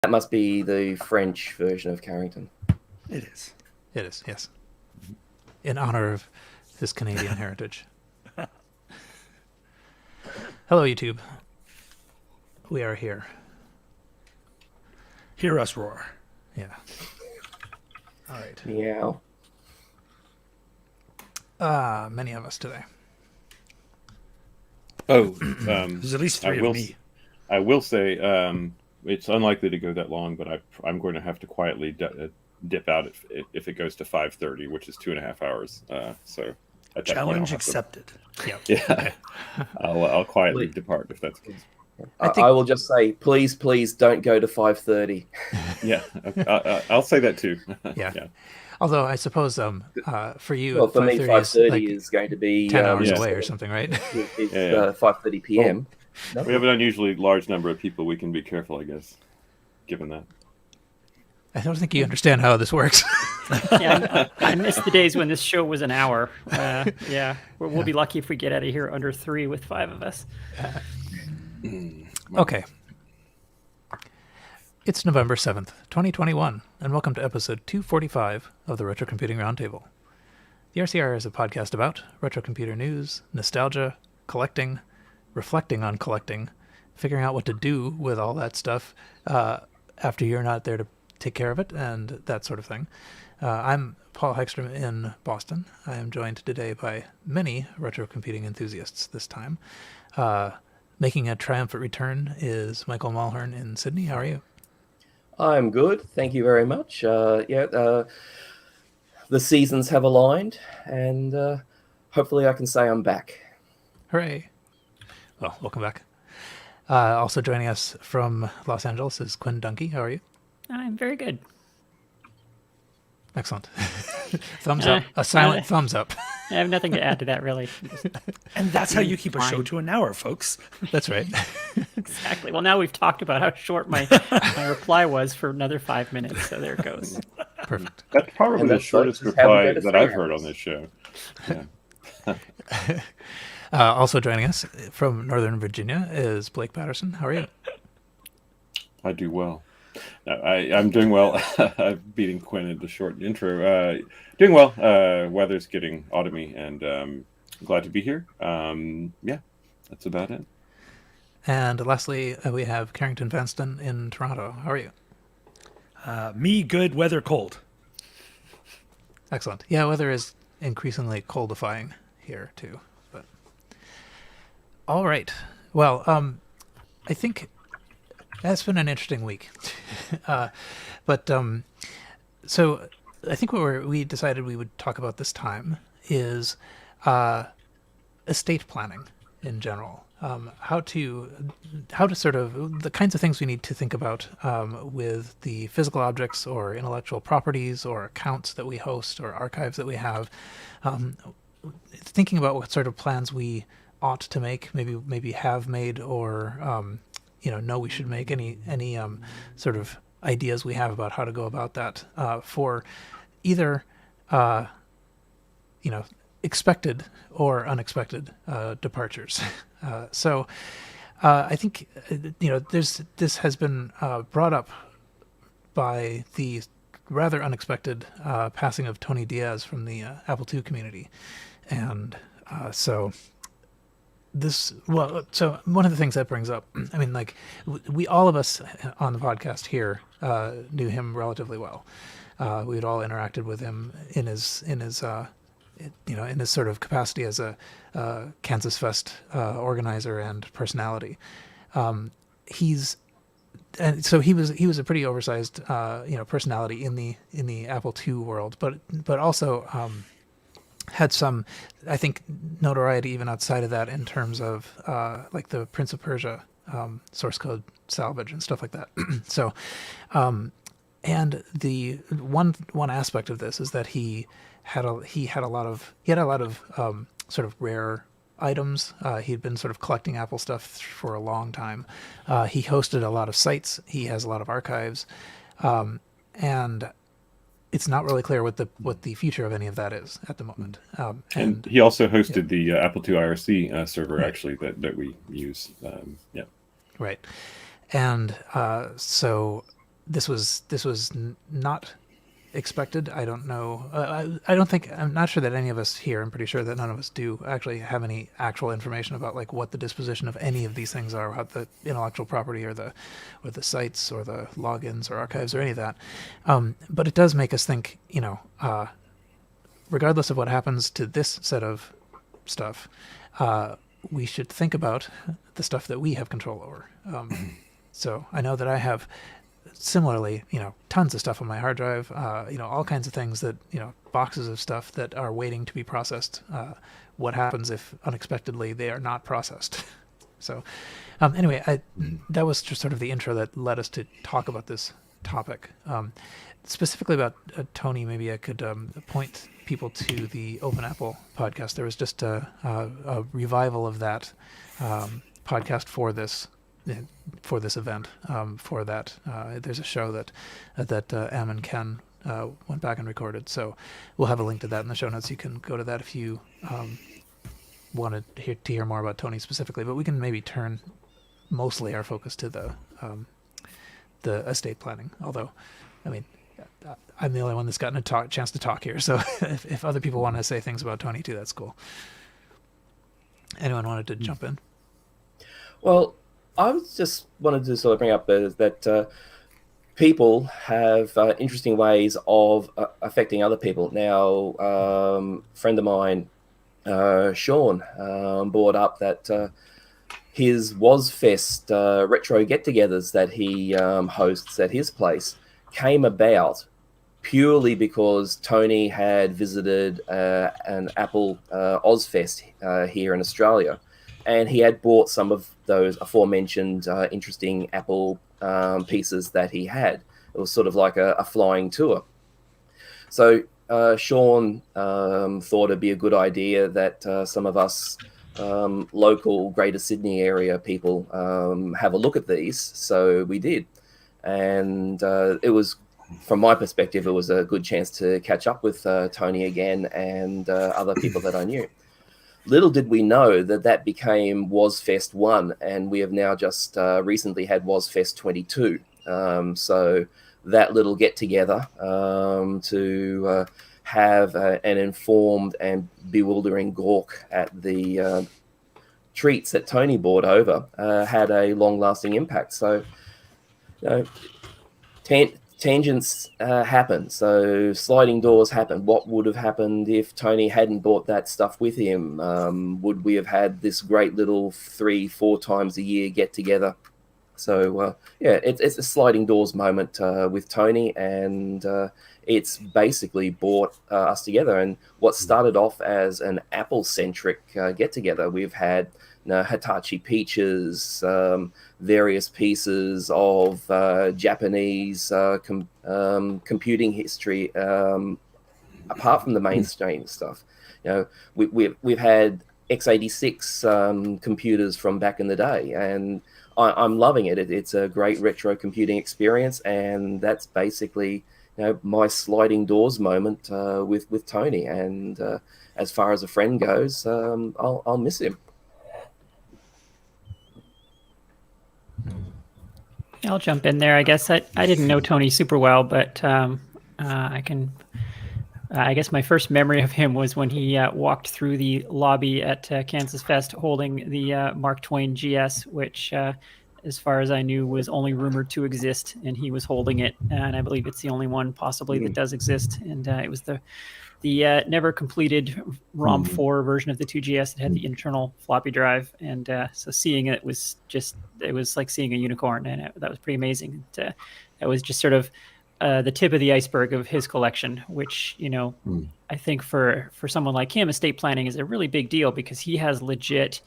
That must be the French version of Carrington. It is. It is, yes. In honor of his Canadian heritage. Hello, YouTube. We are here. Hear us roar. Yeah. All right. Meow. Many of us today. Oh, There's at least three of me. I will say it's unlikely to go that long, but I'm going to have to quietly dip out if it goes to 5:30, which is 2.5 hours. So at that Challenge point, accepted. Yeah. Yeah, I'll quietly depart if that's the case. I will just say, please don't go to 5:30. Yeah, I'll say that too. Yeah. Although I suppose for you, Well, for me, 5:30 is going to be 10 hours away or something, right? It's 5:30 p.m. Well, we have an unusually large number of people. We can be careful, I guess, given that. I don't think you understand how this works. Yeah, I miss the days when this show was an hour. We'll be lucky if we get out of here under 3 with 5 of us. Okay. It's November 7th, 2021, and welcome to episode 245 of the Retrocomputing Roundtable. The RCR is a podcast about retro computer news, nostalgia, collecting, reflecting on collecting, figuring out what to do with all that stuff after you're not there to take care of it, and that sort of thing. I'm Paul Hegstrom in Boston. I am joined today by many retro computing enthusiasts this time. Making a triumphant return is Michael Mulhern in Sydney. How are you? I'm good. Thank you very much. The seasons have aligned, and hopefully I can say I'm back. Hooray. Well, welcome back. Also joining us from Los Angeles is Quinn Dunkey. How are you? I'm very good. Excellent. Thumbs up. A silent thumbs up. I have nothing to add to that, really. And that's how you keep a show to an hour, folks. That's right. Exactly. Well, now we've talked about how short my reply was for another 5 minutes, so there it goes. Perfect. That's probably the shortest reply that I've heard on this show. Yeah. Also joining us from Northern Virginia is Blake Patterson. How are you? I do well. I'm doing well. I'm beating Quinn in the short intro. Doing well. Weather's getting autumny, and I'm glad to be here. That's about it. And lastly, we have Carrington Vanston in Toronto. How are you? Me, good, weather, cold. Excellent. Yeah, weather is increasingly coldifying here, too. But all right. Well, I think that's been an interesting week. So I think what we decided we would talk about this time is estate planning in general. How to sort of the kinds of things we need to think about with the physical objects or intellectual properties or accounts that we host or archives that we have. Thinking about what sort of plans we ought to make, maybe have made, or know we should make, any sort of ideas we have about how to go about that for either expected or unexpected departures. So I think this has been brought up by the rather unexpected passing of Tony Diaz from the Apple II community, and so one of the things that brings up, I mean, like we all of us on the podcast here knew him relatively well. We had all interacted with him in his sort of capacity as a Kansas Fest organizer and personality. He was a pretty oversized personality in the Apple II world, but also had some, I think, notoriety even outside of that in terms of like the Prince of Persia source code salvage and stuff like that. So, and the one aspect of this is that he had a lot of sort of rare items. He'd been sort of collecting Apple stuff for a long time. He hosted a lot of sites. He has a lot of archives, and it's not really clear what the future of any of that is at the moment. And he also hosted the Apple II IRC server, right, actually, that we use. Right. And so this was not expected. I don't know. I don't think. I'm not sure that any of us here. I'm pretty sure that none of us do actually have any actual information about like what the disposition of any of these things are, what the intellectual property or the sites or the logins or archives or any of that. But it does make us think. Regardless of what happens to this set of stuff, we should think about the stuff that we have control over. So I know that I have similarly, tons of stuff on my hard drive, all kinds of things that, boxes of stuff that are waiting to be processed. What happens if unexpectedly they are not processed? So anyway, that was just sort of the intro that led us to talk about this topic. Specifically about Tony, maybe I could point people to the Open Apple podcast. There was just a revival of that podcast for this event. For that, there's a show that Em and Ken went back and recorded. So we'll have a link to that in the show notes. You can go to that if you want to hear more about Tony specifically. But we can maybe turn mostly our focus to the estate planning. Although, I mean, I'm the only one that's gotten a chance to talk here. So if other people want to say things about Tony too, that's cool. Anyone wanted to jump in? Well, I just wanted to sort of bring up that people have interesting ways of affecting other people. Now, a friend of mine, Sean, brought up that his WozFest retro get-togethers that he hosts at his place came about purely because Tony had visited an Apple Ozfest here in Australia, and he had bought some of those aforementioned interesting Apple pieces that he had. It was sort of like a flying tour. So Sean thought it'd be a good idea that some of us local Greater Sydney area people have a look at these. So we did. And it was, from my perspective, it was a good chance to catch up with Tony again and other people that I knew. Little did we know that became WozFest 1, and we have now just recently had WozFest 22. So that little get-together to have an informed and bewildering gawk at the treats that Tony brought over had a long-lasting impact. So, tangents happen. So sliding doors happen. What would have happened if Tony hadn't brought that stuff with him? Would we have had this great little 3-4 times a year get together? So it's a sliding doors moment with Tony, and it's basically brought us together. And what started off as an Apple-centric get together, we've had Hitachi Peaches, various pieces of Japanese computing history, apart from the mainstream stuff. We've had x86 computers from back in the day, and I'm loving it. It's a great retro computing experience, and that's basically my sliding doors moment with Tony. And as far as a friend goes, I'll miss him. I'll jump in there. I guess I didn't know Tony super well, but I guess my first memory of him was when he walked through the lobby at Kansas Fest holding the Mark Twain GS, which, as far as I knew, was only rumored to exist, and he was holding it. And I believe it's the only one possibly that does exist. And it was the never completed ROM 4 version of the 2GS that had the internal floppy drive. And so seeing it was like seeing a unicorn, and that was pretty amazing. That was just sort of the tip of the iceberg of his collection, which, I think for someone like him, estate planning is a really big deal because he has legit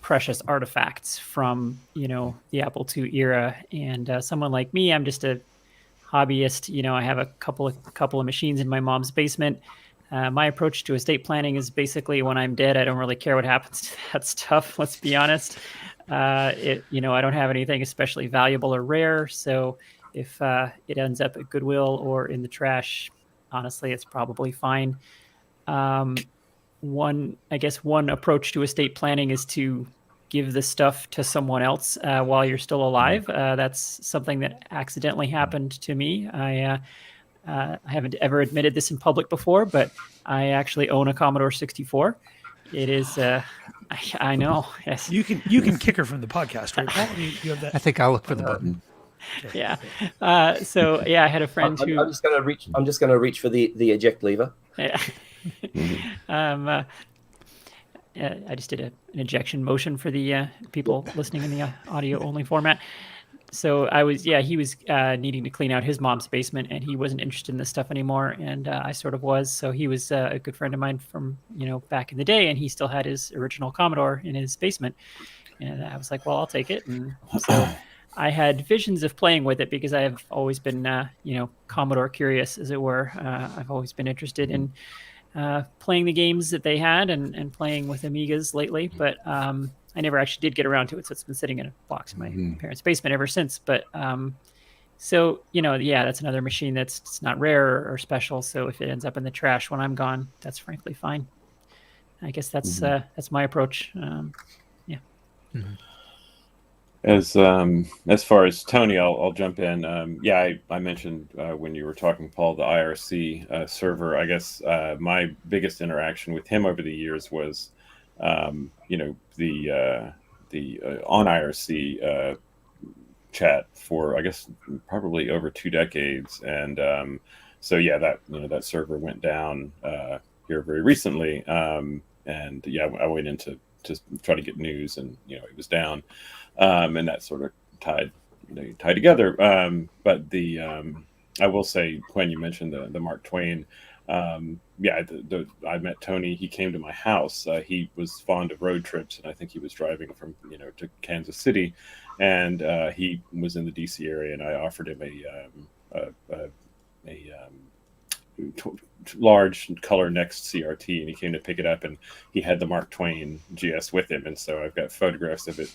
precious artifacts from, the Apple II era. And someone like me, I'm just a hobbyist. I have a couple of machines in my mom's basement. My approach to estate planning is basically, when I'm dead, I don't really care what happens to that stuff. Let's be honest. I don't have anything especially valuable or rare. So if it ends up at Goodwill or in the trash, honestly, it's probably fine. One approach to estate planning is to give the stuff to someone else while you're still alive. That's something that accidentally happened to me. I haven't ever admitted this in public before, but I actually own a Commodore 64. It is, I know, yes. You can kick her from the podcast, right, Paul? You have that. I think I'll look for the button. Yeah. So yeah, I had a friend who. I'm just going to reach for the eject lever. Yeah. I just did an ejection motion for the people listening in the audio only format. So he was needing to clean out his mom's basement, and he wasn't interested in this stuff anymore, and I sort of was. So he was a good friend of mine from back in the day, and he still had his original Commodore in his basement, and I was like, well, I'll take it. And so I had visions of playing with it because I have always been Commodore curious, as it were. I've always been interested in playing the games that they had and playing with Amigas lately, but I never actually did get around to it, so it's been sitting in a box in my parents' basement ever since. But so that's another machine that's not rare or special. So if it ends up in the trash when I'm gone, that's frankly fine. I guess that's my approach. Yeah. Mm-hmm. As far as Tony, I'll jump in. I mentioned when you were talking, Paul, the IRC server. I guess my biggest interaction with him over the years was the on IRC chat for, I guess, probably over 2 decades, and that server went down here very recently, and I went in to try to get news, and it was down, and that sort of tied together. But I will say, when you mentioned the Mark Twain. I met Tony. He came to my house. He was fond of road trips, and I think he was driving from to Kansas City, and he was in the DC area, and I offered him a large color next CRT, and he came to pick it up, and he had the Mark Twain GS with him, and so I've got photographs of it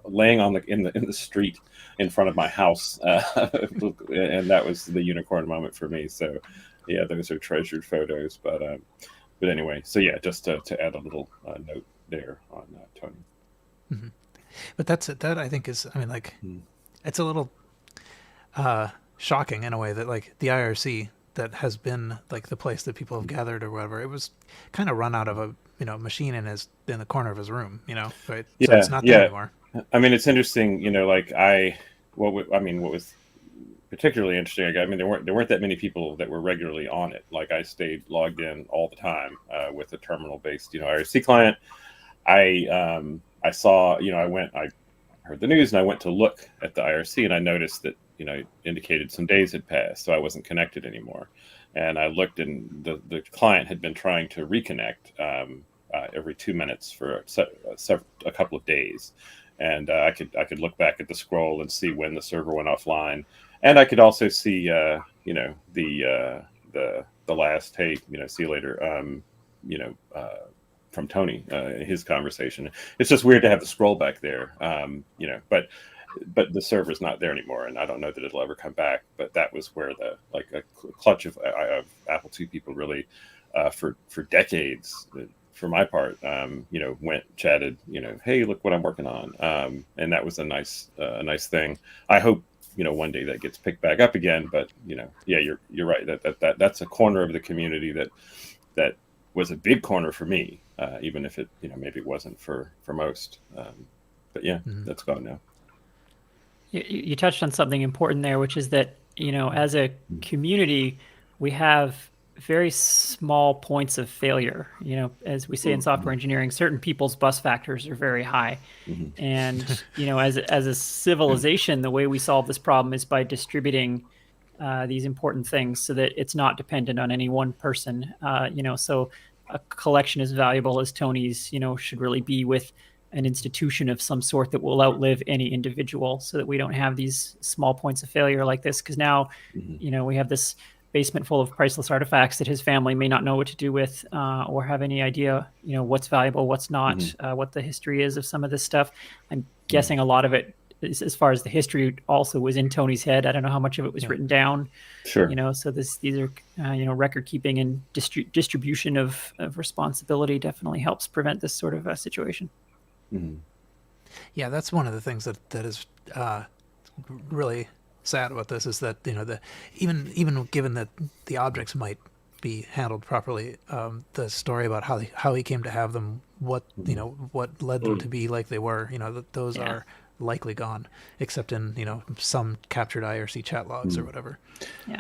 laying in the street in front of my house, and that was the unicorn moment for me. So. Yeah, those are treasured photos, but anyway, so yeah, just to add a little note there on Tony. Mm-hmm. But that I think is, it's a little shocking in a way that like the IRC that has been like the place that people have gathered or whatever, it was kind of run out of a machine in the corner of his room, right? Yeah, so it's not there anymore. I mean, it's interesting, what was particularly interesting. There weren't that many people that were regularly on it. Like, I stayed logged in all the time with a terminal-based, IRC client. I saw, I heard the news, and I went to look at the IRC, and I noticed that it indicated some days had passed, so I wasn't connected anymore. And I looked, and the client had been trying to reconnect every 2 minutes for a couple of days, and I could look back at the scroll and see when the server went offline. And I could also see, the last, hey, see you later, from Tony, his conversation. It's just weird to have the scroll back there, but the server's not there anymore, and I don't know that it'll ever come back. But that was where a clutch of Apple II people really, for decades, for my part, went, chatted, hey, look what I'm working on, and that was a nice thing. I hope. One day that gets picked back up again, but you're right. That's a corner of the community that was a big corner for me, even if it maybe it wasn't for most. But yeah, that's gone now. You touched on something important there, which is that as a community, we have very small points of failure. As we say in software engineering, certain people's bus factors are very high. And, as a civilization, the way we solve this problem is by distributing these important things so that it's not dependent on any one person. So a collection as valuable as Tony's, should really be with an institution of some sort that will outlive any individual, so that we don't have these small points of failure like this. Because now, we have this basement full of priceless artifacts that his family may not know what to do with, or have any idea, what's valuable, what's not, what the history is of some of this stuff. I'm guessing a lot of it, as far as the history, also was in Tony's head. I don't know how much of it was written down. Sure. So these are, record keeping and distribution of responsibility definitely helps prevent this sort of situation. Yeah, that's one of the things that is really sad about this, is that the even given that the objects might be handled properly, the story about how he came to have them, what what led them to be like they were, those Yeah. are likely gone, except in some captured IRC chat logs or whatever.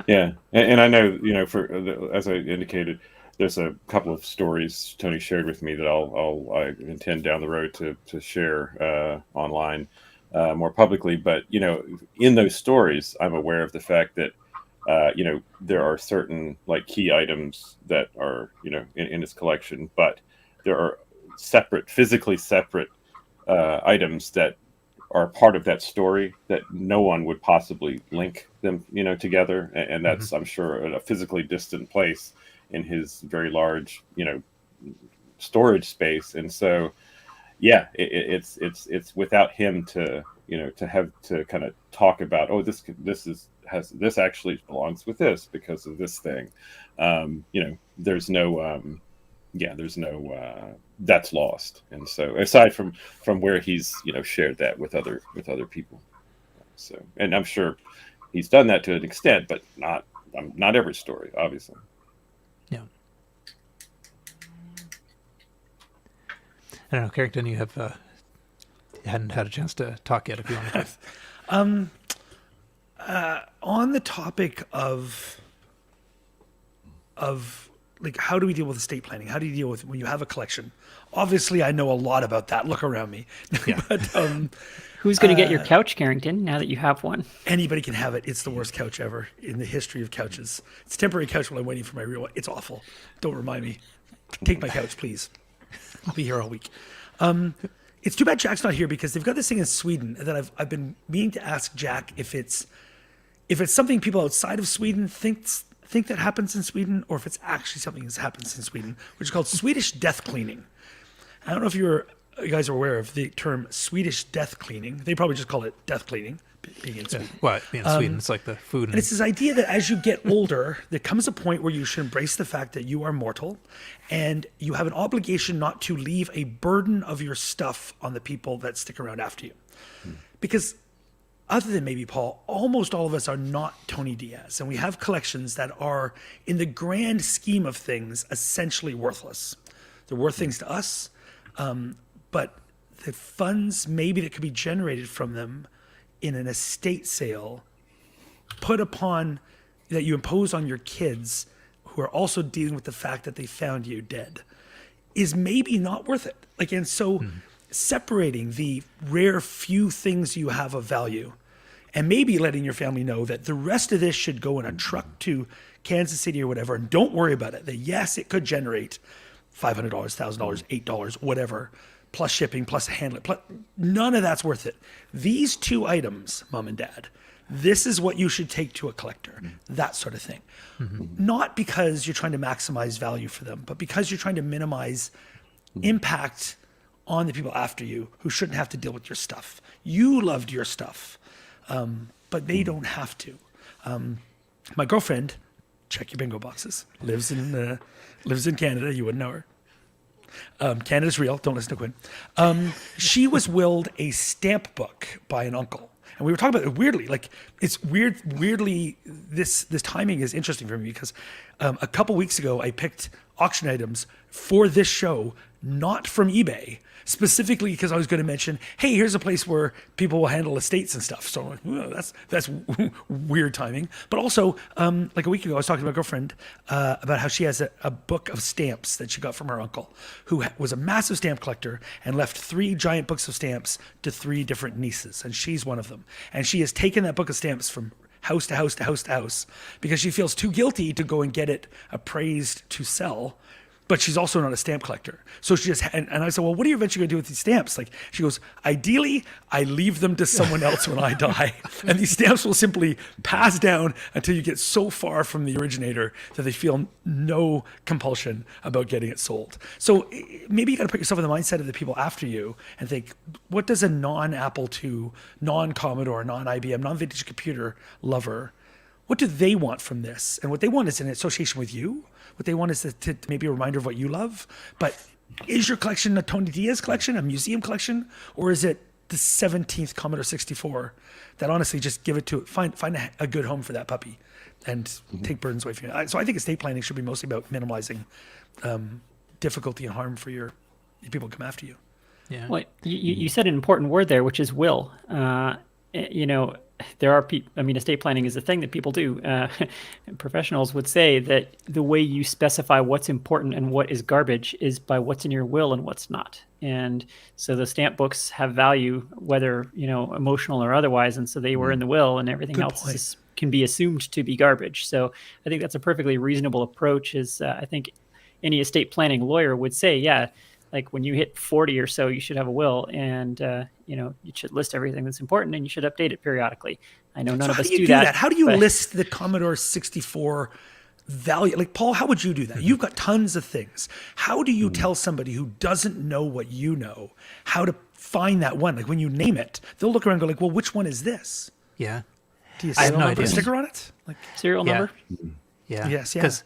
Yeah, and I know, for as I indicated, there's a couple of stories Tony shared with me that I intend down the road to share online more publicly. But in those stories, I'm aware of the fact that there are certain like key items that are in his collection, but there are physically separate items that are part of that story that no one would possibly link them together, and that's I'm sure a physically distant place in his very large storage space. And so it's without him to to have to kind of talk about, oh, this actually belongs with this because of this thing. There's no that's lost. And so aside from where he's shared that with other people, so, and I'm sure he's done that to an extent, but not every story, obviously. Yeah. I don't know, Carrington, you hadn't had a chance to talk yet, if you want to. On the topic of like, how do we deal with estate planning? How do you deal with when you have a collection? Obviously, I know a lot about that. Look around me. Yeah. But Who's going to get your couch, Carrington, now that you have one? anybody can have it. It's the worst couch ever in the history of couches. It's a temporary couch while I'm waiting for my real one. It's awful. Don't remind me. Take my couch, please. I'll be here all week. It's too bad Jack's not here, because they've got this thing in Sweden that I've been meaning to ask Jack if it's something people outside of Sweden think that happens in Sweden, or if it's actually something that happens in Sweden, which is called Swedish death cleaning. I don't know if you guys are aware of the term Swedish death cleaning. They probably just call it death cleaning, being in Sweden. Well, in Sweden, it's like the food. And it's this idea that as you get older, there comes a point where you should embrace the fact that you are mortal, and you have an obligation not to leave a burden of your stuff on the people that stick around after you. Because other than maybe Paul, almost all of us are not Tony Diaz, and we have collections that are, in the grand scheme of things, essentially worthless. They're worth things to us, but the funds maybe that could be generated from them in an estate sale that you impose on your kids, who are also dealing with the fact that they found you dead, is maybe not worth it. And so separating the rare few things you have of value, and maybe letting your family know that the rest of this should go in a truck to Kansas City or whatever, and don't worry about it. That yes, it could generate $500, $1,000, $8, whatever, plus shipping, plus handling, none of that's worth it. These two items, Mom and Dad, this is what you should take to a collector, that sort of thing. Not because you're trying to maximize value for them, but because you're trying to minimize impact on the people after you who shouldn't have to deal with your stuff. You loved your stuff, but they don't have to. My girlfriend, check your bingo boxes, lives in Canada. You wouldn't know her. Canada's real. Don't listen to Quinn. She was willed a stamp book by an uncle. And we were talking about it weirdly. It's weirdly, this timing is interesting for me, because a couple weeks ago, I picked auction items for this show, not from eBay, specifically because I was going to mention, hey, here's a place where people will handle estates and stuff. So I'm like, that's weird timing. But also, like a week ago, I was talking to my girlfriend about how she has a book of stamps that she got from her uncle, who was a massive stamp collector and left 3 giant books of stamps to 3 different nieces, and she's one of them. And she has taken that book of stamps from house to house to house to house because she feels too guilty to go and get it appraised to sell. But she's also not a stamp collector. So she just, and I said, well, what are you eventually gonna do with these stamps? She goes, ideally, I leave them to someone else when I die. And these stamps will simply pass down until you get so far from the originator that they feel no compulsion about getting it sold. So maybe you gotta put yourself in the mindset of the people after you and think, what does a non-Apple II, non-Commodore, non-IBM, non-vintage computer lover, what do they want from this? And what they want is an association with you. What they want is to maybe a reminder of what you love. But is your collection a Tony Diaz collection, a museum collection, or is it the 17th Commodore 64, that honestly just give it to find a good home for that puppy, and take burdens away from you. So I think estate planning should be mostly about minimizing difficulty and harm for your people who come after you. Yeah. Well, you said an important word there, which is will. You know, there are people, I mean, estate planning is a thing that people do. Professionals would say that the way you specify what's important and what is garbage is by what's in your will and what's not. And so the stamp books have value, whether, you know, emotional or otherwise. And so they were in the will, and everything Good else point. can be assumed to be garbage. So I think that's a perfectly reasonable approach. I think any estate planning lawyer would say, yeah, like when you hit 40 or so, you should have a will, and you know, you should list everything that's important, and you should update it periodically. I know none of us do that. How do you but- list the Commodore 64 value? Like, Paul, how would you do that? You've got tons of things. How do you tell somebody who doesn't know what you know how to find that one? Like, when you name it, they'll look around and go like, well, which one is this? Yeah. Do you I have no put a idea. sticker on it? Like, serial Yeah. number? Yeah. Yes, yeah. 'Cause-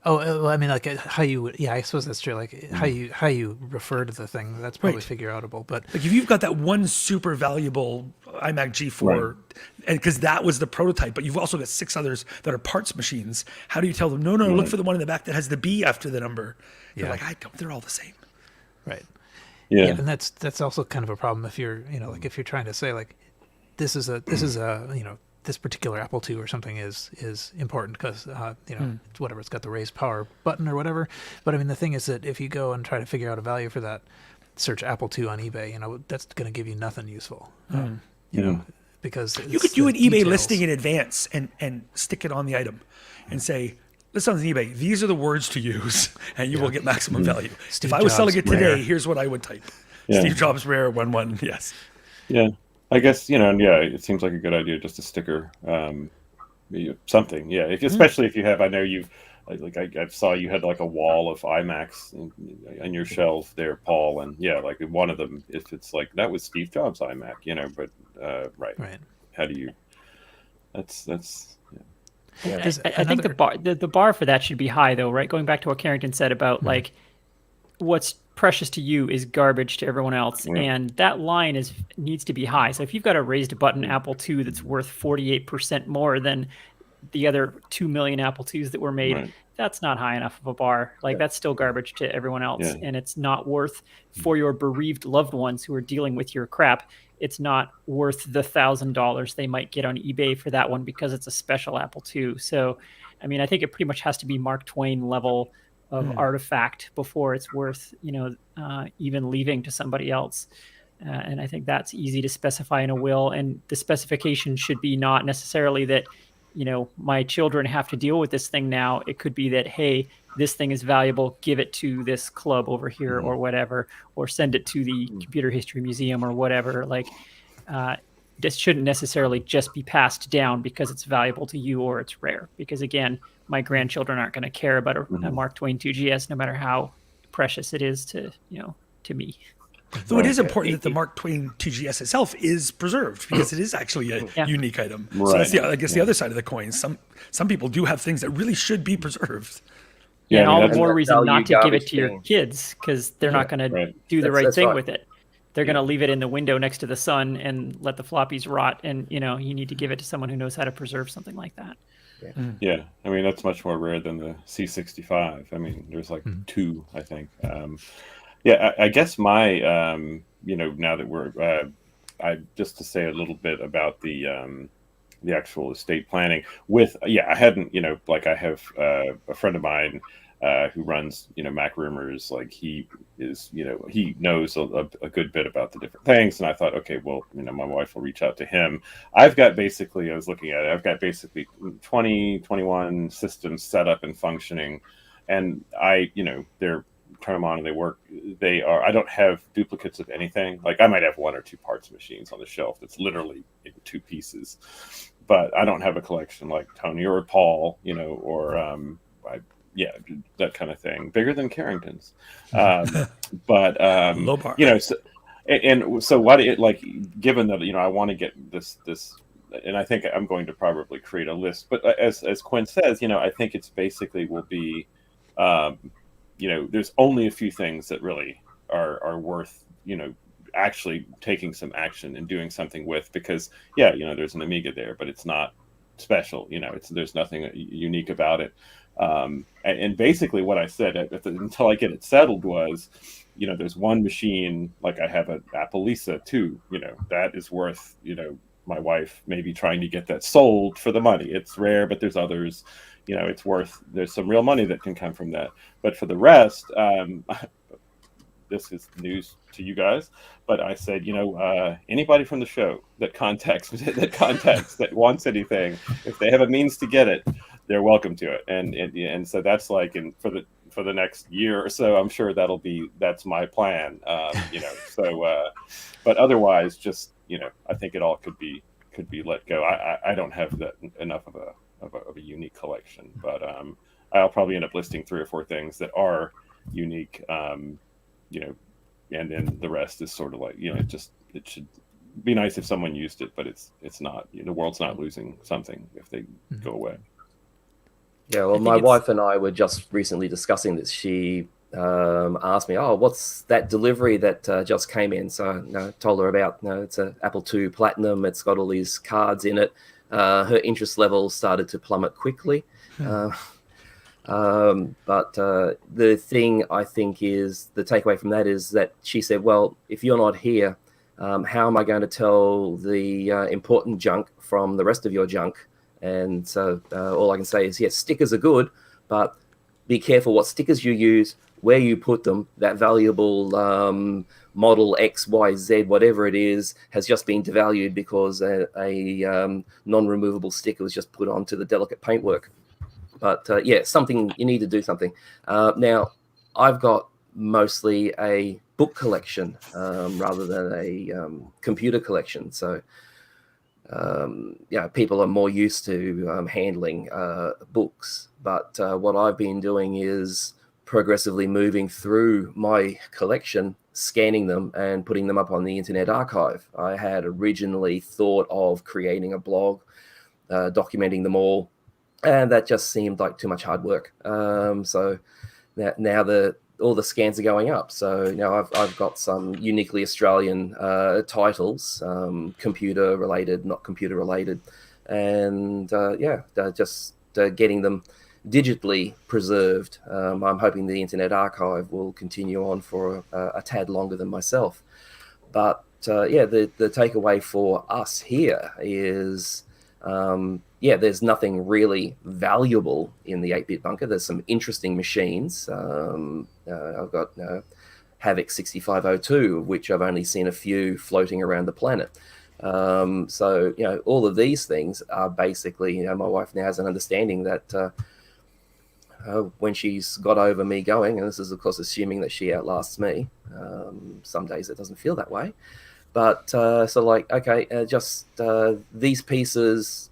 oh, well, I mean, like how you, yeah, I suppose that's true. Like how you refer to the thing, that's probably Right. figure outable. But Like if you've got that one super valuable iMac G4, and because that was the prototype, but you've also got 6 others that are parts machines, how do you tell them, no, look for the one in the back that has the B after the number? They're Yeah. like, I don't, they're all the same. right. Yeah. And that's also kind of a problem if you're, you know, like if you're trying to say like this is a you know, this particular Apple II or something is important because you know, it's whatever, it's got the raised power button or whatever. But I mean, the thing is that if you go and try to figure out a value for that, search Apple II on eBay, you know, that's going to give you nothing useful. You know, because You could do an eBay listing in advance and stick it on the item and say, list on eBay, these are the words to use, and you will get maximum value. Steve If I was Jobs, selling it today, rare. here's what I would type. Yeah. Steve Jobs rare 11, yes. Yeah, I guess, you know, yeah, it seems like a good idea, just a sticker, something. Yeah, especially if you have, I know you've, like I saw you had like a wall of iMacs on your shelf there, Paul, and yeah, like one of them, if it's like that was Steve Jobs iMac, you know, but right. How do you? That's yeah. There's I think another- the bar for that should be high, though, right? Going back to what Carrington said about like what's precious to you is garbage to everyone else, Right. and that line needs to be high. So if you've got a raised button Apple II that's worth 48% more than the other 2 million Apple IIs that were made, Right. that's not high enough of a bar. Like that's still garbage to everyone else, Yeah. and it's not worth for your bereaved loved ones who are dealing with your crap. It's not worth the $1,000 they might get on eBay for that one because it's a special Apple II. So, I mean, I think it pretty much has to be Mark Twain level of artifact before it's worth, you know, even leaving to somebody else. And I think that's easy to specify in a will. And the specification should be not necessarily that, you know, my children have to deal with this thing now. It could be that, hey, this thing is valuable, give it to this club over here or whatever, or send it to the Computer History Museum or whatever. Like, this shouldn't necessarily just be passed down because it's valuable to you or it's rare. Because again, my grandchildren aren't going to care about a Mark Twain 2GS, no matter how precious it is to, you know, to me. Though it is important that the Mark Twain 2GS itself is preserved because it is actually a unique item. So that's the, I guess the other side of the coin. Some people do have things that really should be preserved. Yeah, and I mean, all the that's- more reason value not to give garbage it to your thing. kids because they're not going to right. do the right That's thing right. with it. They're going to leave it in the window next to the sun and let the floppies rot. And, you know, you need to give it to someone who knows how to preserve something like that. Yeah, I mean that's much more rare than the C65. I mean, there's like 2, I think. Yeah, I guess my, you know, now that we're, I just to say a little bit about the actual estate planning. With I hadn't, you know, like I have a friend of mine who runs, you know, Mac Rumors. Like he is, you know, he knows a good bit about the different things. And I thought, okay, well, you know, my wife will reach out to him. I've got basically, I was looking at it, I've got basically 21 systems set up and functioning. And I, you know, they're turn them on and they work. They are, I don't have duplicates of anything. Like I might have 1 or 2 parts machines on the shelf that's literally in 2 pieces, but I don't have a collection like Tony or Paul, you know, or that kind of thing, bigger than Carrington's. But Low bar. you know, so what it like, given that, you know, I want to get this, and I think I'm going to probably create a list, but as Quinn says, you know, I think it's basically will be, you know, there's only a few things that really are worth, you know, actually taking some action and doing something with, because there's an Amiga there, but it's not special. There's nothing unique about it. And basically what I said until I get it settled was, there's one machine, like I have an Apple Lisa 2, that is worth, my wife maybe trying to get that sold for the money. It's rare, but there's others, there's some real money that can come from that. But for the rest, this is news to you guys, but I said, anybody from the show that wants anything, if they have a means to get it, they're welcome to it. And so that's like, for the next year or so, I'm sure that's my plan. But otherwise, just, I think it all could be let go. I don't have enough of a unique collection, but I'll probably end up listing 3 or 4 things that are unique. And then the rest is sort of like, it should be nice if someone used it, but it's not, the world's not losing something if they go away. Yeah, well, my wife and I were just recently discussing this. She asked me, what's that delivery that just came in? So I told her about, it's an Apple II Platinum. It's got all these cards in it. Her interest level started to plummet quickly. But the thing I think is the takeaway from that is that she said, well, if you're not here, how am I going to tell the important junk from the rest of your junk? And so all I can say is, yes, stickers are good, but be careful what stickers you use, where you put them. That valuable model X, Y, Z, whatever it is, has just been devalued because a non-removable sticker was just put onto the delicate paintwork. But something, you need to do something. Now, I've got mostly a book collection rather than a computer collection. So, people are more used to handling books. But what I've been doing is progressively moving through my collection, scanning them and putting them up on the Internet Archive. I had originally thought of creating a blog, documenting them all, and that just seemed like too much hard work. So now all the scans are going up. So I've got some uniquely Australian titles, computer related, not computer related, and just getting them digitally preserved. I'm hoping the Internet Archive will continue on for a tad longer than myself. But the takeaway for us here is, there's nothing really valuable in the 8-bit bunker. There's some interesting machines. I've got Havoc 6502, which I've only seen a few floating around the planet. All of these things are basically, my wife now has an understanding that when she's got over me going, and this is, of course, assuming that she outlasts me. Some days it doesn't feel that way. But these pieces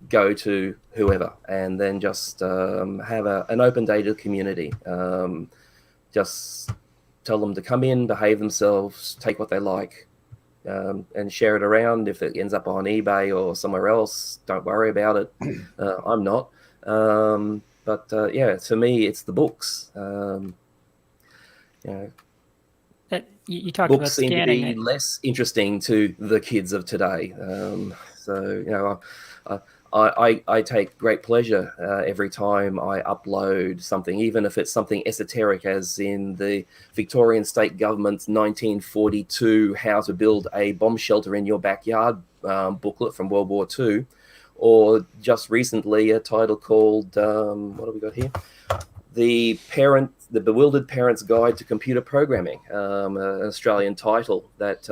go to whoever, and then just have an open data community. Just tell them to come in, behave themselves, take what they like, and share it around. If it ends up on eBay or somewhere else, don't worry about it. I'm not. To me, it's the books. You talked about books seem to be less interesting to the kids of today. I take great pleasure every time I upload something, even if it's something esoteric, as in the Victorian State Government's 1942 How to Build a Bomb Shelter in Your Backyard booklet from World War II, or just recently a title called, what have we got here? The Bewildered Parent's Guide to Computer Programming, an Australian title that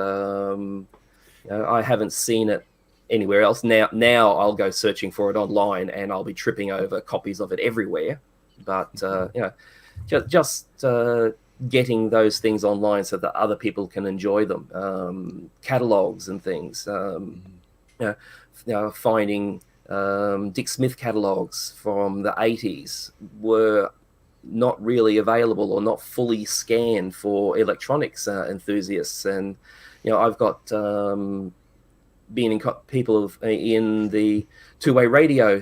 I haven't seen it anywhere else. Now I'll go searching for it online, and I'll be tripping over copies of it everywhere. But just getting those things online so that other people can enjoy them, catalogs and things. Finding Dick Smith catalogs from the 80s were not really available or not fully scanned for electronics enthusiasts. And I've got people in the two-way radio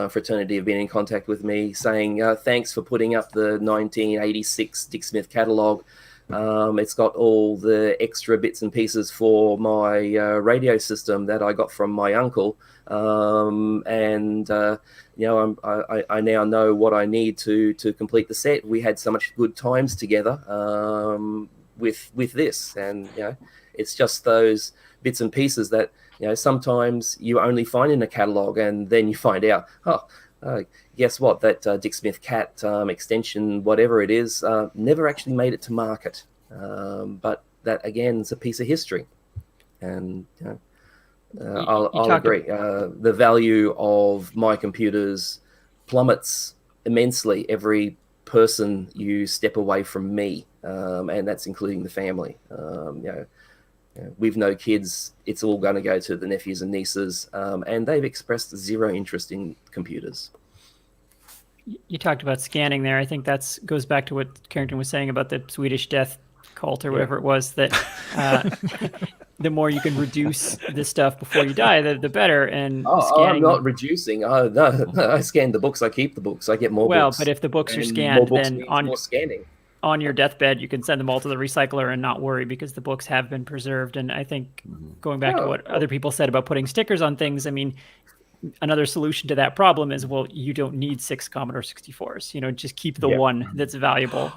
fraternity have been in contact with me saying thanks for putting up the 1986 Dick Smith catalog. It's got all the extra bits and pieces for my radio system that I got from my uncle. And I now know what I need to complete the set. We had so much good times together with this, and it's just those bits and pieces that sometimes you only find in a catalog, and then you find out, guess what, that Dick Smith Cat extension, whatever it is, never actually made it to market. But that again is a piece of history, and I'll agree. The value of my computers plummets immensely every person you step away from me, and that's including the family. We've no kids. It's all going to go to the nephews and nieces, and they've expressed zero interest in computers. You talked about scanning there. I think that goes back to what Carrington was saying about the Swedish death cult or whatever it was, that the more you can reduce this stuff before you die, the better. And I'm not reducing. No, I scan the books. I keep the books. I get more books. Well, but if the books are scanned, then more scanning. On your deathbed, you can send them all to the recycler and not worry, because the books have been preserved. And I think going back to what other people said about putting stickers on things, I mean, another solution to that problem is, well, you don't need 6 Commodore 64s. Just keep the one that's valuable.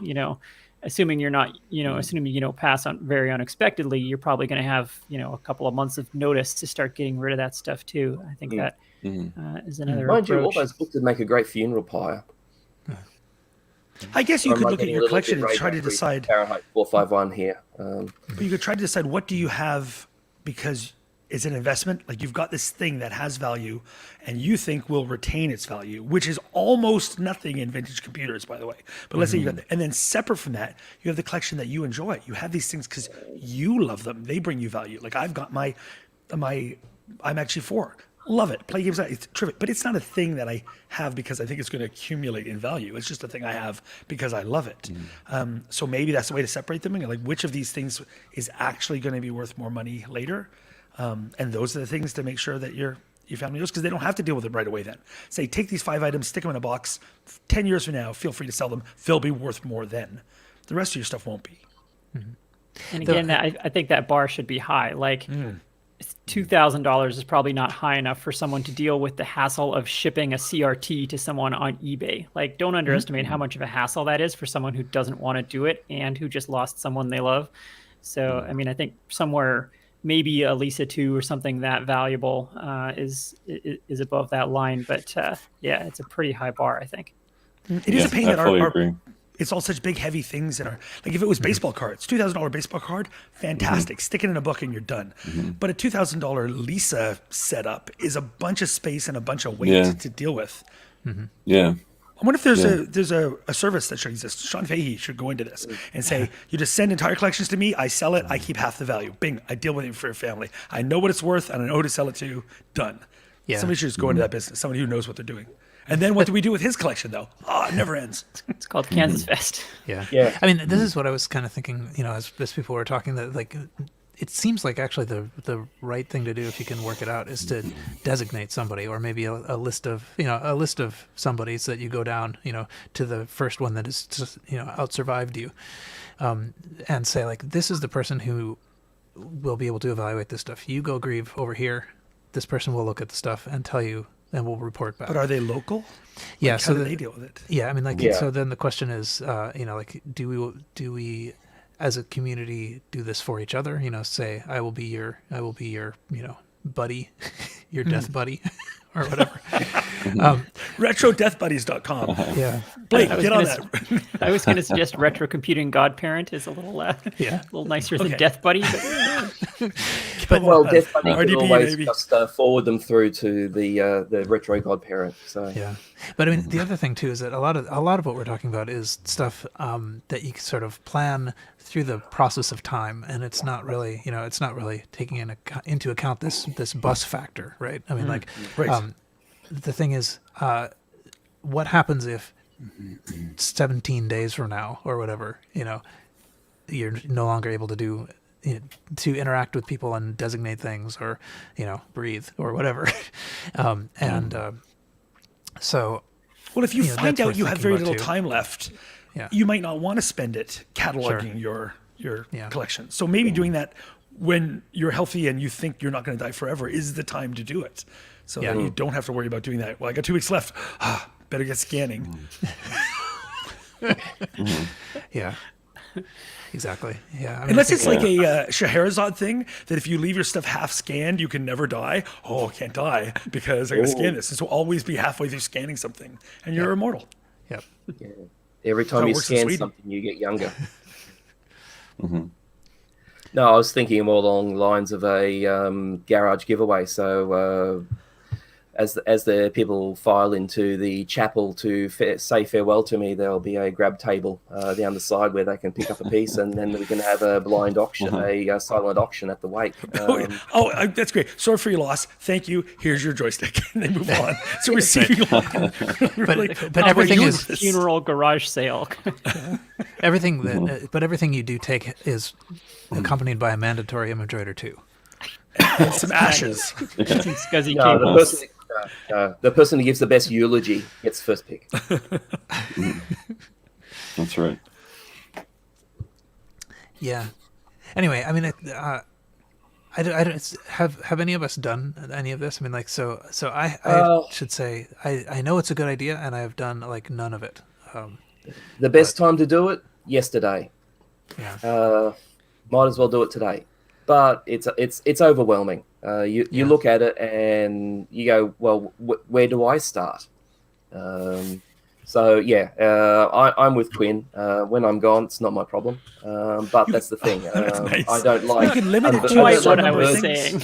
Assuming you're not, assuming you don't pass on very unexpectedly, you're probably going to have, a couple of months of notice to start getting rid of that stuff too. I think that is another Mind approach. you, all those books would make a great funeral pyre. I guess you could look at your collection and try to decide. Fahrenheit 451 here. You could try to decide, what do you have because it's an investment. Like, you've got this thing that has value and you think will retain its value, which is almost nothing in vintage computers, by the way. But let's say you got that. And then separate from that, you have the collection that you enjoy. You have these things because you love them. They bring you value. Like, I've got my I'm actually 4. Love it. Play games. It's terrific. But it's not a thing that I have because I think it's going to accumulate in value. It's just a thing I have because I love it. So maybe that's the way to separate them. And like, which of these things is actually going to be worth more money later? And those are the things to make sure that your family knows, because they don't have to deal with it right away then. Say, take these 5 items, stick them in a box. 10 years from now, feel free to sell them. They'll be worth more then. The rest of your stuff won't be. And again, I think that bar should be high. Like, $2,000 is probably not high enough for someone to deal with the hassle of shipping a CRT to someone on eBay. Like, don't underestimate how much of a hassle that is for someone who doesn't want to do it and who just lost someone they love. So, I mean, I think somewhere maybe a Lisa 2 or something that valuable is above that line. But yeah, it's a pretty high bar, I think. It is a pain that it's all such big, heavy things that are like, if it was baseball cards, $2,000 baseball card, fantastic. Stick it in a book and you're done. But a $2,000 Lisa setup is a bunch of space and a bunch of weight to deal with. Yeah. I wonder if there's a service that should exist. Sean Fahey should go into this and say, you just send entire collections to me, I sell it, I keep half the value. Bing, I deal with it for your family. I know what it's worth and I know who to sell it to. Done. Yeah. Somebody should just go into that business. Somebody who knows what they're doing. And then what do we do with his collection, though? It never ends. It's called Kansas Fest. Yeah. I mean, this is what I was kind of thinking, as people were talking, that like, it seems like actually the right thing to do, if you can work it out, is to designate somebody, or maybe a list of somebodies that you go down, to the first one that has just, out-survived you, and say, like, this is the person who will be able to evaluate this stuff. You go grieve over here. This person will look at the stuff and tell you, and we'll report back. But are they local? Yeah. Like, so how do they deal with it? Yeah. I mean, like, so then the question is, like, do we, as a community, do this for each other? Say, I will be your, buddy, your death buddy, or whatever. RetroDeathBuddies.com. Yeah. Blake, get on that. I was going to suggest Retrocomputing Godparent is a little nicer than Death Buddy. But well, Death Buddy can always just forward them through to the Retro Godparent. So yeah. But I mean, the other thing too is that a lot of what we're talking about is stuff that you sort of plan through the process of time, and it's not really taking into account this bus factor, right? I mean, the thing is, what happens if 17 days from now or whatever, you're no longer able to interact with people and designate things, or breathe or whatever, so. Well, if you find out you have very little time left, Yeah. you might not want to spend it cataloging your Yeah. collection. So maybe doing that when you're healthy and you think you're not going to die forever is the time to do it. So Yeah. that you don't have to worry about doing that. Well, I got 2 weeks left. Better get scanning. Yeah. Exactly. Yeah. I mean, Unless it's like a Scheherazade thing that if you leave your stuff half scanned, you can never die. Oh, I can't die because I got to scan this. This will always be halfway through scanning something, and you're immortal. Yep. Yeah. Every time How it you works in scan Sweden. something, you get younger. No, I was thinking more along the lines of a garage giveaway. So as the people file into the chapel to say farewell to me, there'll be a grab table down the side where they can pick up a piece, and then we can have a blind auction, a silent auction at the wake. That's great. Sorry for your loss. Thank you. Here's your joystick, and then move on. So we're seeing But everything is funeral garage sale. everything that but everything you do take is accompanied by a mandatory image or two. some ashes. Some scuzzy No, cables. the person who gives the best eulogy gets first pick. That's right. Yeah. Anyway, I mean, I don't have any of us done any of this? I mean, like, so I should say I know it's a good idea, and I have done like none of it. The best time to do it, yesterday. Yeah. Might as well do it today. But it's overwhelming. You look at it and you go, well, where do I start? So yeah, I'm with Quinn. When I'm gone, it's not my problem. But that's the thing. Nice. I don't like. You can limit it to Quite a what certain I number of was things. saying.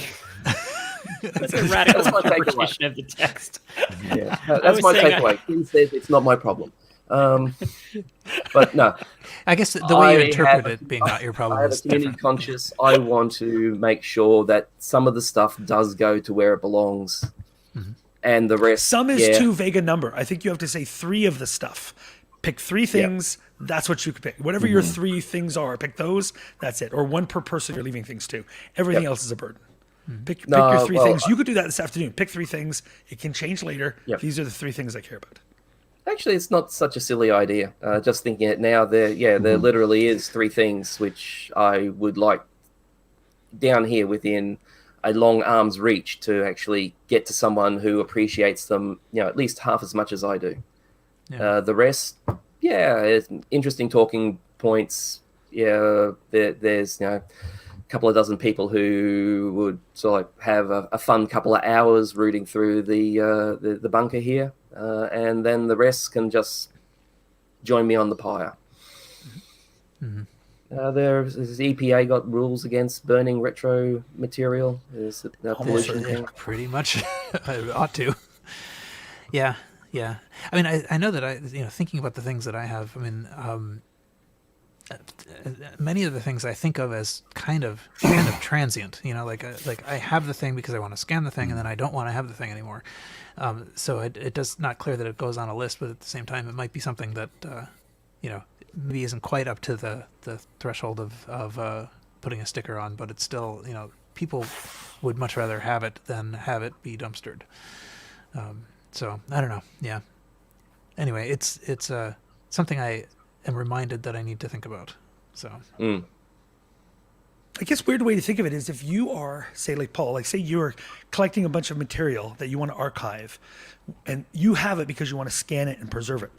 That's a radical That's my takeaway. interpretation of the text. Yeah, that's my takeaway. Quinn says it's not my problem. But no, I guess the way you I interpret have- it being not your problem I have a is community different. conscious. I want to make sure that some of the stuff does go to where it belongs, and the rest. Some is yeah, too vague a number. I think you have to say 3 of the stuff. Pick 3 things. That's what you could pick. Whatever your 3 things are, pick those. That's it. Or 1 per person you're leaving things to. Everything else is a burden. Pick your 3 things. You could do that this afternoon. Pick 3 things. It can change later. Yep. These are the 3 things I care about. Actually, it's not such a silly idea. Just thinking it now, there literally is 3 things which I would like down here within a long arm's reach to actually get to someone who appreciates them, at least half as much as I do. Yeah. The rest, it's interesting talking points. Yeah, there's a couple of dozen people who would sort of have a fun couple of hours rooting through the bunker here. And then the rest can just join me on the pyre. There's EPA got rules against burning retro material. There's a pollution Yeah, thing. pretty much. I ought to. Yeah. I mean, I know that thinking about the things that I have. I mean, many of the things I think of as kind of transient. Like I have the thing because I want to scan the thing, and then I don't want to have the thing anymore. So it does not clear that it goes on a list, but at the same time, it might be something that maybe isn't quite up to the threshold of putting a sticker on, but it's still people would much rather have it than have it be dumpstered. So I don't know. Yeah. Anyway, it's something I am reminded that I need to think about. So. I guess weird way to think of it is if you are, say, like Paul, say you're collecting a bunch of material that you want to archive, and you have it because you want to scan it and preserve it.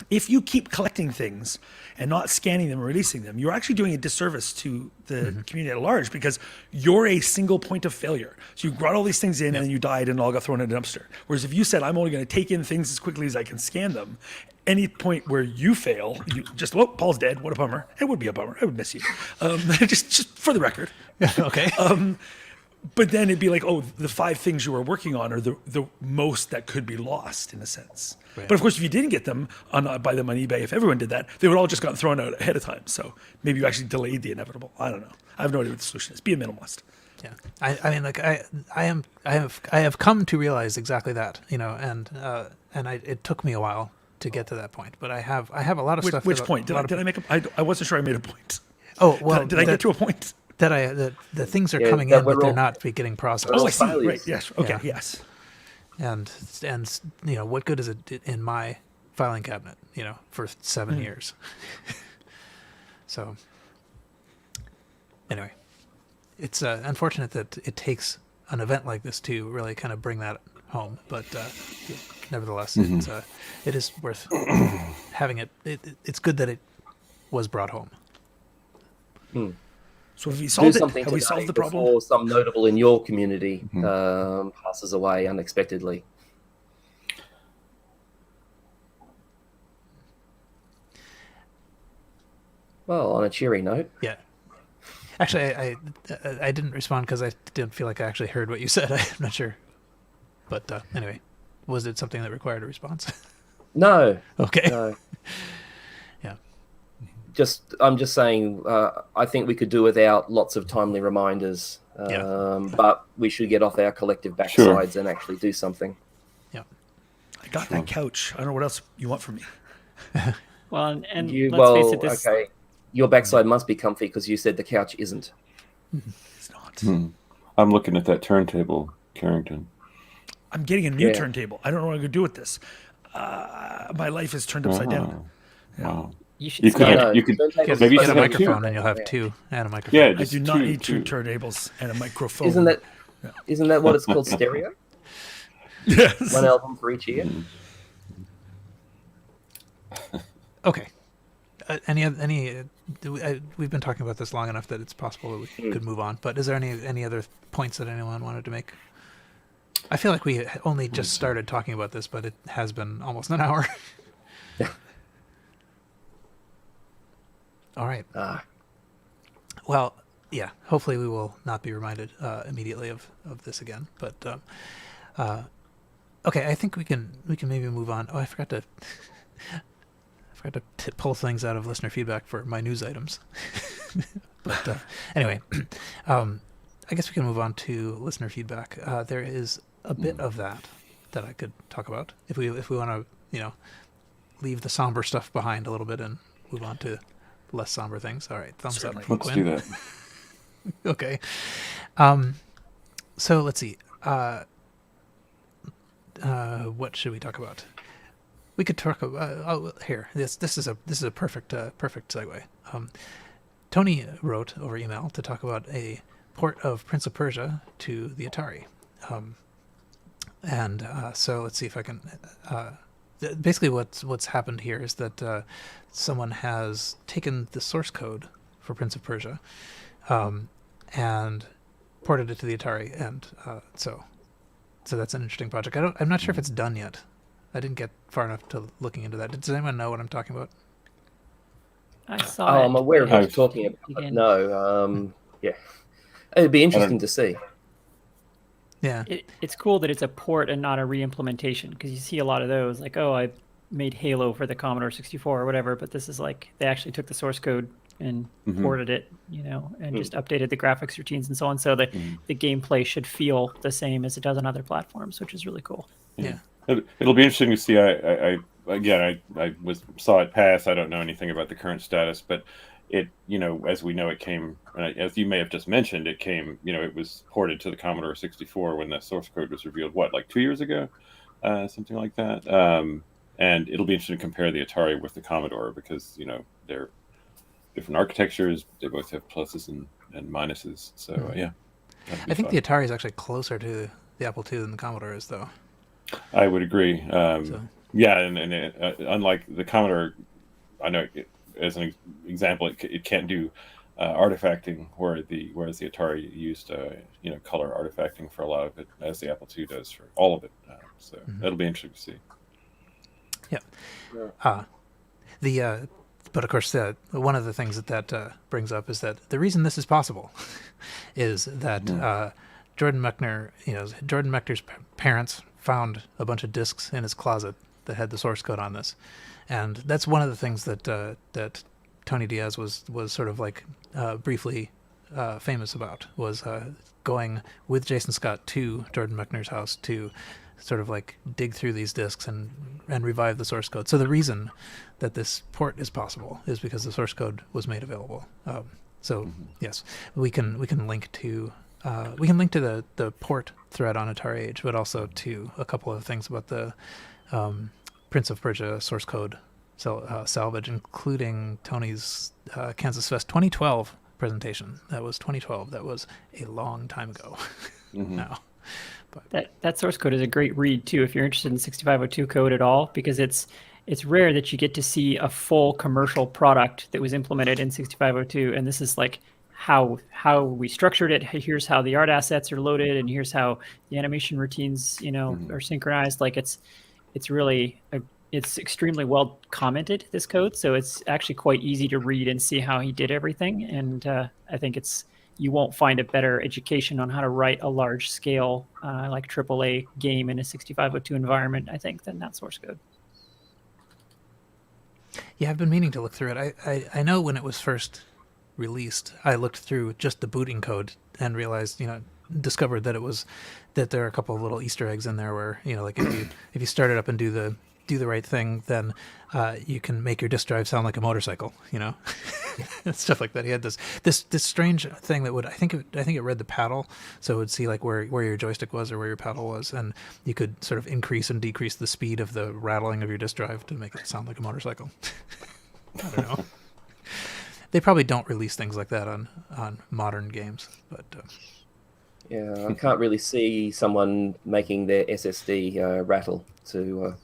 If you keep collecting things and not scanning them and releasing them, you're actually doing a disservice to the community at large because you're a single point of failure. So you brought all these things in and then you died and all got thrown in a dumpster. Whereas if you said, I'm only going to take in things as quickly as I can scan them, any point where you fail, you just, Paul's dead. What a bummer. It would be a bummer. I would miss you. Just for the record. Okay. But then it'd be like, the 5 things you were working on are the most that could be lost in a sense. Right. But of course, if you didn't get them, buy them on eBay, if everyone did that, they would all just gotten thrown out ahead of time. So maybe you actually delayed the inevitable. I don't know. I have no idea what the solution is. Be a minimalist. Yeah, I mean, like I have come to realize exactly that, and it took me a while to get to that point, but I have a lot of stuff. Which point? Did I make I wasn't sure I made a point. Oh well, Did I get to a point? That the things are Yeah, coming that in, but we're they're all- not getting processed. Oh, all I see. failures. Right. Yes. Okay. Yeah. Yes. And what good is it in my filing cabinet, for 7 years. So anyway, it's unfortunate that it takes an event like this to really kind of bring that home, but nevertheless, it is worth having it. It's good that it was brought home. So have we Do solved it? something Have we today solved the problem? before some notable in your community passes away unexpectedly. Well, on a cheery note. Yeah. Actually, I didn't respond because I didn't feel like I actually heard what you said. I'm not sure. But anyway, was it something that required a response? No. Okay. No. Yeah. I'm just saying, I think we could do without lots of timely reminders, but we should get off our collective backsides and actually do something. Yeah. I got that couch. I don't know what else you want from me. Well, and let's face it, okay. Your backside must be comfy because you said the couch isn't. It's not. I'm looking at that turntable, Carrington. I'm getting a new turntable. I don't know what I'm going to do with this. My life is turned upside down. Wow. you should You stand could, up. maybe Get a have microphone two. and you'll have two and a microphone. Yeah, I just do not need two turntables and a microphone. Isn't that what it's called, stereo? Yes. One album for each ear. Okay. We've been talking about this long enough that it's possible that we could move on. But is there any other points that anyone wanted to make? I feel like we only just started talking about this, but it has been almost an hour. Yeah. All right. Well, yeah. Hopefully, we will not be reminded immediately of this again. But okay, I think we can maybe move on. Oh, I forgot to pull things out of listener feedback for my news items. But anyway, I guess we can move on to listener feedback. There is a bit of that I could talk about if we want to, leave the somber stuff behind a little bit and move on to less somber things. All right, thumbs Certainly. up from Let's Quinn. do that. Okay. So let's see. What should we talk about? We could talk about here. This is a perfect segue. Tony wrote over email to talk about a port of Prince of Persia to the Atari, so let's see if I can. Basically, what's happened here is that someone has taken the source code for Prince of Persia, and ported it to the Atari, and so that's an interesting project. I'm not sure if it's done yet. I didn't get far enough to looking into that. Does anyone know what I'm talking about? I saw it. I'm aware of what you're talking about. Again. No, yeah. It'd be interesting to see. Yeah. It's cool that it's a port and not a re-implementation, because you see a lot of those, like, oh, I made Halo for the Commodore 64 or whatever, but this is like they actually took the source code and ported it, and just updated the graphics routines and so on. So the gameplay should feel the same as it does on other platforms, which is really cool. Yeah. It'll be interesting to see. I saw it pass. I don't know anything about the current status, but it, as we know, it came, as you may have just mentioned, it came, it was ported to the Commodore 64 when that source code was revealed, like 2 years ago, something like that. And it'll be interesting to compare the Atari with the Commodore because, they're different architectures. They both have pluses and minuses. So, yeah. I think the Atari is actually closer to the Apple II than the Commodore is, though. I would agree. Yeah, and unlike the Commodore, I know as an example, it can't do artifacting, whereas the Atari used color artifacting for a lot of it, as the Apple II does for all of it. So that'll be interesting to see. Yeah. But of course, one of the things that brings up is that the reason this is possible is that Jordan Mechner's parents found a bunch of discs in his closet that had the source code on this, and that's one of the things that Tony Diaz was sort of like briefly famous about, was going with Jason Scott to Jordan Mechner's house to sort of like dig through these discs and revive the source code. So the reason that this port is possible is because the source code was made available. Yes, we can link to the port thread on Atari Age, but also to a couple of things about the Prince of Persia source code salvage, including Tony's Kansas Fest 2012 presentation. That was 2012. That was a long time ago now. But That source code is a great read too if you're interested in 6502 code at all, because it's rare that you get to see a full commercial product that was implemented in 6502, and this is like how we structured it. Here's how the art assets are loaded, and here's how the animation routines are synchronized. Like it's really it's extremely well commented, this code, so it's actually quite easy to read and see how he did everything. And I think you won't find a better education on how to write a large scale like AAA game in a 6502 environment, I think, than that source code. yeah, I've been meaning to look through it. I know when it was first released, I looked through just the booting code and realized, discovered that there are a couple of little Easter eggs in there where, like if you start it up and do the right thing, then you can make your disk drive sound like a motorcycle, stuff like that. He had this strange thing that would, I think it read the paddle, so it would see like where your joystick was or where your paddle was, and you could sort of increase and decrease the speed of the rattling of your disk drive to make it sound like a motorcycle. I don't know. They probably don't release things like that on modern games, but Yeah, I can't really see someone making their SSD rattle to.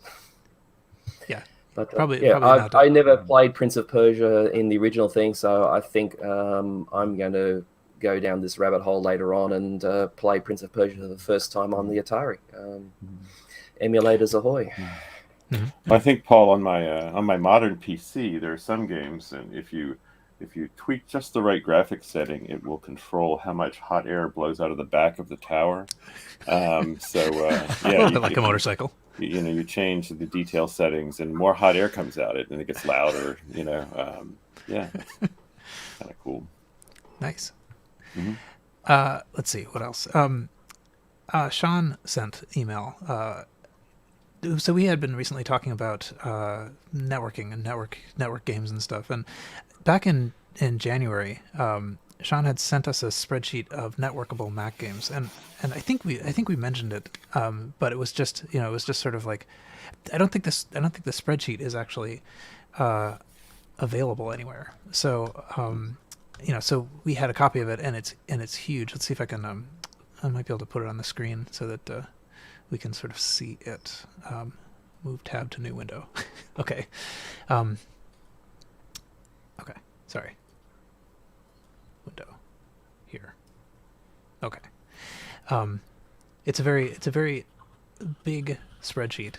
yeah, But probably not. I never played Prince of Persia in the original thing, so I think I'm going to go down this rabbit hole later on and play Prince of Persia for the first time on the Atari. Emulators ahoy! I think, Paul, on my modern PC, there are some games, and if you tweak just the right graphics setting, it will control how much hot air blows out of the back of the tower. Yeah, like a motorcycle. You change the detail settings, and more hot air comes out, and it gets louder. Yeah, it's kind of cool. Nice. Mm-hmm. Let's see what else. Sean sent email. So we had been recently talking about networking and network games and stuff, and back in January, Sean had sent us a spreadsheet of networkable Mac games, and I think we mentioned it, but it was just sort of like, I don't think the spreadsheet is actually available anywhere. So so we had a copy of it, and it's huge. Let's see if I can I might be able to put it on the screen so that we can sort of see it. Move tab to new window. Okay. Okay. Sorry. Window. Here. Okay. It's a very big spreadsheet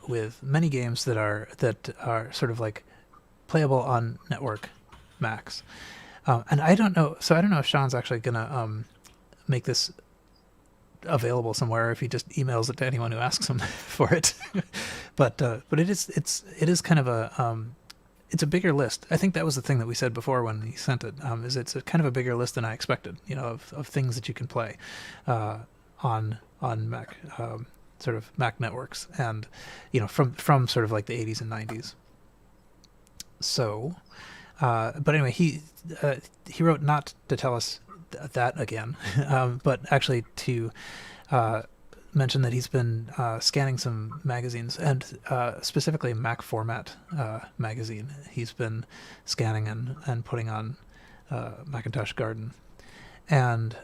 with many games that are sort of like playable on network Macs. And I don't know if Sean's actually gonna make this available somewhere, if he just emails it to anyone who asks him for it. but it is kind of a it's a bigger list. I think that was the thing that we said before when he sent it. Is it's a kind of a bigger list than I expected. Of things that you can play on Mac, sort of Mac networks, and from sort of like the 80s and 90s. So, but anyway, he wrote not to tell us that again, but actually to mention that he's been scanning some magazines, and specifically Mac format magazine. He's been scanning and putting on Macintosh Garden, and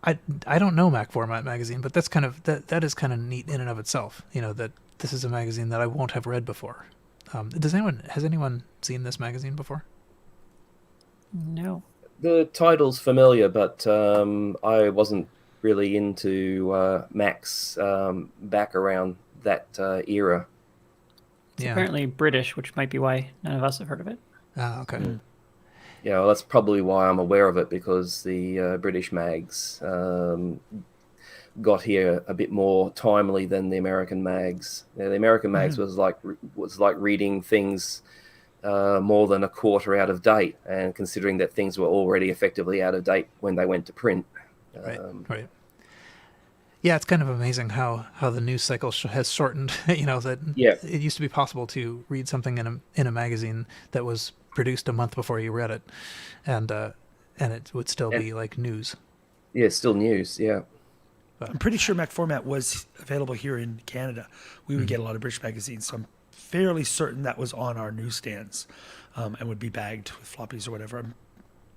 I don't know Mac format magazine, but that's kind of that is kind of neat in and of itself. That this is a magazine that I won't have read before. Has anyone seen this magazine before? No. The title's familiar, but I wasn't really into Macs back around that era. It's apparently British, which might be why none of us have heard of it. Ah, okay. Yeah, well, that's probably why I'm aware of it, because the British mags got here a bit more timely than the American mags. The American mags was like reading things more than a quarter out of date, and considering that things were already effectively out of date when they went to print. Right. Yeah, it's kind of amazing how the news cycle has shortened. It used to be possible to read something in a magazine that was produced a month before you read it, and it would still be like news. Yeah, still news. Yeah. But I'm pretty sure Mac format was available here in Canada. We would get a lot of British magazines, so I'm fairly certain that was on our newsstands and would be bagged with floppies or whatever. I'm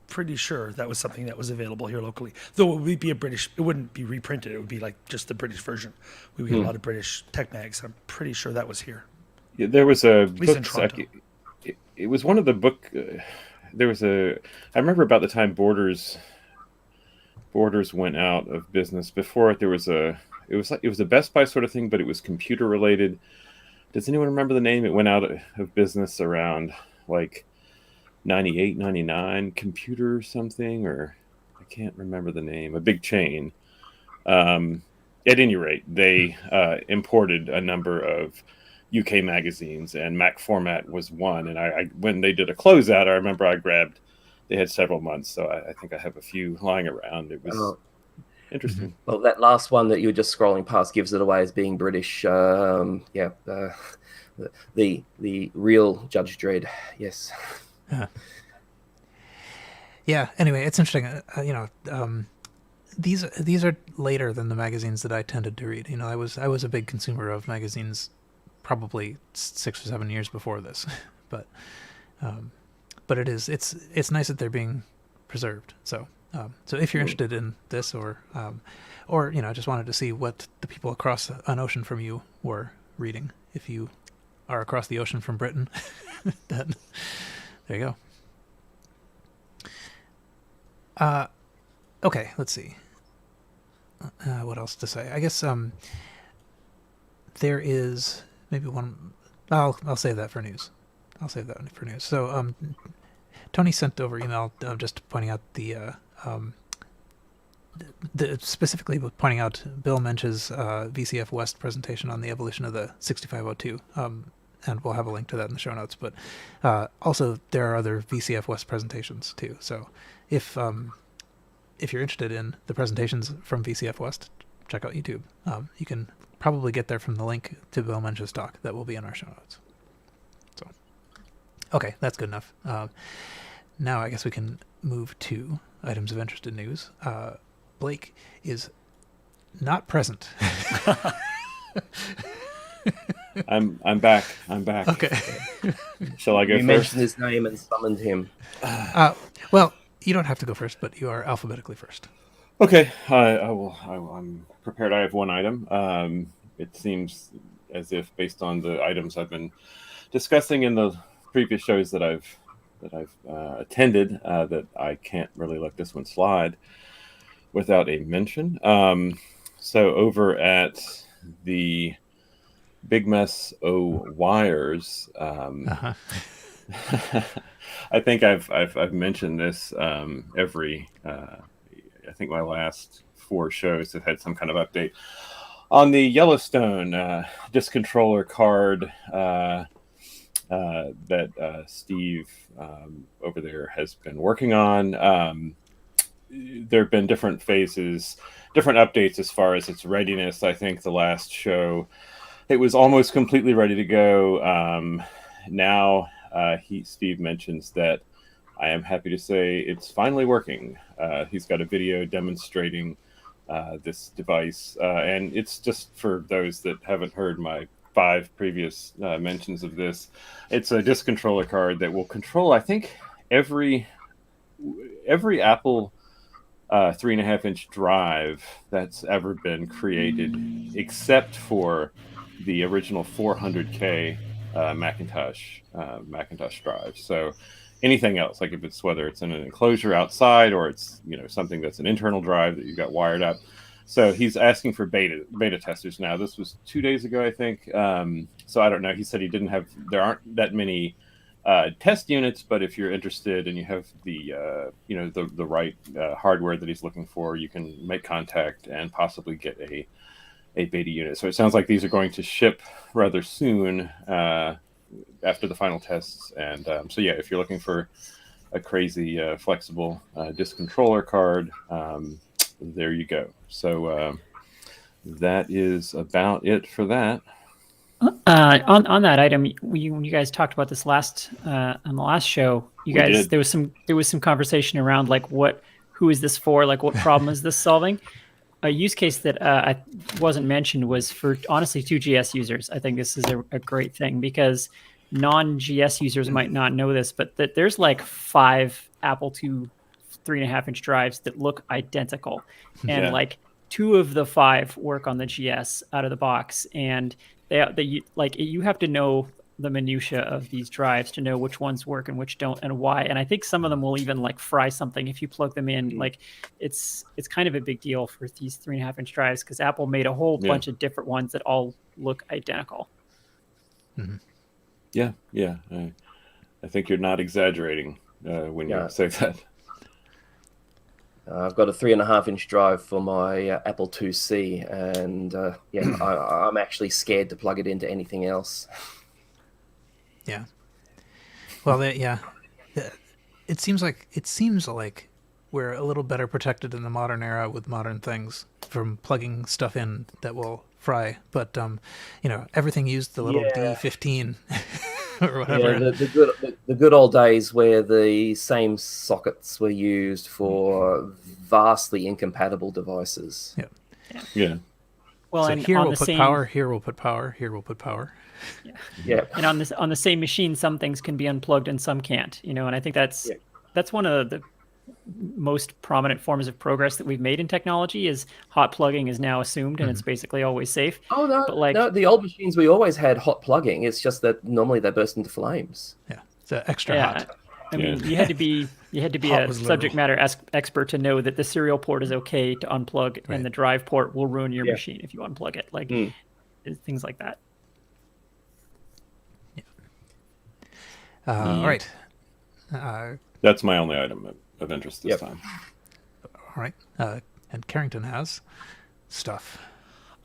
pretty sure that was something that was available here locally. Though it would be it wouldn't be reprinted. It would be like just the British version. We would get a lot of British tech mags. I'm pretty sure that was here. Yeah, there was a At least in book. Toronto. It was one of the book. There was a. I remember about the time Borders went out of business. Before it, there was a. It was a Best Buy sort of thing, but it was computer related. Does anyone remember the name? It went out of business around like 98, 99, Computer something, or I can't remember the name. A big chain. At any rate, they imported a number of UK magazines, and Mac format was one. And I when they did a closeout, I remember I grabbed. They had several months, so I think I have a few lying around. It was interesting. Well, that last one that you were just scrolling past gives it away as being British. The real Judge Dredd. Yes. yeah. Anyway, it's interesting. These are later than the magazines that I tended to read. I was a big consumer of magazines, probably 6 or 7 years before this, but it's nice that they're being preserved. So if you're interested in this, or just wanted to see what the people across an ocean from you were reading, if you are across the ocean from Britain, then there you go. Okay, let's see. What else to say? I guess there is maybe one. I'll save that for news. So Tony sent over email just pointing out specifically pointing out Bill Mensch's VCF West presentation on the evolution of the 6502. And we'll have a link to that in the show notes. But also there are other VCF West presentations too. So if you're interested in the presentations from VCF West, check out YouTube. You can probably get there from the link to Bill Mensch's talk that will be in our show notes. So, okay, that's good enough. Now I guess we can move to items of interest in news. Blake is not present. I'm back. Okay. Shall I go You first? mentioned his name and summoned him. Well, you don't have to go first, but you are alphabetically first. Okay, I'm prepared. I have one item. It seems as if, based on the items I've been discussing in the previous shows that I've attended, that I can't really let this one slide without a mention. So over at the Big Mess O Wires, I think I've mentioned this every. I think my last 4 shows have had some kind of update on the Yellowstone disk controller card that Steve over there has been working on. There have been different phases, different updates as far as its readiness. I think the last show, it was almost completely ready to go. Now Steve mentions that I am happy to say it's finally working. He's got a video demonstrating this device, and it's just for those that haven't heard my 5 previous mentions of this. It's a disk controller card that will control, I think, every Apple 3.5-inch drive that's ever been created, except for the original 400K Macintosh drive. So anything else, like if it's whether it's in an enclosure outside or it's something that's an internal drive that you've got wired up. So he's asking for beta testers now. This was 2 days ago, I think. So I don't know. He said there aren't that many test units, but if you're interested and you have the the right hardware that he's looking for, you can make contact and possibly get a beta unit. So it sounds like these are going to ship rather soon after the final tests. And so yeah, if you're looking for a crazy flexible disk controller card, there you go. So that is about it for that. On that item, when you guys talked about this on the last show, there was some conversation around like who is this for, like what problem is this solving? a use case that I wasn't mentioned was for honestly 2GS users. I think this is a great thing because non-GS users might not know this, but that there's like 5 Apple II 3.5-inch drives that look identical, and Yeah. like 2 of the 5 work on the GS out of the box, and they like you have to know the minutia of these drives to know which ones work and which don't and why. And I think some of them will even like fry something if you plug them in. Like it's kind of a big deal for these 3.5-inch drives because Apple made a whole bunch of different ones that all look identical. Yeah. I think you're not exaggerating when you say that. I've got a 3.5-inch drive for my Apple IIc, and I'm actually scared to plug it into anything else. Yeah. Well, it seems like we're a little better protected in the modern era with modern things from plugging stuff in that will fry. But everything used the little D15 or whatever. Yeah, the good old days where the same sockets were used for vastly incompatible devices. Yeah. Well, so and here on we'll the put same power. Here we'll put power. Here we'll put power. Yeah. And on the same machine, some things can be unplugged and some can't. And I think that's one of the most prominent forms of progress that we've made in technology is hot plugging is now assumed and it's basically always safe. Oh no, but no, the old machines we always had hot plugging. It's just that normally they burst into flames. Yeah, it's extra hot. I mean, you had to be Hot a was subject literal. matter expert to know that the serial port is okay to unplug and the drive port will ruin your machine if you unplug it. Like things like that. All right. That's my only item of interest this time. All right. And Carrington has stuff.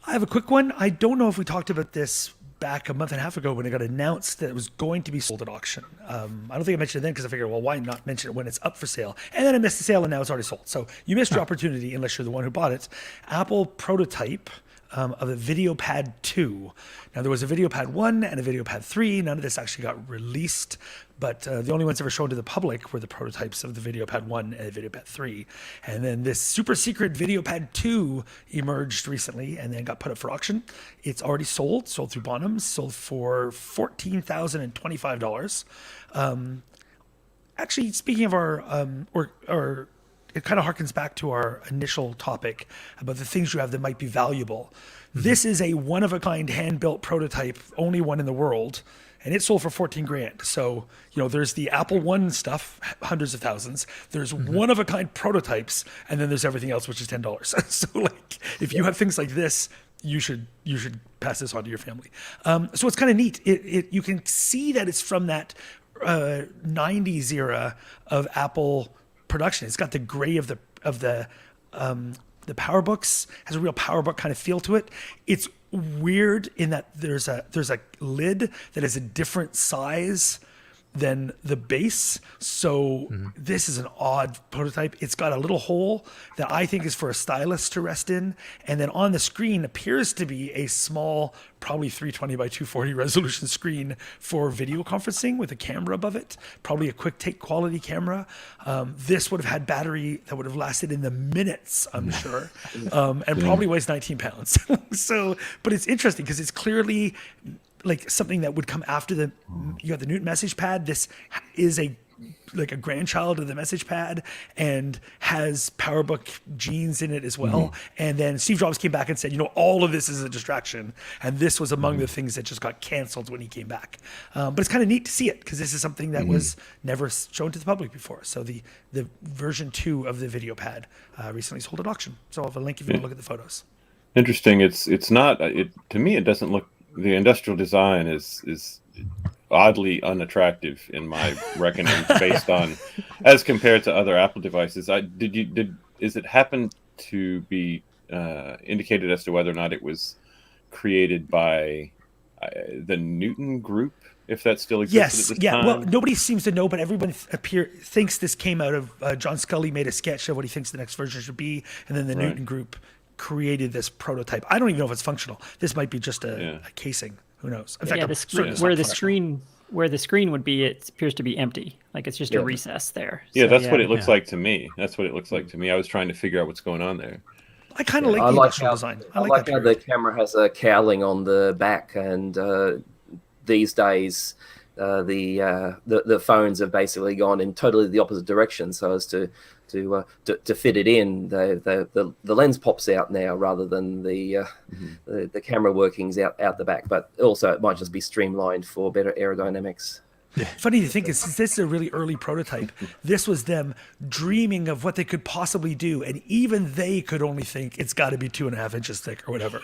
I have a quick one. I don't know if we talked about this back a month and a half ago when it got announced that it was going to be sold at auction. I don't think I mentioned it then because I figured, well, why not mention it when it's up for sale? And then I missed the sale and now it's already sold. So you missed your opportunity unless you're the one who bought it. Apple prototype of a VideoPad 2. Now, there was a VideoPad 1 and a VideoPad 3. None of this actually got released, but the only ones ever shown to the public were the prototypes of the VideoPad 1 and the VideoPad 3. And then this super secret VideoPad 2 emerged recently and then got put up for auction. It's already sold through Bonhams, sold for $14,025. Actually, speaking of our, it kind of harkens back to our initial topic about the things you have that might be valuable. This is a one-of-a-kind hand-built prototype, only one in the world, and it sold for $14,000. So, there's the Apple One stuff, hundreds of thousands. There's one-of-a-kind prototypes, and then there's everything else, which is $10. So, if you have things like this, you should pass this on to your family. So it's kind of neat. You can see that it's from that 90s era of Apple production. It's got the gray of the PowerBooks, has a real PowerBook kind of feel to it. It's weird in that there's a lid that is a different size than the base. So this is an odd prototype. It's got a little hole that I think is for a stylus to rest in. And then on the screen appears to be a small, probably 320 by 240 resolution screen for video conferencing with a camera above it, probably a quick take quality camera. This would have had battery that would have lasted in the minutes, I'm sure, and probably weighs 19 pounds. But it's interesting because it's clearly like something that would come after you got the Newton message pad. This is a grandchild of the message pad and has PowerBook genes in it as well. And then Steve Jobs came back and said, all of this is a distraction. And this was among the things that just got canceled when he came back. But it's kind of neat to see it because this is something that was never shown to the public before. So the version 2 of the VideoPad recently sold at auction. So I'll have a link if you want to look at the photos. Interesting. It's not, to me, it doesn't look, the industrial design is oddly unattractive in my reckoning based on as compared to other Apple devices. Is it happen to be indicated as to whether or not it was created by the Newton group, if that still exists at this time? Well, nobody seems to know, but everyone thinks this came out of John Scully made a sketch of what he thinks the next version should be, and then the Newton group created this prototype. I don't even know if it's functional. This might be just a casing. Who knows? In fact, where the screen would be, it appears to be empty. Like it's just a recess there. Yeah, that's what it looks like to me. That's what it looks like to me. I was trying to figure out what's going on there. I kind of like I the like industrial how design. I like like that how the period. camera has a cowling on the back, and these days the phones have basically gone in totally the opposite direction, so as to fit it in. The lens pops out now rather than the camera workings out the back. But also it might just be streamlined for better aerodynamics. Funny to think is since this is a really early prototype, this was them dreaming of what they could possibly do, and even they could only think it's got to be 2.5 inches thick or whatever.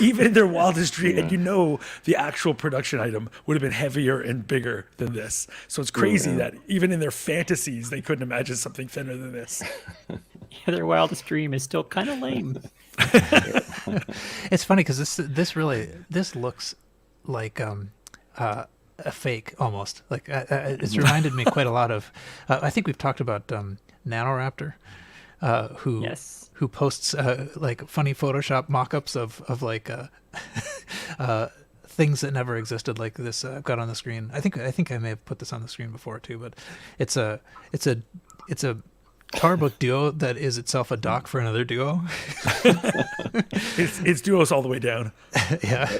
Even in their wildest dream, and the actual production item would have been heavier and bigger than this. So it's crazy that even in their fantasies, they couldn't imagine something thinner than this. Yeah, their wildest dream is still kind of lame. It's funny because this looks like a fake almost. Like it's reminded me quite a lot of. I think we've talked about Nanoraptor, who posts like funny Photoshop mock-ups of like things that never existed. Like this I've got on the screen. I think I may have put this on the screen before too. But it's a Tarbook duo that is itself a dock for another duo. It's duos all the way down. Yeah.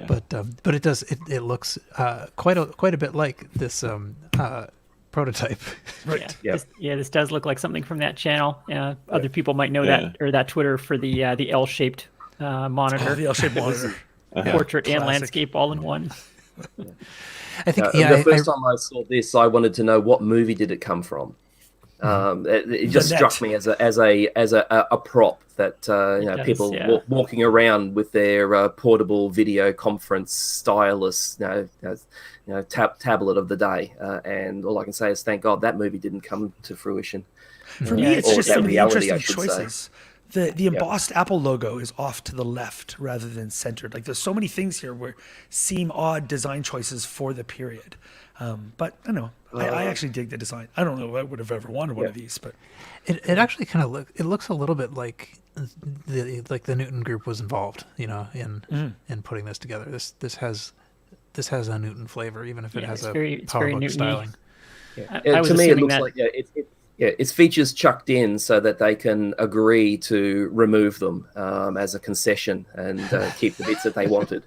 But it looks quite a bit like this prototype. Right. This does look like something from that channel. Other people might know that, or that Twitter for the L-shaped monitor. The L-shaped monitor. Portrait and Classic. landscape all in one. I think the first time I saw this, I wanted to know what movie did it come from. It just struck me as a prop that people walking around with their portable video conference stylus, tablet of the day, and all I can say is thank God that movie didn't come to fruition. For me, it's just some of the reality, interesting choices. The embossed Apple logo is off to the left rather than centered. Like there's so many things here where seem odd design choices for the period. But I don't know. I actually dig the design. I don't know if I would have ever wanted one of these, but it actually kind of looks a little bit like the Newton group was involved, in putting this together. This has a Newton flavor, even if it has a PowerBook styling. To me, it looks like it's features chucked in so that they can agree to remove them as a concession and keep the bits that they wanted.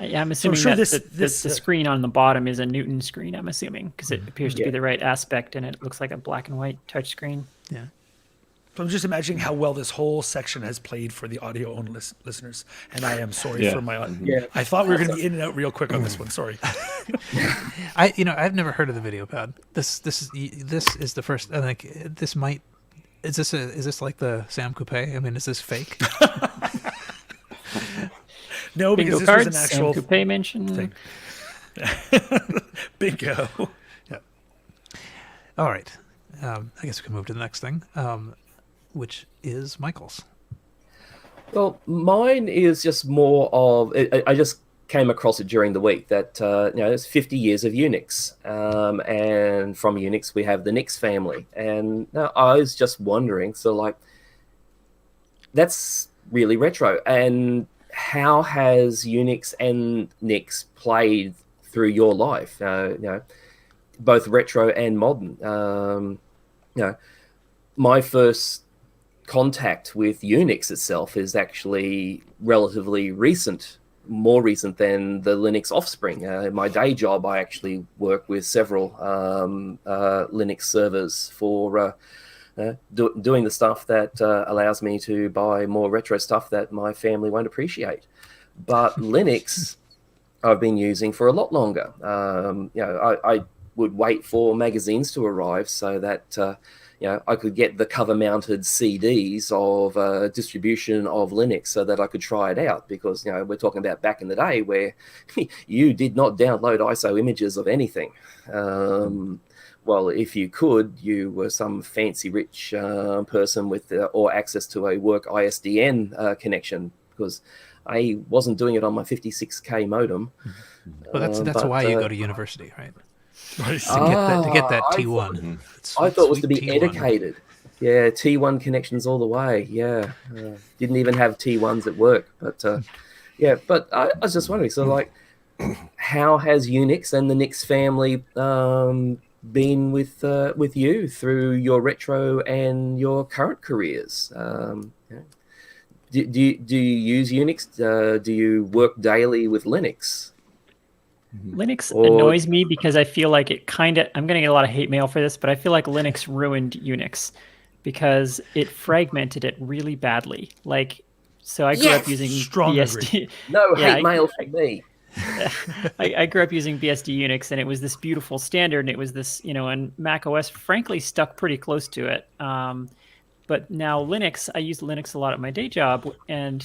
Yeah, I'm assuming the screen on the bottom is a Newton screen, I'm assuming, because it appears to be the right aspect, and it looks like a black and white touchscreen. Yeah. So I'm just imagining how well this whole section has played for the audio-only listeners, and I am sorry for my audio. Yeah. I thought we were going to be in and out real quick on this one. Sorry. I've never heard of the video pad. This is the first. I think this might. Is this like the Sam Coupe? I mean, is this fake? No, because this was an actual Coupe mention thing. Bingo. Yeah. All right. I guess we can move to the next thing, which is Michael's. Well, mine is just more of. I just came across it during the week that it's 50 years of Unix, and from Unix we have the Nix family, and I was just wondering, so like, that's really retro, and how has Unix and Nix played through your life? Both retro and modern. My first contact with Unix itself is actually relatively recent, more recent than the Linux offspring. In my day job, I actually work with several Linux servers for doing the stuff that allows me to buy more retro stuff that my family won't appreciate. But Linux I've been using for a lot longer. I would wait for magazines to arrive so that I could get the cover-mounted CDs of distribution of Linux so that I could try it out, because we're talking about back in the day where you did not download ISO images of anything. Well, if you could, you were some fancy rich person with or access to a work ISDN connection, because I wasn't doing it on my 56K modem. Well, that's why you go to university, right? To get that T1. I thought it was to be T1. educated. Yeah, T1 connections all the way. Yeah. Didn't even have T1s at work. But but I was just wondering, so like, how has Unix and the Nix family been with you through your retro and your current careers? Do you use Unix? Do you work daily with Linux? Linux Or annoys me because I feel like I'm going to get a lot of hate mail for this, but I feel like Linux ruined Unix because it fragmented it really badly. So I grew up using Strong BSD. no Yeah, hate mail from me. I grew up using BSD Unix, and it was this beautiful standard, and it was this, and Mac OS frankly stuck pretty close to it. But now Linux, I use Linux a lot at my day job, and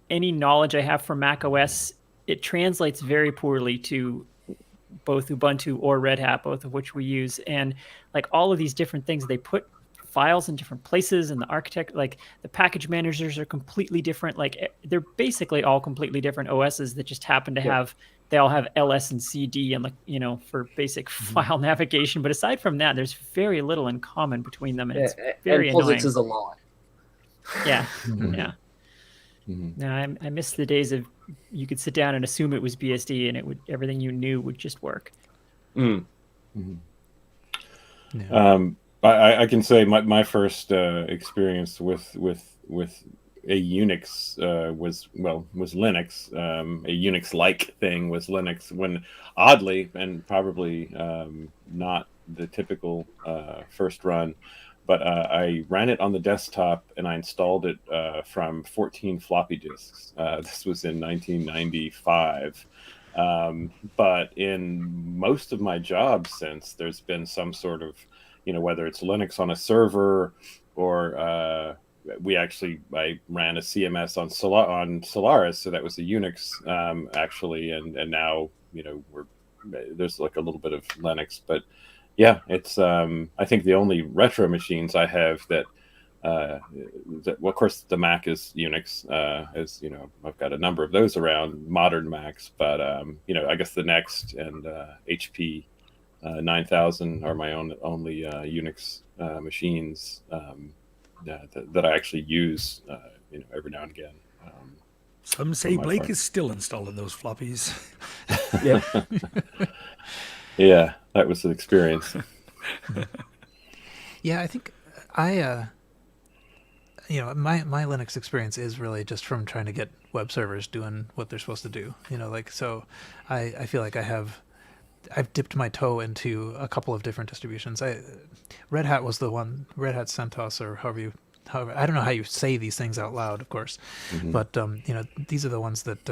any knowledge I have from Mac OS, it translates very poorly to both Ubuntu or Red Hat, both of which we use. And like all of these different things, they put files in different places, and the architect, like the package managers are completely different. Like they're basically all completely different OSs that just happen to have, they all have LS and CD and for basic file navigation. But aside from that, there's very little in common between them. And it's very and annoying. POSIX is a lie. Yeah. Yeah. No, I miss the days of you could sit down and assume it was BSD and everything you knew would just work. I can say my first experience with a Unix was Linux. A Unix-like thing was Linux, when oddly, and probably not the typical first run, but I ran it on the desktop and I installed it from 14 floppy disks. This was in 1995. But in most of my jobs since, there's been some sort of, whether it's Linux on a server or I ran a CMS on Solaris, so that was a Unix actually, and now there's like a little bit of Linux, but yeah, it's I think the only retro machines I have that well, of course the Mac is Unix, as I've got a number of those around, modern Macs, but I guess the Next and HP 9000 are my only Unix machines that I actually use every now and again. Some say Blake is still installing those floppies. Yeah, that was an experience. Yeah, I think my Linux experience is really just from trying to get web servers doing what they're supposed to do. So I feel like I've dipped my toe into a couple of different distributions. Red Hat was the one, Red Hat CentOS, or however I don't know how you say these things out loud, of course, but these are the ones that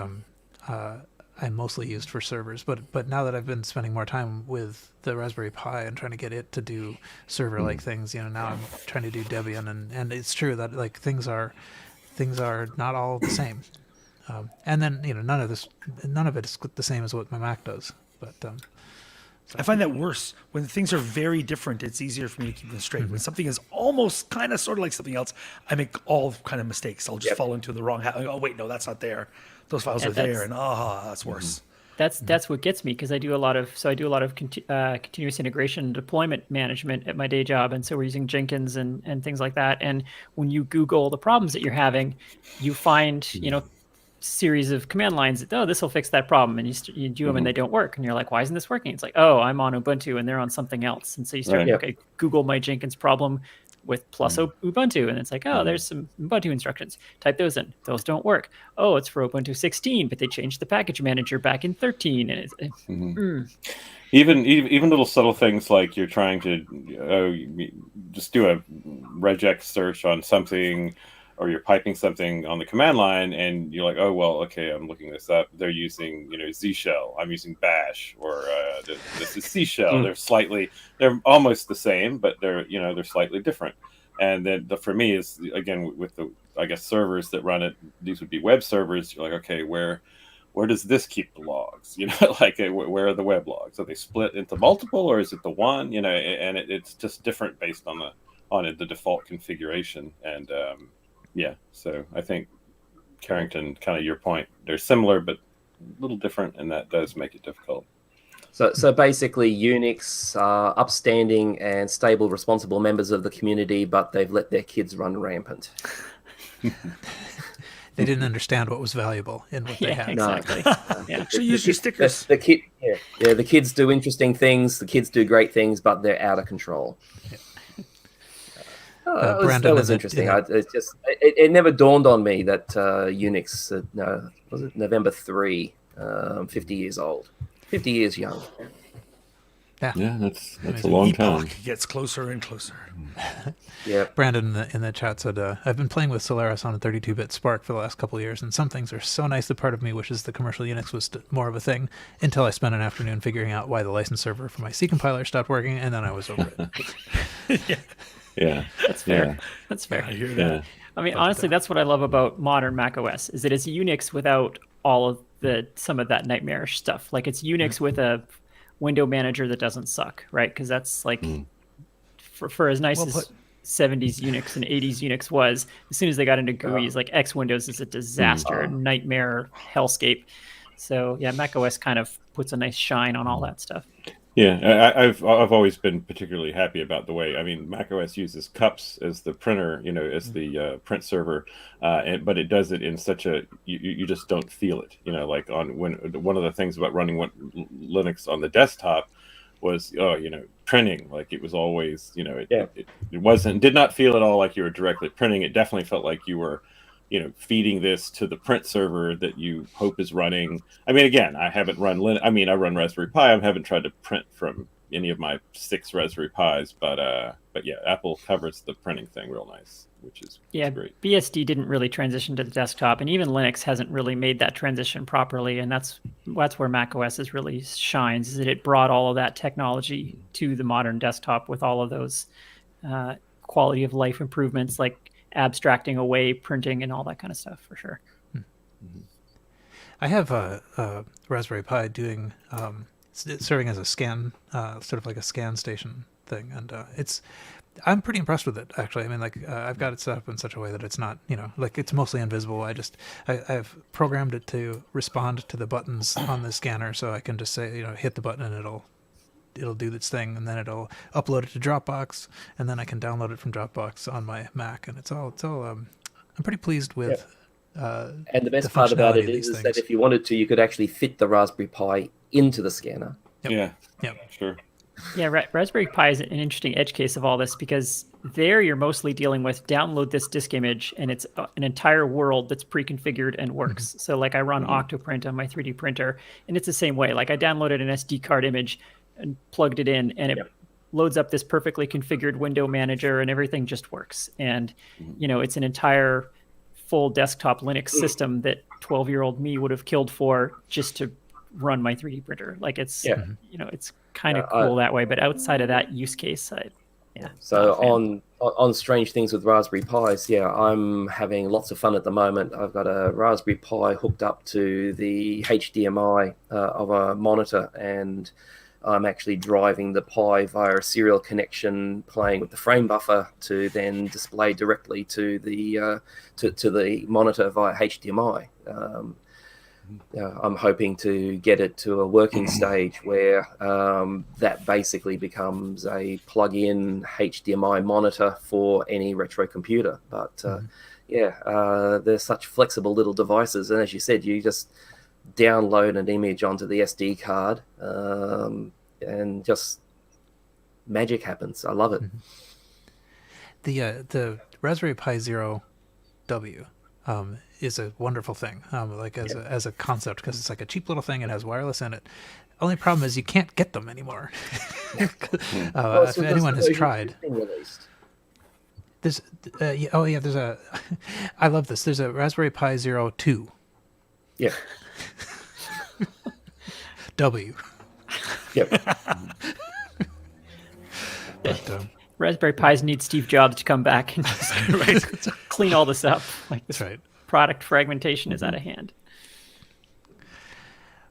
I mostly used for servers. But now that I've been spending more time with the Raspberry Pi and trying to get it to do server-like things, now I'm trying to do Debian, and it's true that like things are not all the same. And then none of it is the same as what my Mac does. But I find that worse. When things are very different, it's easier for me to keep them straight. When something is almost kind of sort of like something else, I make all kind of mistakes. I'll just fall into the wrong hat. Oh, wait, no, that's not there. Those files are there, and that's worse. That's what gets me, because I do a lot of continuous integration and deployment management at my day job, and so we're using Jenkins and things like that. And when you Google the problems that you're having, you find series of command lines. Oh, this will fix that problem, and you do them and they don't work, and you're like, why isn't this working? It's like, oh, I'm on Ubuntu and they're on something else, and so you start okay, Google my Jenkins problem with plus Ubuntu, and it's like, oh, there's some Ubuntu instructions. Type those in. Those don't work. Oh, it's for Ubuntu 16, but they changed the package manager back in 13, and it's even little subtle things like you're trying to just do a regex search on something, or you're piping something on the command line, and you're like, oh, well, okay, I'm looking this up. They're using, Z shell. I'm using bash, or this is C shell. They're almost the same, but they're slightly different. And then for me is, again, with the, I guess, servers that run it, these would be web servers. You're like, okay, where does this keep the logs? Like where are the web logs? Are they split into multiple, or is it the one? And it's just different based on the default configuration. And so I think, Carrington, kind of your point, they're similar but a little different, and that does make it difficult. So basically, Unix are upstanding and stable, responsible members of the community, but they've let their kids run rampant. they didn't understand what was valuable in what they Yeah, had. exactly. Yeah. So use your stickers. The kids do interesting things. The kids do great things, but they're out of control. Brandon That was interesting. It never dawned on me that Unix, was it November 3, 50 years old, 50 years young. Yeah, that's a long time. Epoch gets closer and closer. Yeah, Brandon in the chat said, I've been playing with Solaris on a 32-bit Spark for the last couple of years, and some things are so nice that part of me wishes the commercial Unix was more of a thing, until I spent an afternoon figuring out why the license server for my C compiler stopped working, and then I was over it. Yeah, That's fair. That's fair. I hear that. yeah. I mean, honestly, that's what I love about modern Mac OS is that it's Unix without all of some of that nightmarish stuff. Like it's Unix with a window manager that doesn't suck, right? Because that's like for as nice as 70s Unix and 80s Unix was, as soon as they got into GUIs, like X Windows is a disaster, nightmare, hellscape. So yeah, Mac OS kind of puts a nice shine on all that stuff. Yeah, I've always been particularly happy about the way. I mean, macOS uses cups as the printer, as the print server, but it does it in such a you just don't feel it. Like one of the things about running Linux on the desktop was printing. Like it was always it did not feel at all like you were directly printing. It definitely felt like you were feeding this to the print server that you hope is running. I mean, again, I haven't run I run Raspberry Pi. I haven't tried to print from any of my 6 Raspberry Pis, but yeah, Apple covers the printing thing real nice, which is great. BSD didn't really transition to the desktop, and even Linux hasn't really made that transition properly, and that's where macOS is really shines, is that it brought all of that technology to the modern desktop with all of those quality of life improvements, like abstracting away printing and all that kind of stuff, for sure. I have a Raspberry Pi doing serving as a scan, sort of like a scan station thing, and I'm pretty impressed with it, actually. I mean, like I've got it set up in such a way that it's not, like it's mostly invisible. I've programmed it to respond to the buttons on the scanner, so I can just say, hit the button and it'll do its thing, and then it'll upload it to Dropbox, and then I can download it from Dropbox on my Mac, and it's all. I'm pretty pleased with. And the best part about it is that if you wanted to, you could actually fit the Raspberry Pi into the scanner. Yep. Yeah, sure. Yeah, Raspberry Pi is an interesting edge case of all this, because there you're mostly dealing with download this disk image, and it's an entire world that's pre-configured and works. So like I run Octoprint on my 3D printer, and it's the same way. Like I downloaded an SD card image and plugged it in, and it loads up this perfectly configured window manager, and everything just works. And it's an entire full desktop Linux system that 12-year-old me would have killed for just to run my 3D printer. Like it's it's kind of cool that way, but outside of that use case, So on strange things with Raspberry Pis, I'm having lots of fun at the moment. I've got a Raspberry Pi hooked up to the HDMI of a monitor, and I'm actually driving the Pi via a serial connection, playing with the frame buffer to then display directly to the to the monitor via HDMI. I'm hoping to get it to a working stage where that basically becomes a plug-in HDMI monitor for any retro computer. But they're such flexible little devices, and as you said, you just download an image onto the SD card, and just magic happens. I love it. The Raspberry Pi Zero W is a wonderful thing, as a concept, because it's like a cheap little thing. It has wireless in it. Only problem is you can't get them anymore. If anyone has tried, there's there's a I love this. There's a Raspberry Pi Zero 2. Yeah. W. Yep. But, Raspberry Pis need Steve Jobs to come back and just clean all this up. Like this product fragmentation is out of hand.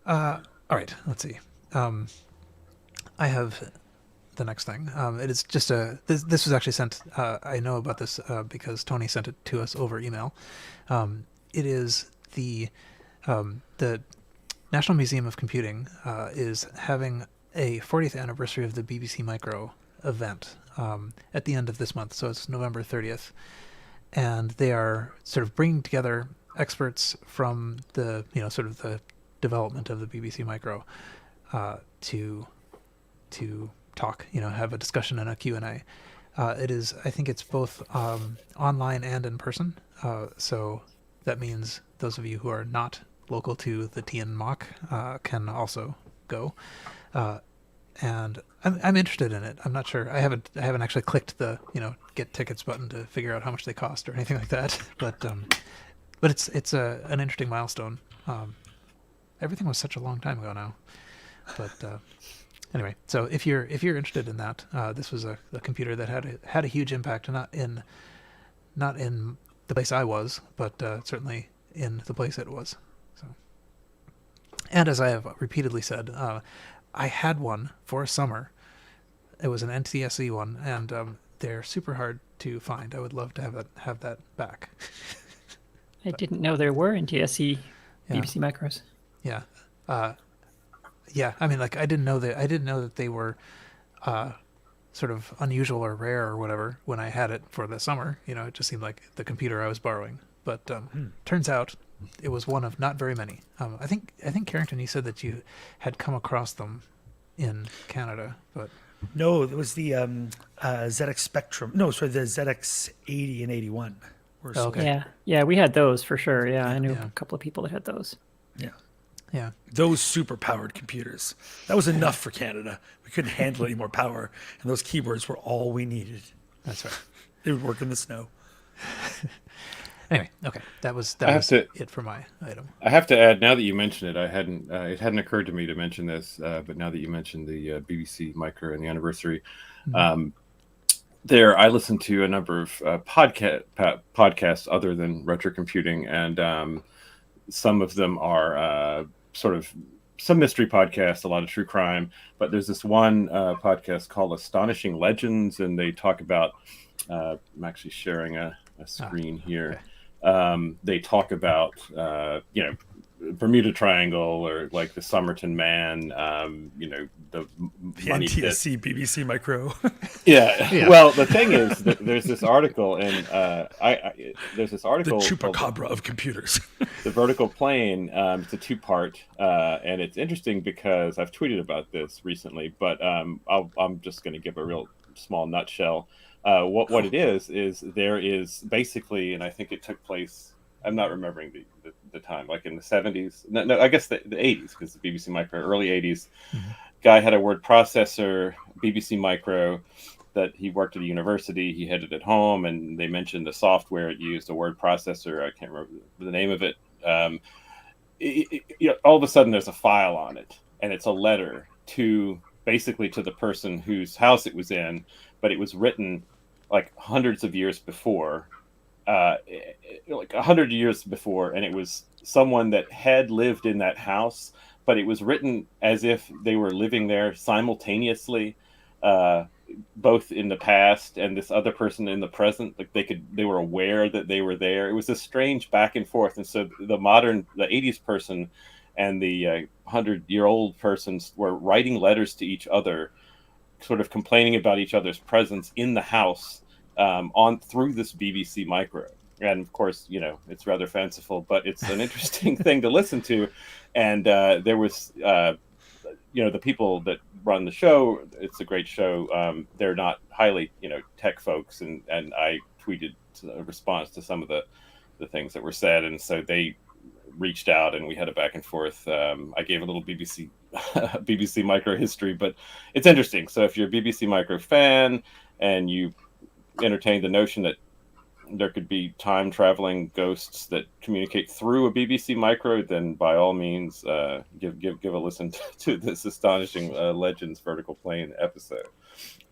All right, let's see. I have the next thing. It is just this was actually sent. I know about this because Tony sent it to us over email. It is the National Museum of Computing is having a 40th anniversary of the BBC Micro event at the end of this month, so it's November 30th, and they are sort of bringing together experts from the sort of the development of the BBC Micro to talk, have a discussion and a Q&A. I think it's both online and in person. So that means those of you who are not local to the TN Mock can also go. And I'm interested in it. I'm not sure. I haven't actually clicked the get tickets button to figure out how much they cost or anything like that. But it's an interesting milestone. Everything was such a long time ago now. But anyway, so if you're interested in that, this was a computer that had a huge impact, not in the place I was, but certainly in the place it was. So, and as I have repeatedly said, I had one for a summer. It was an NTSC one, and they're super hard to find. I would love to have that back. I didn't know there were NTSC BBC Micros. Yeah. Yeah, I mean, like I didn't know that they were sort of unusual or rare or whatever when I had it for the summer. It just seemed like the computer I was borrowing. But turns out it was one of not very many. I think Carrington, you said that you had come across them in Canada, but No, it was the ZX Spectrum. No, sorry, the ZX 80 and 81. Okay. Yeah, we had those for sure. Yeah, I knew Yeah. a couple of people that had those. yeah, Those super powered computers. That was enough for Canada. We couldn't handle any more power, and those keyboards were all we needed. that's right. They would work in the snow. Anyway, okay, that was it for my item. I have to add, now that you mention it, it hadn't occurred to me to mention this, but now that you mentioned the BBC Micro and the anniversary, I listen to a number of podcasts other than Retrocomputing, and some of them are sort of some mystery podcasts, a lot of true crime, but there's this one podcast called Astonishing Legends, and they talk about, I'm actually sharing a screen here. Okay. They talk about, Bermuda Triangle, or like the Somerton Man, the money pit. NTSC BBC Micro. Yeah. Well, the thing is that there's this article, and there's this The article called chupacabra of computers. The Vertical Plane. It's a two-part, and it's interesting because I've tweeted about this recently, but I'm just going to give a real small nutshell. What it is there is basically, and I think it took place, I'm not remembering the time, like in the 70s. No, I guess the 80s, because the BBC Micro, early 80s. Mm-hmm. Guy had a word processor, BBC Micro, that he worked at a university. He had it at home, and they mentioned the software it used, a word processor. I can't remember the name of it. All of a sudden, there's a file on it, and it's a letter basically to the person whose house it was in, but it was written like hundreds of years before, like 100 years before, and it was someone that had lived in that house, but it was written as if they were living there simultaneously, both in the past and this other person in the present. Like they were aware that they were there. It was a strange back and forth. And so the 80s person and the 100-year-old persons were writing letters to each other, sort of complaining about each other's presence in the house, through this BBC Micro. And of course, it's rather fanciful, but it's an interesting thing to listen to. And there was, the people that run the show, it's a great show. They're not highly, tech folks. And I tweeted a response to some of the things that were said. And so they reached out, and we had a back and forth. I gave a little BBC Micro history, but it's interesting. So if you're a BBC Micro fan and you entertain the notion that there could be time traveling ghosts that communicate through a BBC Micro, then by all means, give a listen to this Astonishing Legends Vertical Plane episode.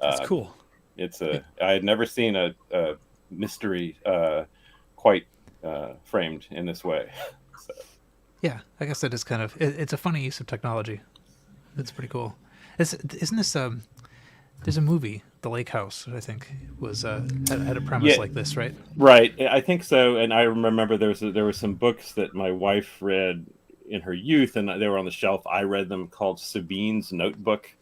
That's cool. I had never seen a mystery quite framed in this way. So. Yeah, I guess that is kind of it's a funny use of technology. It's pretty cool. Isn't this there's a movie, The Lake House, that I think was had a premise like this, right? Right, I think so. And I remember there were some books that my wife read in her youth, and they were on the shelf. I read them, called Sabine's Notebook,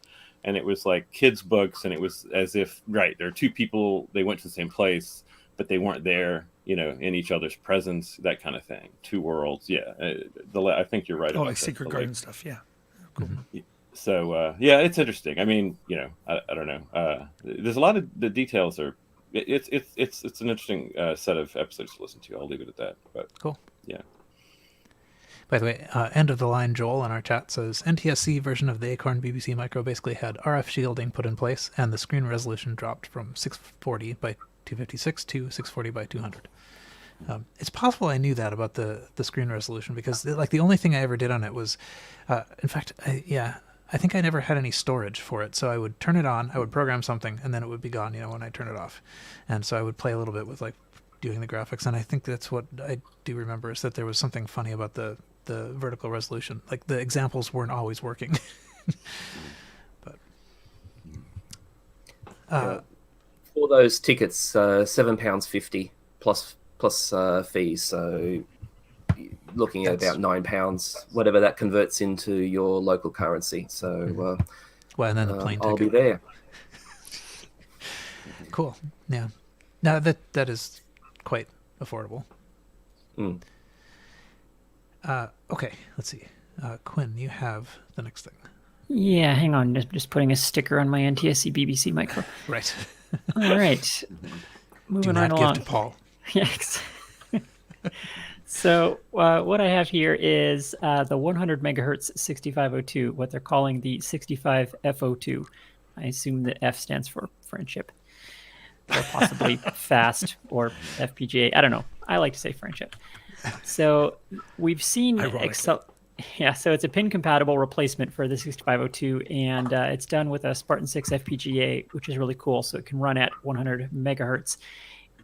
and it was like kids' books, and it was as if there are two people, they went to the same place, but they weren't there, in each other's presence, that kind of thing. Two worlds. Yeah. I think you're right. Oh, about like Secret the Garden stuff. Yeah. Cool. So yeah, it's interesting. I mean, I don't know. There's a lot of the details are. It's an interesting set of episodes to listen to. I'll leave it at that. But Cool. yeah. By the way, end of the line Joel in our chat says NTSC version of the Acorn BBC Micro basically had RF shielding put in place, and the screen resolution dropped from 640 by 256 to 640 by 200. It's possible I knew that about the screen resolution, because like the only thing I ever did on it was, in fact, I think I never had any storage for it. So I would turn it on, I would program something, and then it would be gone, when I turn it off. And so I would play a little bit with like doing the graphics. And I think that's what I do remember, is that there was something funny about the vertical resolution. Like the examples weren't always working. But for those tickets, £7.50 plus fees. So looking at about £9, whatever that converts into your local currency. So well, and then the plane I'll ticket. be there. Cool. Yeah. No, that is quite affordable. Okay, let's see. Quinn, you have the next thing. Yeah, hang on. Just putting a sticker on my NTSC BBC micro. Right. All right. Moving Do right not along. give to Paul. Yes. So what I have here is the 100 megahertz 6502, what they're calling the 65F02. I assume the F stands for friendship, or possibly fast, or FPGA. I don't know. I like to say friendship. So we've seen so it's a pin compatible replacement for the 6502, and it's done with a Spartan 6 FPGA, which is really cool. So it can run at 100 megahertz.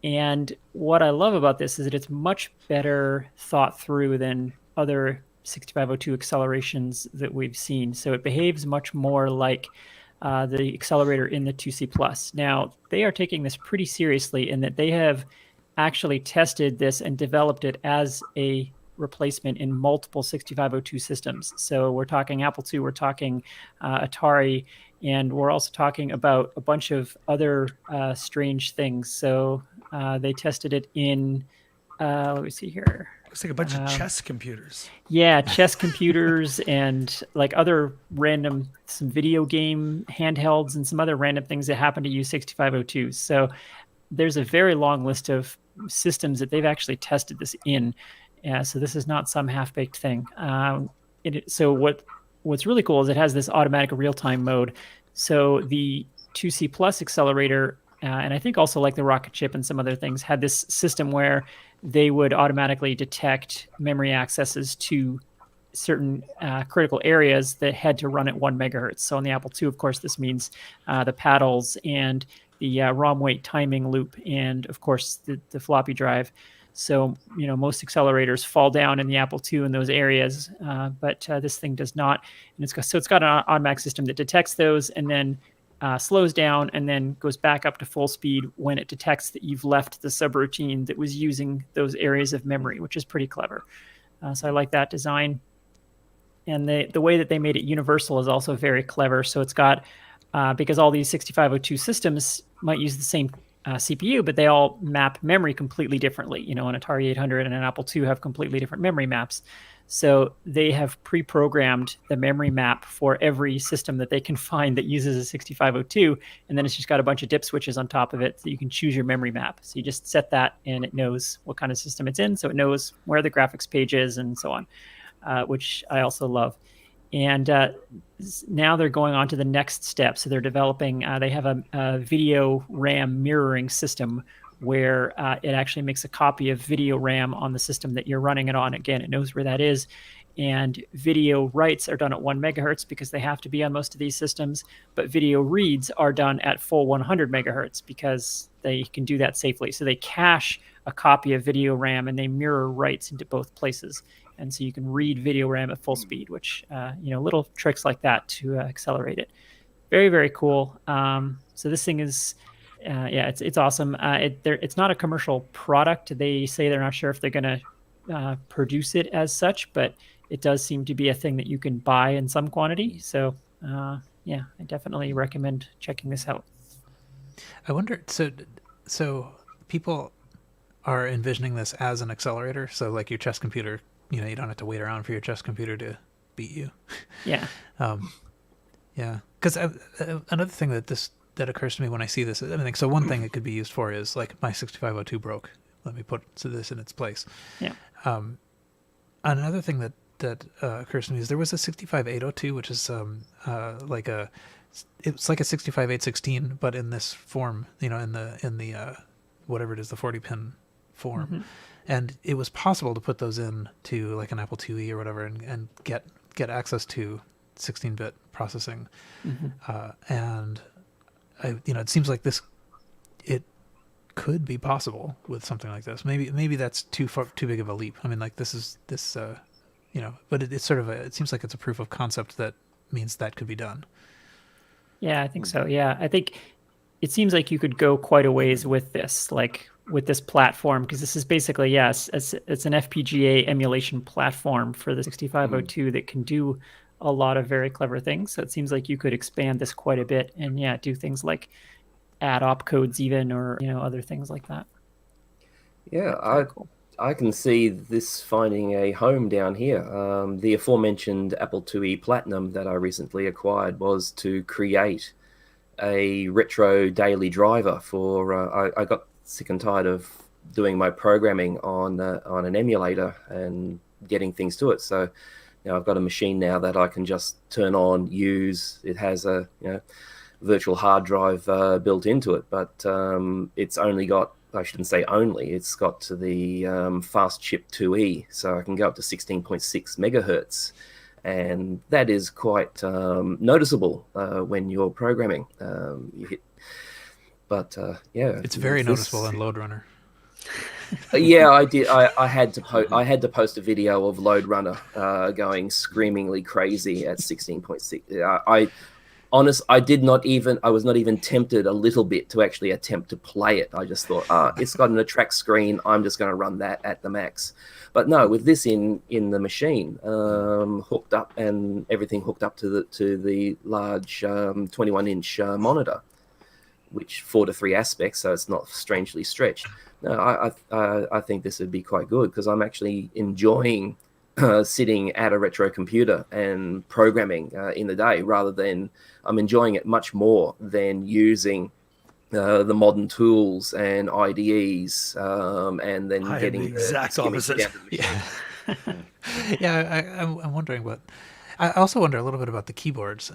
And what I love about this is that it's much better thought through than other 6502 accelerations that we've seen. So it behaves much more like the accelerator in the 2C Plus. Now, they are taking this pretty seriously in that they have actually tested this and developed it as a replacement in multiple 6502 systems. So we're talking Apple II, we're talking Atari, and we're also talking about a bunch of other strange things. So they tested it in, let me see here. Looks like a bunch of chess computers. Yeah, chess computers and like other random, some video game handhelds and some other random things that happen to use 6502. So there's a very long list of systems that they've actually tested this in. So this is not some half-baked thing. So what's really cool is it has this automatic real-time mode. So the 2C Plus accelerator, and I think also like the Rocket Chip and some other things, had this system where they would automatically detect memory accesses to certain critical areas that had to run at 1 megahertz. So on the Apple II, of course, this means the paddles and the ROM wait timing loop, and of course the floppy drive. So most accelerators fall down in the Apple II in those areas, but this thing does not. And it's got an automatic system that detects those and then slows down and then goes back up to full speed when it detects that you've left the subroutine that was using those areas of memory, which is pretty clever. So I like that design. And the way that they made it universal is also very clever. So it's got, because all these 6502 systems might use the same CPU, but they all map memory completely differently. An Atari 800 and an Apple II have completely different memory maps. So they have pre-programmed the memory map for every system that they can find that uses a 6502, and then it's just got a bunch of dip switches on top of it so you can choose your memory map. So you just set that and it knows what kind of system it's in, so it knows where the graphics page is and so on, which I also love. And now they're going on to the next step. So they're developing, they have a video RAM mirroring system where it actually makes a copy of video RAM on the system that you're running it on. Again, it knows where that is. And video writes are done at 1 megahertz because they have to be on most of these systems. But video reads are done at full 100 megahertz because they can do that safely. So they cache a copy of video RAM and they mirror writes into both places. And so you can read video RAM at full speed, which, little tricks like that to accelerate it. Very, very cool. So this thing is, it's awesome. It's not a commercial product. They say they're not sure if they're going to produce it as such, but it does seem to be a thing that you can buy in some quantity. So, I definitely recommend checking this out. I wonder, so people are envisioning this as an accelerator. So like your chess computer, you don't have to wait around for your chess computer to beat you. Yeah. Yeah, because another thing that occurs to me when I see this, so one thing it could be used for is like my 6502 broke. Let me put this in its place. Yeah. Another thing that occurs to me is there was a 65802, which is it's like a 65816, but in this form, in the whatever it is, the 40-pin form, Mm-hmm. and it was possible to put those in to like an Apple IIe or whatever, and get access to 16-bit processing, and it seems like it could be possible with something like this. Maybe that's too big of a leap. I mean, like but it's sort of it seems like it's a proof of concept that means that could be done. Yeah, I think so. Yeah, I think it seems like you could go quite a ways with this, like with this platform, because this is basically, yes, it's an FPGA emulation platform for the 6502 that can do a lot of very clever things. So it seems like you could expand this quite a bit and do things like add opcodes even, or other things like that. Yeah, I can see this finding a home down here. The aforementioned Apple IIe Platinum that I recently acquired was to create a retro daily driver for. I got sick and tired of doing my programming on an emulator and getting things to it. So, I've got a machine now that I can just turn on, use. It has a virtual hard drive built into it, but it's only got. I shouldn't say only. It's got to the fast chip 2E, so I can go up to 16.6 megahertz, and that is quite noticeable when you're programming. It's very noticeable in Load Runner. Yeah, I did. I had to post a video of Load Runner going screamingly crazy at 16.6. I was not even tempted a little bit to actually attempt to play it. I just thought, it's got an attract screen. I'm just going to run that at the max. But no, with this in the machine, hooked up and everything hooked up to the large 21-inch monitor, which 4:3 aspects, so it's not strangely stretched. No, I think this would be quite good because I'm actually enjoying sitting at a retro computer and programming in the day, rather than I'm enjoying it much more than using the modern tools and IDEs and then I getting am the exact opposite. Yeah, I'm wondering, but I also wonder a little bit about the keyboards.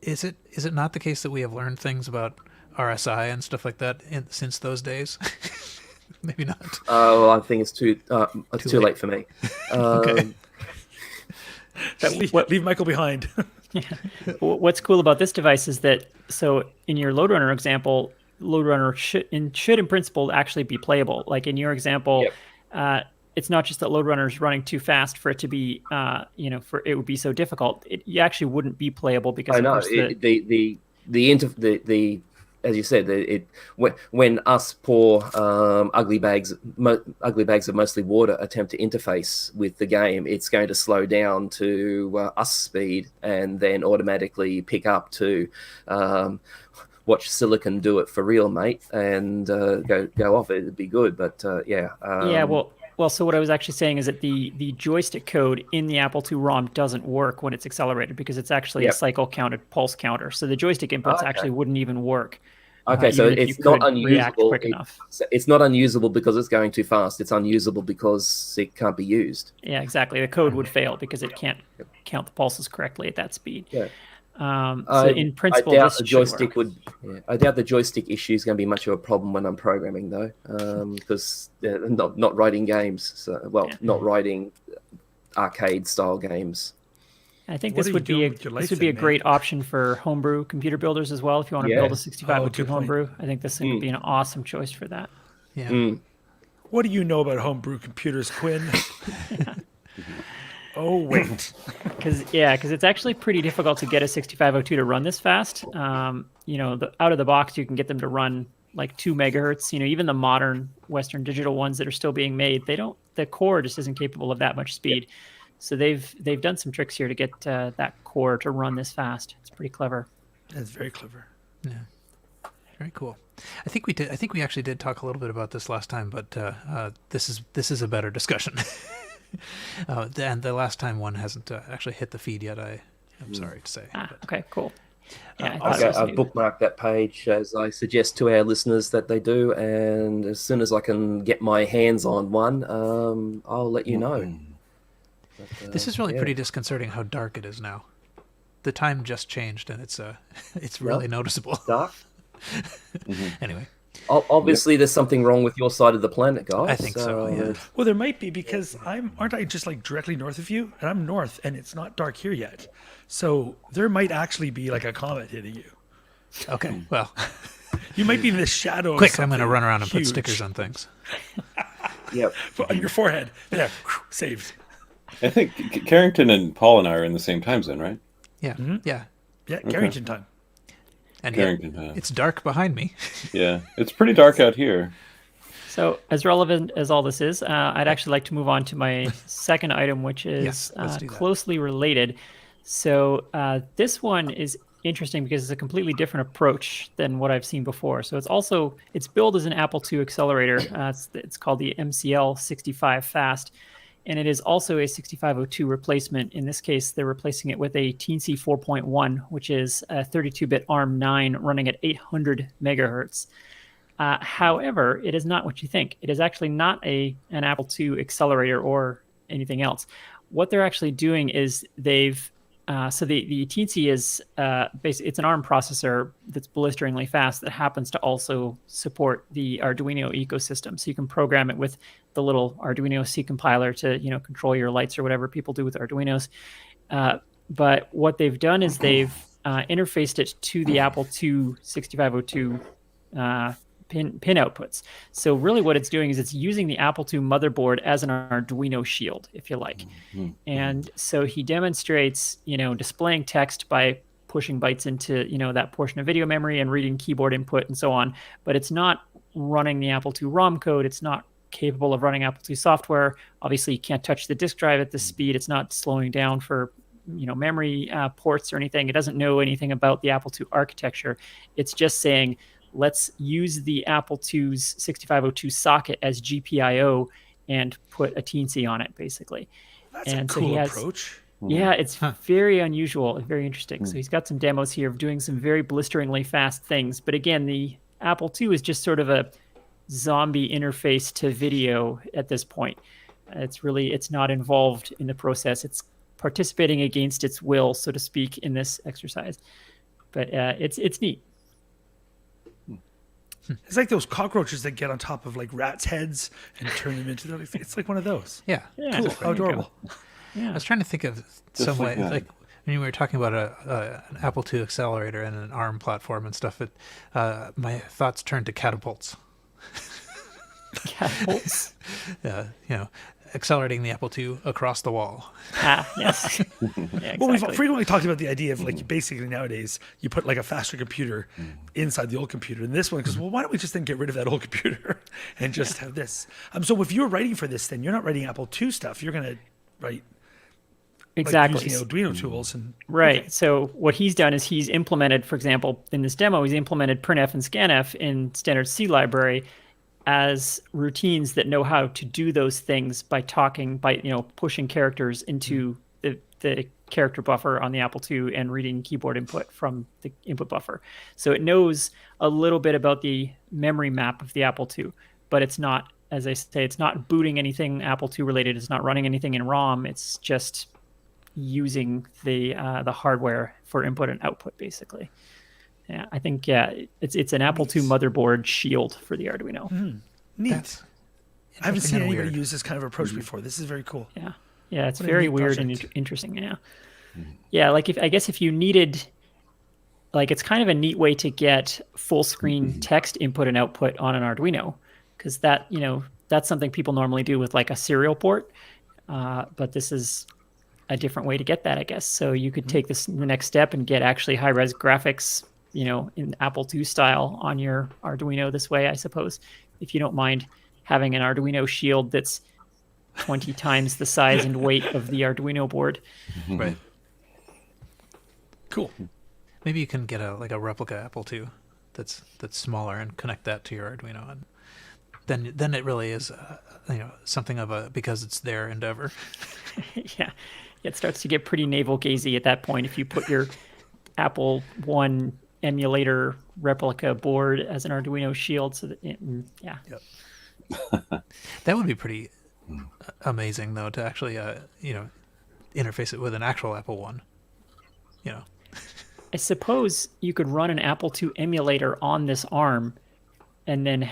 Is it not the case that we have learned things about RSI and stuff like that since those days? Maybe not. Oh, I think it's too late for me. Okay. Leave Michael behind. Yeah. What's cool about this device is that, so in your Load Runner example, Load Runner should in principle actually be playable. Like in your example, it's not just that Load Runner is running too fast for it to be, for it would be so difficult. You actually wouldn't be playable because I know as you said, when us poor ugly bags of mostly water attempt to interface with the game, it's going to slow down to us speed and then automatically pick up to watch Silicon do it for real, mate, and go off. It'd be good, but Well, so what I was actually saying is that the joystick code in the Apple II ROM doesn't work when it's accelerated because it's actually a cycle counted pulse counter. So the joystick inputs actually wouldn't even work. Okay, so it's not unusable. Enough. It's not unusable because it's going too fast. It's unusable because it can't be used. Yeah, exactly. The code would fail because it can't count the pulses correctly at that speed. Yeah. So in principle, I doubt this the joystick should would. I doubt the joystick issue is going to be much of a problem when I'm programming, though, because not writing games. So, not writing arcade style games. I think this would be a great option for homebrew computer builders as well. If you want to build a 6502 homebrew, I think this thing would be an awesome choice for that. Yeah. What do you know about homebrew computers, Quinn? Oh, wait. Because it's actually pretty difficult to get a 6502 to run this fast. Out of the box, you can get them to run like 2 megahertz. Even the modern Western digital ones that are still being made, the core just isn't capable of that much speed. Yep. So they've done some tricks here to get that core to run this fast. It's pretty clever. That's very clever. Yeah. Very cool. I think we did. I think we actually did talk a little bit about this last time, but this is a better discussion. And the last time one hasn't actually hit the feed yet. I'm sorry to say. Ah, okay, cool. Yeah, I've bookmarked that page as I suggest to our listeners that they do, and as soon as I can get my hands on one, I'll let you know. But, This is really pretty disconcerting how dark it is now. The time just changed, and it's really noticeable. dark. Anyway, Obviously, there's something wrong with your side of the planet, guys. I think so. Yeah. Well, there might be, because aren't I just like directly north of you, and I'm north, and it's not dark here yet. So there might actually be like a comet hitting you. Okay. Well, You might be in the shadow. Of quick! I'm going to something run around and put huge. stickers on things. Yep. On your forehead. There, saved. I think Carrington and Paul and I are in the same time zone, right? Yeah. Yeah. Yeah, Carrington time. And Carrington yet, time. it's dark behind me. Yeah, it's pretty dark out here. So, as relevant as all this is, I'd actually like to move on to my second item, which is Yes, let's do that. closely related. So, this one is interesting because it's a completely different approach than what I've seen before. So, it's billed as an Apple II accelerator. It's called the MCL 65 Fast, and it is also a 6502 replacement. In this case, they're replacing it with a Teensy 4.1, which is a 32-bit ARM9 running at 800 megahertz. However, it is not what you think. It is actually not an Apple II accelerator or anything else. What they're actually doing is so the Teensy is basically, it's an ARM processor that's blisteringly fast that happens to also support the Arduino ecosystem. So you can program it with the little Arduino C compiler to control your lights or whatever people do with Arduinos. But what they've done is they've interfaced it to the Apple II 6502 pin outputs. So really what it's doing is it's using the Apple II motherboard as an Arduino shield, if you like. And so he demonstrates, displaying text by pushing bytes into, that portion of video memory and reading keyboard input and so on. But it's not running the Apple II ROM code. It's not capable of running Apple II software. Obviously, you can't touch the disk drive at this speed. It's not slowing down for memory ports or anything. It doesn't know anything about the Apple II architecture. It's just saying, let's use the Apple II's 6502 socket as GPIO and put a Teensy on it, basically. That's a cool approach. Yeah, it's very unusual and very interesting. So he's got some demos here of doing some very blisteringly fast things. But again, the Apple II is just sort of a zombie interface to video at this point. It's not involved in the process. It's participating against its will, so to speak, in this exercise. But it's neat. It's like those cockroaches that get on top of like rats' heads and turn them into. It's like one of those. Yeah. Cool. How adorable. Yeah. I was trying to think of some way, like when we were talking about an Apple II accelerator and an ARM platform and stuff. My thoughts turned to catapults. Catapults. Accelerating the Apple II across the wall. Yes. Yeah, exactly. Well, we've frequently talked about the idea of like basically nowadays you put like a faster computer inside the old computer. And this one goes, well, why don't we just then get rid of that old computer and just have this? So if you're writing for this, then you're not writing Apple II stuff. You're going to write exactly using Arduino tools and right. Okay. So what he's done is he's implemented, for example, in this demo, he's implemented printf and scanf in standard C library as routines that know how to do those things by pushing characters into the character buffer on the Apple II and reading keyboard input from the input buffer. So it knows a little bit about the memory map of the Apple II, but it's not, as I say, it's not booting anything Apple II related. It's not running anything in ROM. It's just using the hardware for input and output, basically. Yeah, I think it's an Apple II motherboard shield for the Arduino. Neat. I haven't seen anybody weird. use this kind of approach before. This is very cool. Yeah, it's What a very neat weird project. and interesting. Yeah, yeah. Like if you needed, like it's kind of a neat way to get full screen text input and output on an Arduino, because that's something people normally do with like a serial port, but this is a different way to get that, I guess. So you could take the next step and get actually high res graphics, in Apple II style on your Arduino this way, I suppose, if you don't mind having an Arduino shield that's 20 times the size and weight of the Arduino board. Right. Cool. Maybe you can get a replica Apple II that's smaller and connect that to your Arduino, and then it really is something of a because it's their endeavor. Yeah, it starts to get pretty navel gazing at that point if you put your Apple One emulator replica board as an Arduino shield. So that yeah. Yep. That would be pretty amazing, though, to actually interface it with an actual Apple One. I suppose you could run an Apple II emulator on this ARM, and then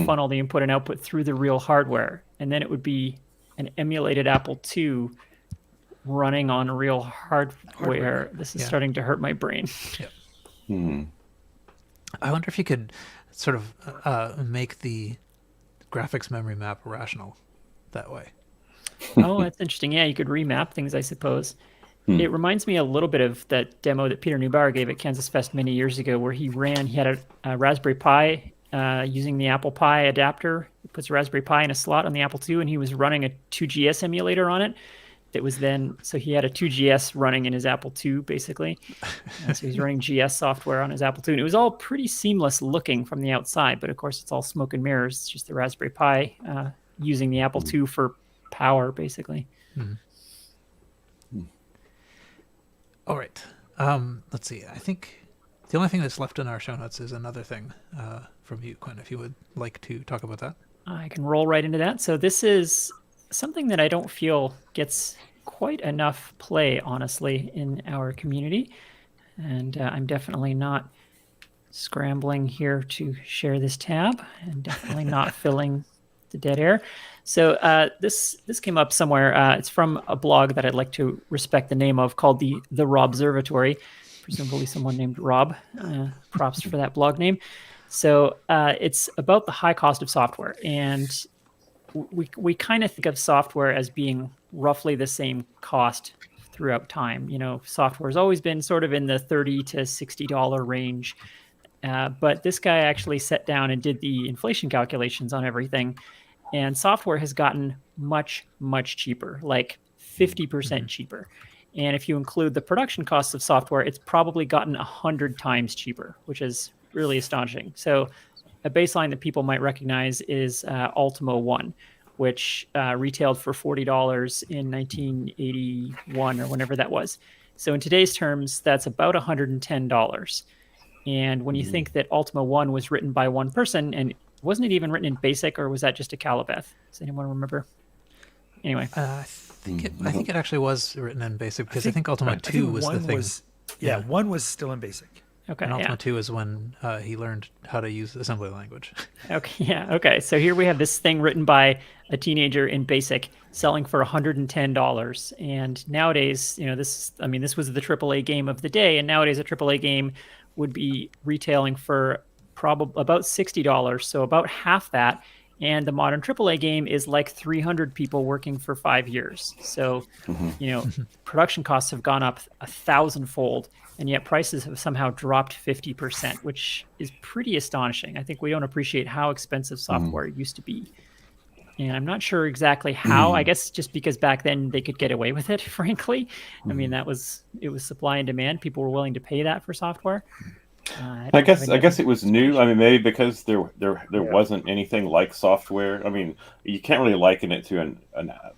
funnel the input and output through the real hardware, and then it would be an emulated Apple II running on real hardware. This is starting to hurt my brain. Yep. I wonder if you could sort of make the graphics memory map rational that way. Oh, that's interesting. Yeah, you could remap things, I suppose. It reminds me a little bit of that demo that Peter Neubauer gave at Kansas Fest many years ago, where he had a Raspberry Pi using the Apple Pi adapter. He puts a Raspberry Pi in a slot on the Apple II, and he was running a 2GS emulator on it. That was so he had a 2GS running in his Apple II, basically. So he's running GS software on his Apple II, and it was all pretty seamless looking from the outside, but of course it's all smoke and mirrors. It's just the Raspberry Pi using the Apple II for power, basically. All right. Let's see. I think the only thing that's left in our show notes is another thing from you, Quinn, if you would like to talk about that. I can roll right into that. So this is something that I don't feel gets quite enough play, honestly, in our community. And I'm definitely not scrambling here to share this tab, and definitely not filling the dead air. So this came up somewhere. It's from a blog that I'd like to respect the name of, called the Robservatory. Presumably someone named Rob. Props for that blog name. So it's about the high cost of software, and we kind of think of software as being roughly the same cost throughout time. Software has always been sort of in the $30 to $60 range. But this guy actually sat down and did the inflation calculations on everything. And software has gotten much, much cheaper, like 50% cheaper. And if you include the production costs of software, it's probably gotten 100 times cheaper, which is really astonishing. So a baseline that people might recognize is Ultimo One, which retailed for $40 in 1981 or whenever that was. So in today's terms, that's about $110. And when you think that Ultimo One was written by one person, and wasn't it even written in BASIC, or was that just a Calibeth? Does anyone remember? Anyway, I think it actually was written in BASIC, because I think Ultimo 2 was the thing. One was still in BASIC. Okay. And Ultimo 2 is when he learned how to use assembly language. Okay. Yeah. Okay. So here we have this thing written by a teenager in BASIC, selling for $110. And nowadays, this was the AAA game of the day, and nowadays a AAA game would be retailing for probably about $60, so about half that. And the modern AAA game is like 300 people working for 5 years. So, production costs have gone up 1,000-fold, and yet prices have somehow dropped 50%, which is pretty astonishing. I think we don't appreciate how expensive software used to be. And I'm not sure exactly how. I guess just because back then they could get away with it, frankly. I mean, it was supply and demand. People were willing to pay that for software. I guess it was new. I mean, maybe because there wasn't anything like software. I mean, you can't really liken it to an.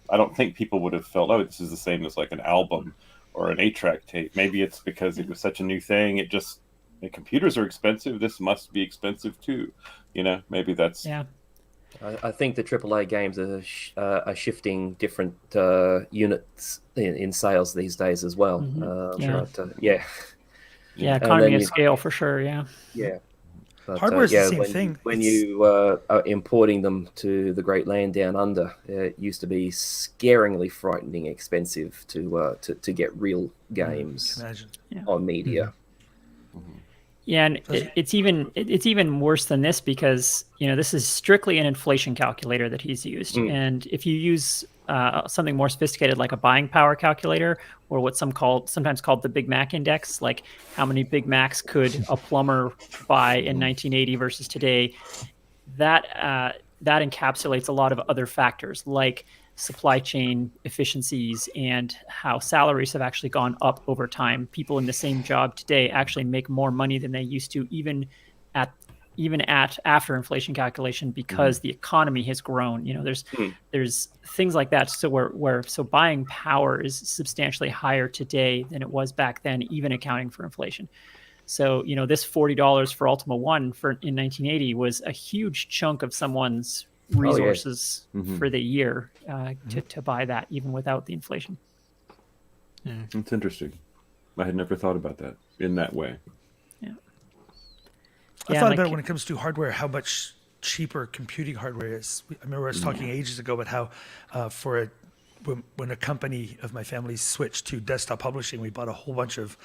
I don't think people would have felt, oh, this is the same as like an album or an 8-track tape. Maybe it's because it was such a new thing. Computers are expensive. This must be expensive too. Maybe that's. Yeah. I think the AAA games are shifting different units in sales these days as well. Yeah, economy of scale for sure. Yeah. Yeah. But, Hardware is the same thing. When you are importing them to the Great Land Down Under, it used to be scaringly frighteningly expensive to get real games on media. Yeah, and it's even worse than this, because this is strictly an inflation calculator that he's used, and if you use something more sophisticated like a buying power calculator, or what sometimes called the Big Mac index, like how many Big Macs could a plumber buy in 1980 versus today, that encapsulates a lot of other factors like supply chain efficiencies and how salaries have actually gone up over time. People in the same job today actually make more money than they used to, even at after inflation calculation because the economy has grown. There's things like that. So so buying power is substantially higher today than it was back then, even accounting for inflation. So, this $40 for Ultima One in 1980 was a huge chunk of someone's resources for the year to buy that, even without the inflation. Yeah. It's interesting. I had never thought about that in that way. Yeah. I thought about it when it comes to hardware, how much cheaper computing hardware is. I remember I was talking ages ago about how when a company of my family switched to desktop publishing, we bought a whole bunch of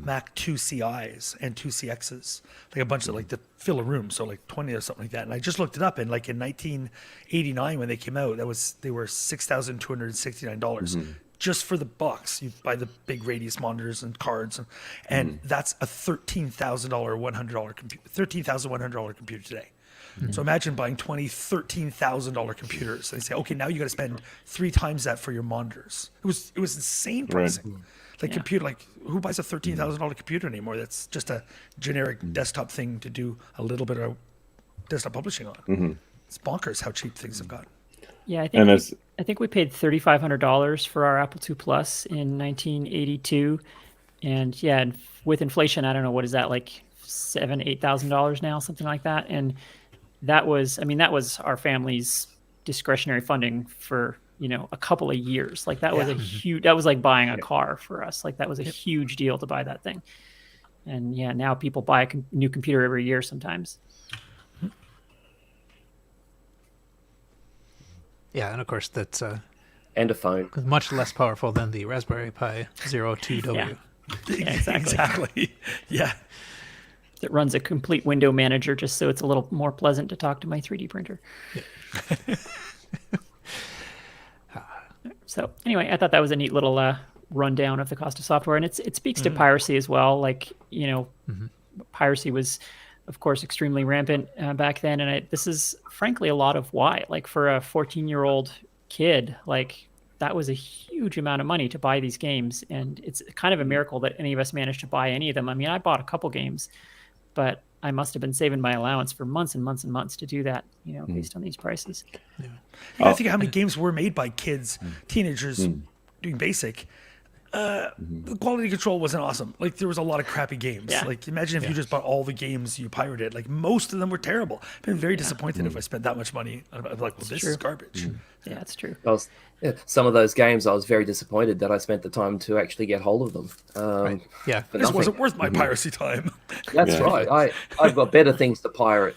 Mac 2CIs and 2CXs, like a bunch of to fill a room, so like 20 or something like that. And I just looked it up, and like in 1989 when they came out, they were $6,269 just for the box. You buy the big radius monitors and cards, and that's a $13,000 $100 computer, $13,100 computer today. So imagine buying 20 $13,000 computers. They say, okay, now you got to spend 3 times that for your monitors. It was insane pricing. Who buys a $13,000 computer anymore? That's just a generic desktop thing to do a little bit of desktop publishing on. It's bonkers how cheap things have gotten. Yeah, I think we paid $3,500 for our Apple II Plus in 1982, and with inflation, I don't know, what is that, like $7,000-8,000 now, something like that. And that was our family's discretionary funding for a couple of years. Like that was that was like buying a car for us. Like that was a huge deal to buy that thing. And now people buy a new computer every year sometimes. Yeah, and of course that's And a phone. much less powerful than the Raspberry Pi 02W. Yeah, exactly. Yeah. It runs a complete window manager just so it's a little more pleasant to talk to my 3D printer. Yeah. So anyway, I thought that was a neat little rundown of the cost of software, and it speaks to piracy as well. Like piracy was, of course, extremely rampant back then, and this is frankly a lot of why. Like for a 14-year-old kid, like that was a huge amount of money to buy these games, and it's kind of a miracle that any of us managed to buy any of them. I mean, I bought a couple games, but I must have been saving my allowance for months and months and months to do that, based on these prices. Yeah. I think how many games were made by kids, teenagers doing BASIC. The quality control wasn't awesome. Like there was a lot of crappy games. Yeah. Like imagine if you just bought all the games you pirated. Like most of them were terrible. I've been very disappointed if I spent that much money. I'm like, well, this is garbage. Yeah, that's true. Some of those games, I was very disappointed that I spent the time to actually get hold of them. Right. Yeah, this wasn't worth my piracy time. That's right. I've got better things to pirate.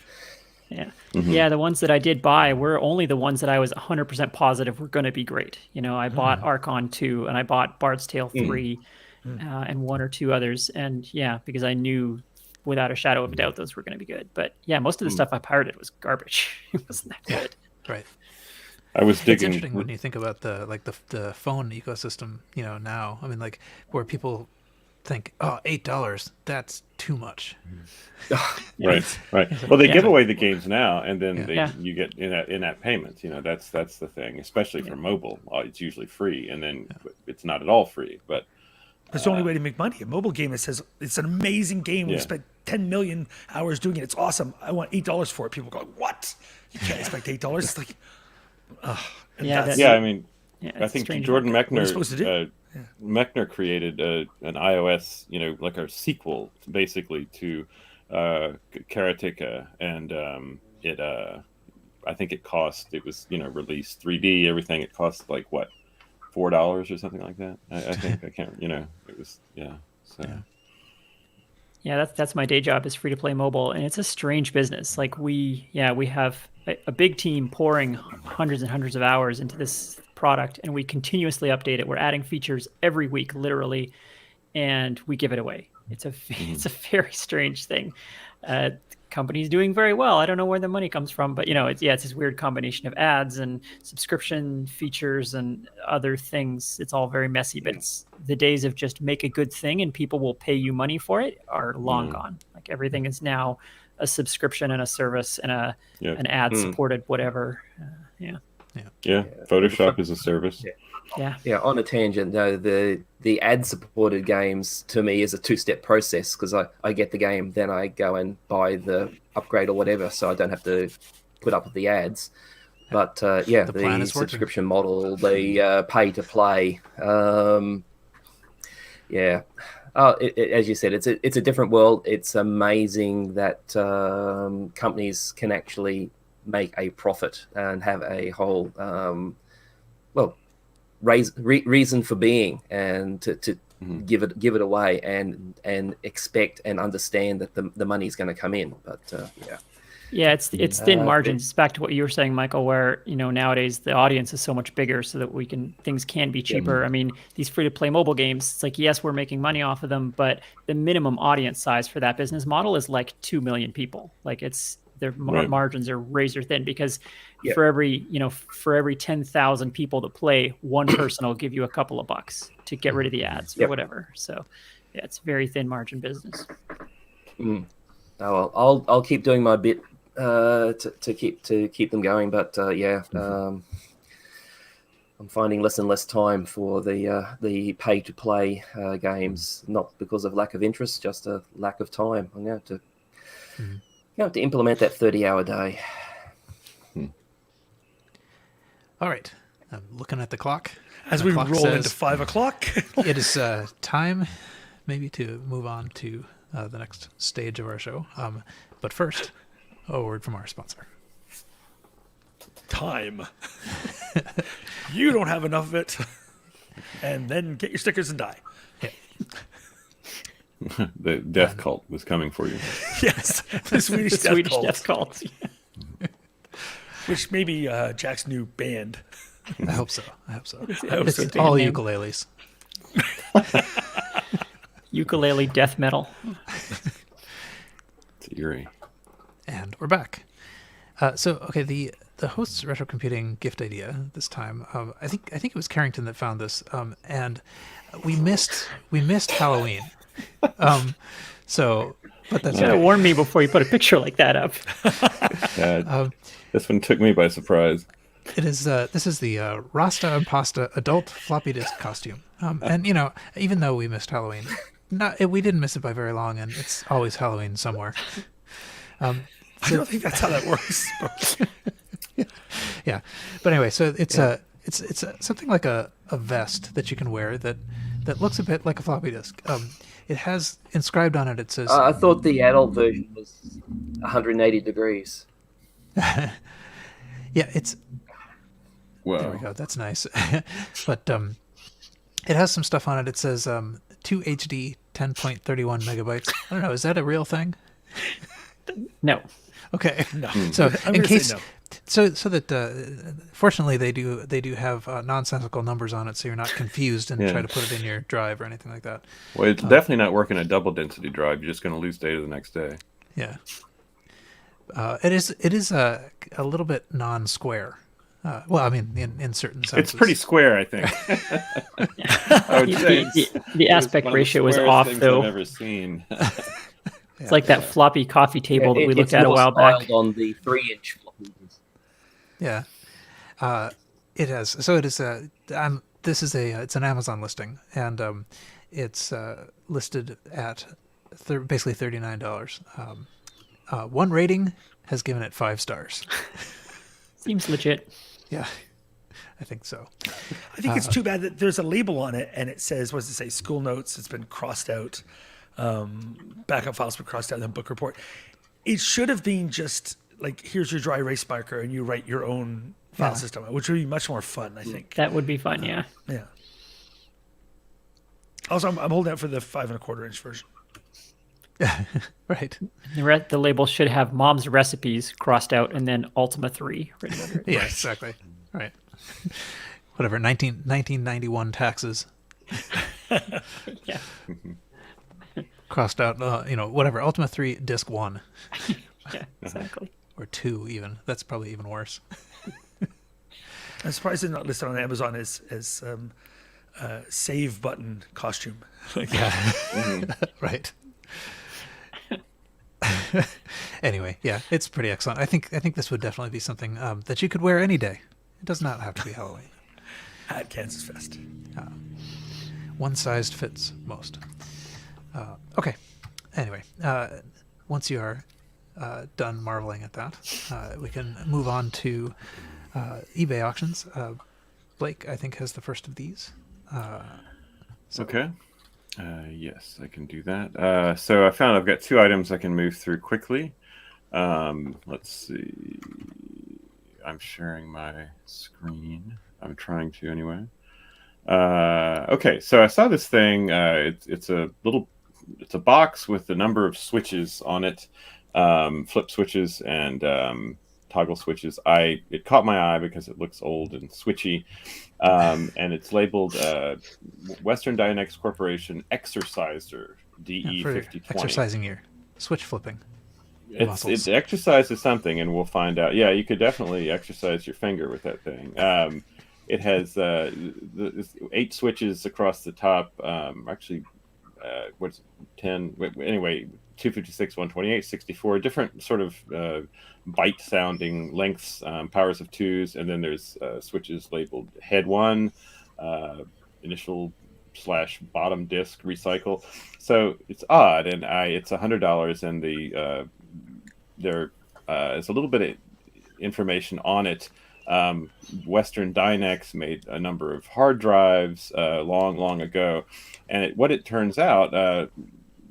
Yeah. Yeah, the ones that I did buy were only the ones that I was 100% positive were going to be great. I bought Archon 2 and I bought Bard's Tale 3 and 1 or 2 others. And because I knew without a shadow of a doubt those were going to be good. But most of the stuff I pirated was garbage. It wasn't that good. Right. I was digging. It's interesting when you think about the phone ecosystem, now. I mean, like where people think, oh, $8, that's too much. Right. Well, they give away the games now, and then you get in-app payments. That's the thing, especially for mobile. It's usually free, and then it's not at all free. But it's the only way to make money. A mobile game that says it's an amazing game. We spent 10 million hours doing it. It's awesome. I want $8 for it. People go, what? You can't expect $8. It's like, I mean, I think Jordan Mechner. Mechner created an iOS, like a sequel basically to Karateka, and I think it was released 3D, everything. It cost like what, $4 or something like that. I think I can't, it was So. Yeah, that's my day job is free to play mobile, and it's a strange business. Like we have a big team pouring hundreds and hundreds of hours into this product, and we continuously update it. We're adding features every week, literally, and we give it away. It's a very strange thing. Company's doing very well. I don't know where the money comes from, but it's this weird combination of ads and subscription features and other things. It's all very messy, but the days of just make a good thing and people will pay you money for it are long gone. Like everything is now a subscription and a service and an ad supported whatever. Photoshop is a service. Yeah. Yeah, on a tangent, though, the ad-supported games to me is a two-step process because I get the game, then I go and buy the upgrade or whatever, so I don't have to put up with the ads. But yeah, The plan the is working. subscription model, the pay-to-play, yeah. As you said, it's a different world. It's amazing that companies can actually make a profit and have a whole well reason for being, and to give it away and expect and understand that the money's going to come in. But yeah. Yeah, it's thin margins. It's back to what you were saying, Michael, where nowadays the audience is so much bigger, so that things can be cheaper. I mean, these free to play mobile games, it's like, yes, we're making money off of them, but the minimum audience size for that business model is like 2 million people. Like their margins are razor thin, because for every 10,000 people that play, one person will give you a couple of bucks to get rid of the ads or whatever. So yeah, it's very thin margin business. Oh, well, I'll keep doing my bit to keep them going, but I'm finding less and less time for the pay to play games, not because of lack of interest, just a lack of time. I'm going to have to implement that 30-hour day. All right, I'm looking at the clock. As we roll into 5 o'clock, it is time maybe to move on to the next stage of our show. But first, a word from our sponsor. Time. You don't have enough of it. And then get your stickers and die. Yeah. The death cult was coming for you. Yes, the Swedish death cult. Which may be Jack's new band. I hope so. It's so. all ukuleles. Ukulele death metal. It's eerie. And we're back. The host's retro computing gift idea this time. I think it was Carrington that found this, and we missed Halloween. But that's You gotta warn me before you put a picture like that up. This one took me by surprise. It is. This is the Rasta and Pasta adult floppy disk costume. And even though we missed Halloween, we didn't miss it by very long, and it's always Halloween somewhere. I don't think that's how that works. Yeah, but anyway, so it's something like a vest that you can wear that looks a bit like a floppy disk. It has inscribed on it. It says. I thought the adult version was 180 degrees. Yeah, it's. Wow. There we go. That's nice. But it has some stuff on it. It says 2 HD 10.31 megabytes. I don't know. Is that a real thing? No. Okay. No. So I'm in gonna case, say no. so that fortunately they do have nonsensical numbers on it, so you're not confused and try to put it in your drive or anything like that. Well, it's definitely not working a double density drive. You're just going to lose data the next day. Yeah. It is a little bit non-square. Well, I mean, in certain senses. It's pretty square, I think. I would say the aspect ratio is off, though. I've ever seen. It's like that floppy coffee table that we looked at a while back. On the 3-inch floppies. Yeah. It has. So it is. This is it's an Amazon listing, and it's listed at basically $39. One rating has given it 5 stars. Seems legit. Yeah, I think so. I think it's too bad that there's a label on it and it says, what does it say? School notes. It's been crossed out. Backup files been crossed out. Then book report. It should have been just like, here's your dry erase marker, and you write your own file system, which would be much more fun, I think. That would be fun. Yeah. Yeah. Also, I'm holding out for the 5 1/4 inch version. Right. The label should have Mom's Recipes crossed out and then Ultima 3 written under it. Yeah, exactly. Right. Whatever. 1991 taxes. Yeah. Crossed out. Whatever. Ultima 3 disc 1. Yeah. Exactly. Or 2 even. That's probably even worse. I'm surprised it's not listed on Amazon as save button costume. Right. Anyway, yeah, it's pretty excellent. I think this would definitely be something that you could wear any day. It does not have to be Halloween. at Kansas Fest. One size fits most. Okay. Anyway, once you are done marveling at that, we can move on to eBay auctions. Blake, I think, has the first of these. Okay. Yes, I can do that. So I found I've got two items I can move through quickly. Let's see. I'm sharing my screen. I'm trying to anyway. Okay, so I saw this thing. It's a box with a number of switches on it, flip switches and toggle switches. It caught my eye because it looks old and switchy, and it's labeled Western Dynex Corporation Exerciser DE5020. Exercising your switch flipping. It exercises something, and we'll find out. Yeah, you could definitely exercise your finger with that thing. It has 8 switches across the top. Actually, what's 10? Anyway, 256, 128, 64. Different sort of byte-sounding lengths, powers of 2s, and then there's switches labeled head 1, initial / bottom disk, recycle. So it's odd, and it's $100, and there is a little bit of information on it. Western Dynex made a number of hard drives long ago, and what it turns out,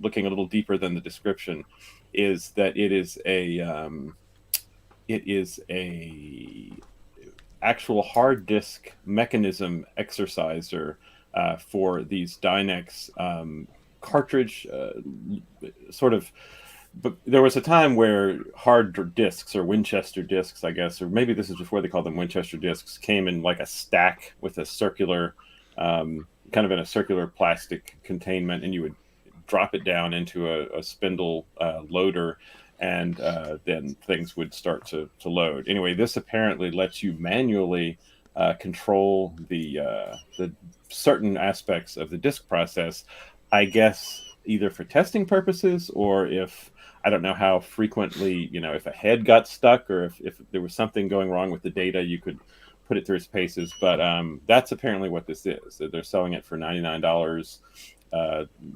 looking a little deeper than the description, is that it is a actual hard disk mechanism exerciser for these Dynex cartridge sort of. But there was a time where hard disks, or Winchester disks, I guess, or maybe this is before they called them Winchester disks, came in like a stack with a circular, kind of in a circular plastic containment, and you would drop it down into a spindle loader, and then things would start to load. Anyway, this apparently lets you manually control the certain aspects of the disk process, I guess, either for testing purposes, or if, I don't know how frequently, if a head got stuck, or if there was something going wrong with the data, you could put it through its paces. But that's apparently what this is. They're selling it for $99.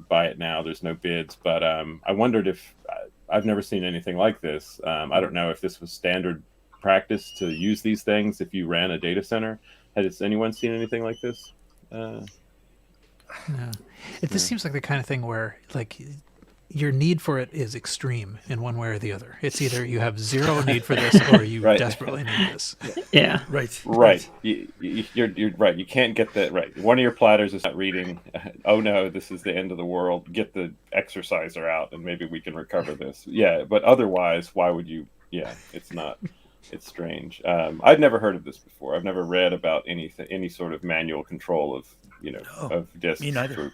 Buy it now. There's no bids. But I wondered if, I've never seen anything like this. I don't know if this was standard practice to use these things if you ran a data center. Has anyone seen anything like this? No. This seems like the kind of thing where, like, your need for it is extreme in one way or the other. It's either you have zero need for this, or you Right. desperately need this. Yeah. Right. You're right. You can't get that right. One of your platters is not reading, oh no, this is the end of the world. Get the exerciser out and maybe we can recover this. Yeah, but otherwise, why would you? Yeah, it's not. It's strange. I'd never heard of this before. I've never read about any sort of manual control of of disks. Me neither.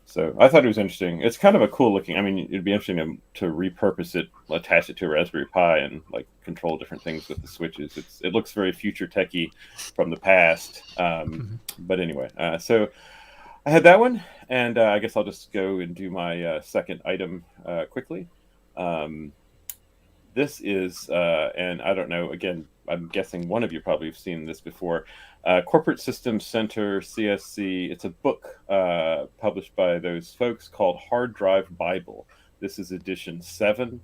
So I thought it was interesting. It's kind of a cool looking. I mean, it'd be interesting to repurpose it, attach it to a Raspberry Pi, and like control different things with the switches. It looks very future techy from the past. But anyway, so I had that one, and I guess I'll just go and do my second item quickly. This is, and I don't know. Again, I'm guessing one of you probably have seen this before. Corporate Systems Center, CSC. It's a book published by those folks called Hard Drive Bible. This is edition 7.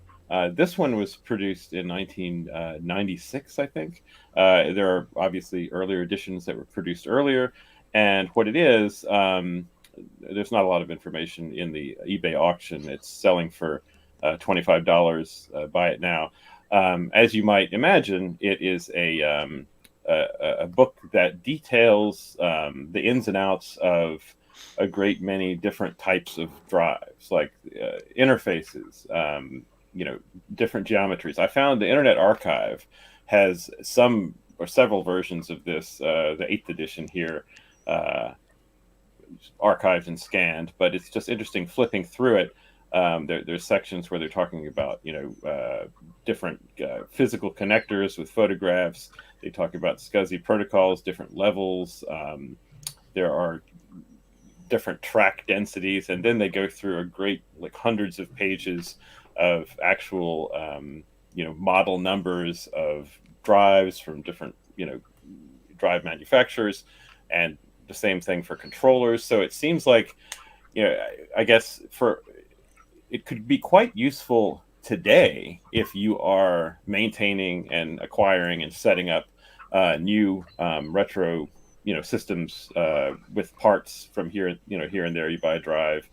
This one was produced in 1996, I think. There are obviously earlier editions that were produced earlier. And what it is, there's not a lot of information in the eBay auction. It's selling for $25. Buy it now. As you might imagine, it is a book that details the ins and outs of a great many different types of drives, like interfaces, different geometries. I found the Internet Archive has some or several versions of this, the 8th edition here, archived and scanned, but it's just interesting flipping through it. There's sections where they're talking about, different physical connectors with photographs. They talk about SCSI protocols, different levels. There are different track densities, and then they go through a great, like, hundreds of pages of actual, model numbers of drives from different, drive manufacturers, and the same thing for controllers. So it seems like, I guess it could be quite useful today if you are maintaining and acquiring and setting up new retro systems with parts from here and there. You buy a drive,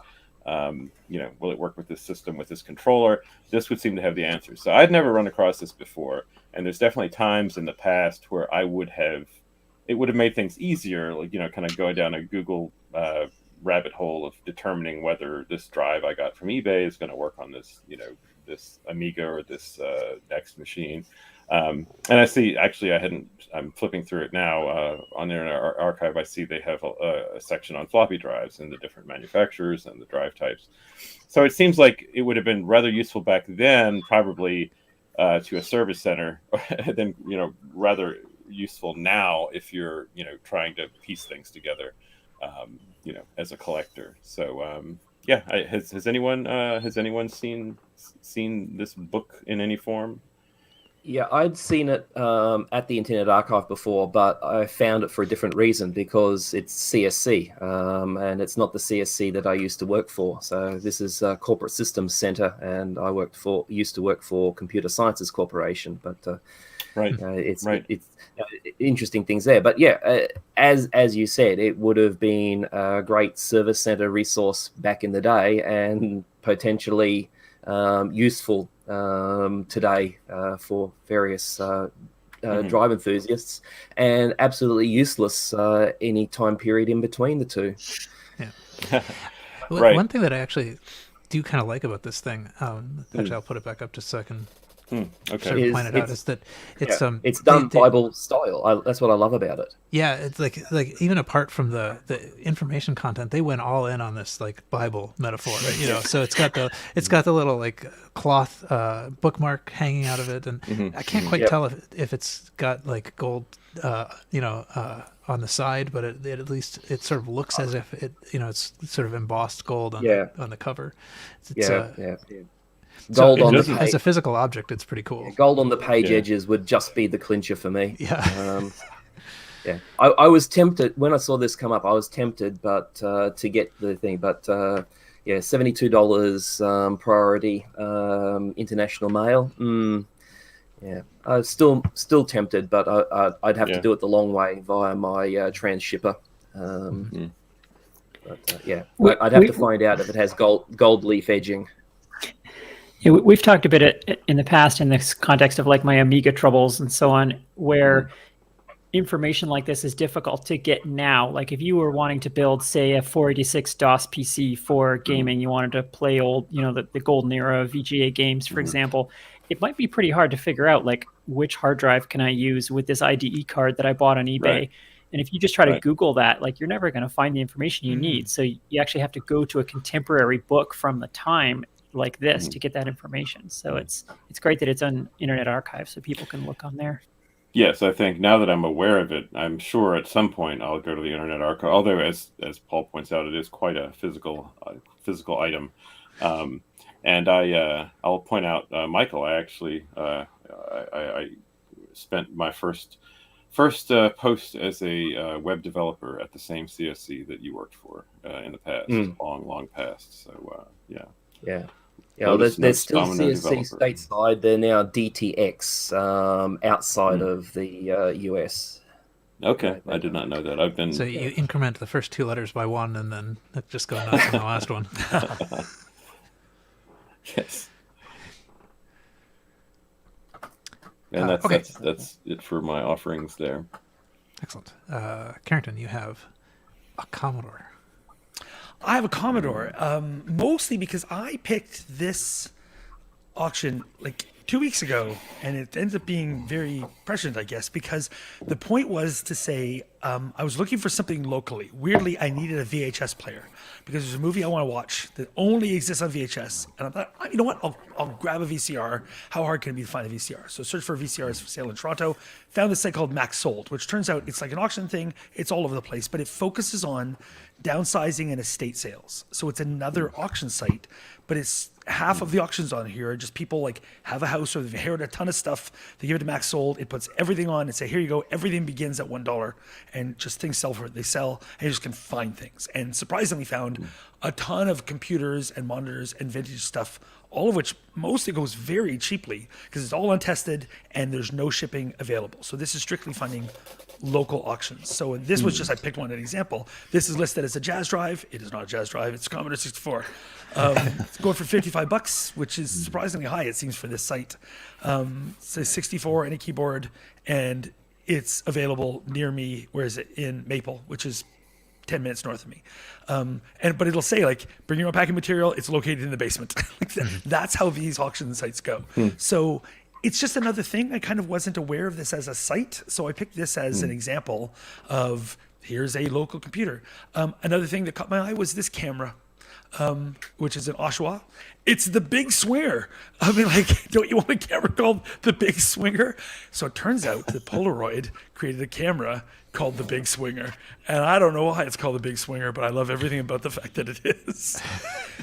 will it work with this system, with this controller? This would seem to have the answer. So I'd never run across this before, and there's definitely times in the past where it would have made things easier, like kind of going down a Google rabbit hole of determining whether this drive I got from eBay is going to work on this this Amiga or this next machine. And I see, actually, I'm flipping through it now on the Internet Archive. I see they have a section on floppy drives and the different manufacturers and the drive types. So it seems like it would have been rather useful back then, probably to a service center, than rather useful now if you're trying to piece things together, as a collector. So has anyone seen this book in any form? Yeah, I'd seen it at the Internet Archive before, but I found it for a different reason, because it's CSC, and it's not the CSC that I used to work for. So this is Corporate Systems Center, and I used to work for Computer Sciences Corporation. But it's interesting things there. But as you said, it would have been a great service center resource back in the day, and potentially useful today for various drive enthusiasts, and absolutely useless any time period in between the two. Yeah. Right. One thing that I actually do kind of like about this thing, actually I'll put it back up just so I can sort of point it out, is that it's done Bible style. That's what I love about it. Yeah, it's like even apart from the information content, they went all in on this like Bible metaphor, right? So it's got the little like cloth bookmark hanging out of it, and I can't quite tell if it's got like gold on the side, but it at least it sort of looks as if it's sort of embossed gold on the cover. Gold so on the as a physical object, it's pretty cool. Gold on the page edges would just be the clincher for me. Yeah. I was tempted when I saw this come up. I was tempted, but to get the thing, but $72 priority international mail. I was still tempted, but I'd have to do it the long way via my transhipper. I'd have to find out if it has gold leaf edging. Yeah, we've talked a bit in the past in this context of like my Amiga troubles and so on, where information like this is difficult to get now. Like if you were wanting to build, say, a 486 DOS PC for gaming, you wanted to play old, the golden era of VGA games, for example, it might be pretty hard to figure out like which hard drive can I use with this IDE card that I bought on eBay. Right. And if you just try to Google that, like you're never going to find the information you need. So you actually have to go to a contemporary book from the time like this to get that information. So it's great that it's on Internet Archive so people can look on there. Yes, I think now that I'm aware of it, I'm sure at some point I'll go to the Internet Archive. Although, as Paul points out, it is quite a physical item. And I'll point out, Michael, I actually I spent my first post as a web developer at the same CSC that you worked for in the past, long past. So well, there's still CSC stateside. They're now DTX outside of the US. Okay, I did not know that. I've been. So you increment the first two letters by one, and then just go nuts on the last one. Yes. And that's it for my offerings there. Excellent. Carrington, you have a Commodore. I have a Commodore, mostly because I picked this auction like 2 weeks ago, and it ends up being very prescient, I guess, because the point was to say I was looking for something locally. Weirdly, I needed a VHS player because there's a movie I want to watch that only exists on VHS, and I thought, you know what, I'll grab a VCR. How hard can it be to find a VCR? So search for VCRs for sale in Toronto. Found this site called Max Sold, which turns out it's like an auction thing. It's all over the place, but it focuses on downsizing and estate sales. So it's another auction site, but it's half of the auctions on here are just people like have a house or they've inherited a ton of stuff. They give it to Max Sold. It puts everything on and say, here you go. Everything begins at $1, and just things sell for it. They sell, and you just can find things. And surprisingly found a ton of computers and monitors and vintage stuff, all of which mostly goes very cheaply because it's all untested and there's no shipping available. So this is strictly funding local auctions. So this was just, I picked one as an example. This is listed as a jazz drive. It is not a jazz drive. It's Commodore 64. It's going for $55, which is surprisingly high, it seems, for this site. It's a 64 and a keyboard, and it's available near me. Where is it? In Maple, which is 10 minutes north of me. But it'll say like, bring your own packing material. It's located in the basement. That's how these auction sites go. So it's just another thing. I kind of wasn't aware of this as a site. So I picked this as an example of here's a local computer. Another thing that caught my eye was this camera, which is an Oshawa. It's the Big Swinger. I mean, like, don't you want a camera called the Big Swinger? So it turns out that Polaroid created a camera called the Big Swinger. And I don't know why it's called the Big Swinger, but I love everything about the fact that it is.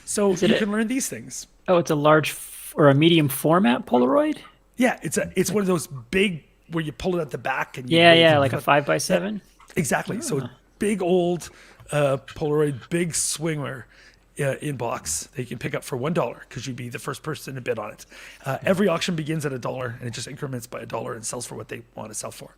So you can learn these things. Oh, it's a large or a medium format Polaroid? Yeah, it's one of those big where you pull it at the back. And like a 5x7? Yeah, exactly. So big old Polaroid Big Swinger in box that you can pick up for $1 because you'd be the first person to bid on it. Every auction begins at $1 and it just increments by $1 and sells for what they want to sell for.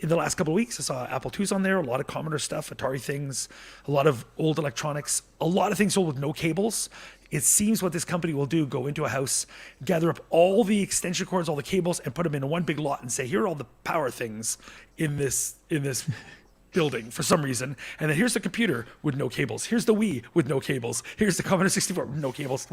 In the last couple of weeks, I saw Apple IIs on there, a lot of Commodore stuff, Atari things, a lot of old electronics, a lot of things sold with no cables. It seems what this company will do, go into a house, gather up all the extension cords, all the cables, and put them in one big lot and say, here are all the power things in this building for some reason. And then here's the computer with no cables. Here's the Wii with no cables. Here's the Commodore 64 with no cables.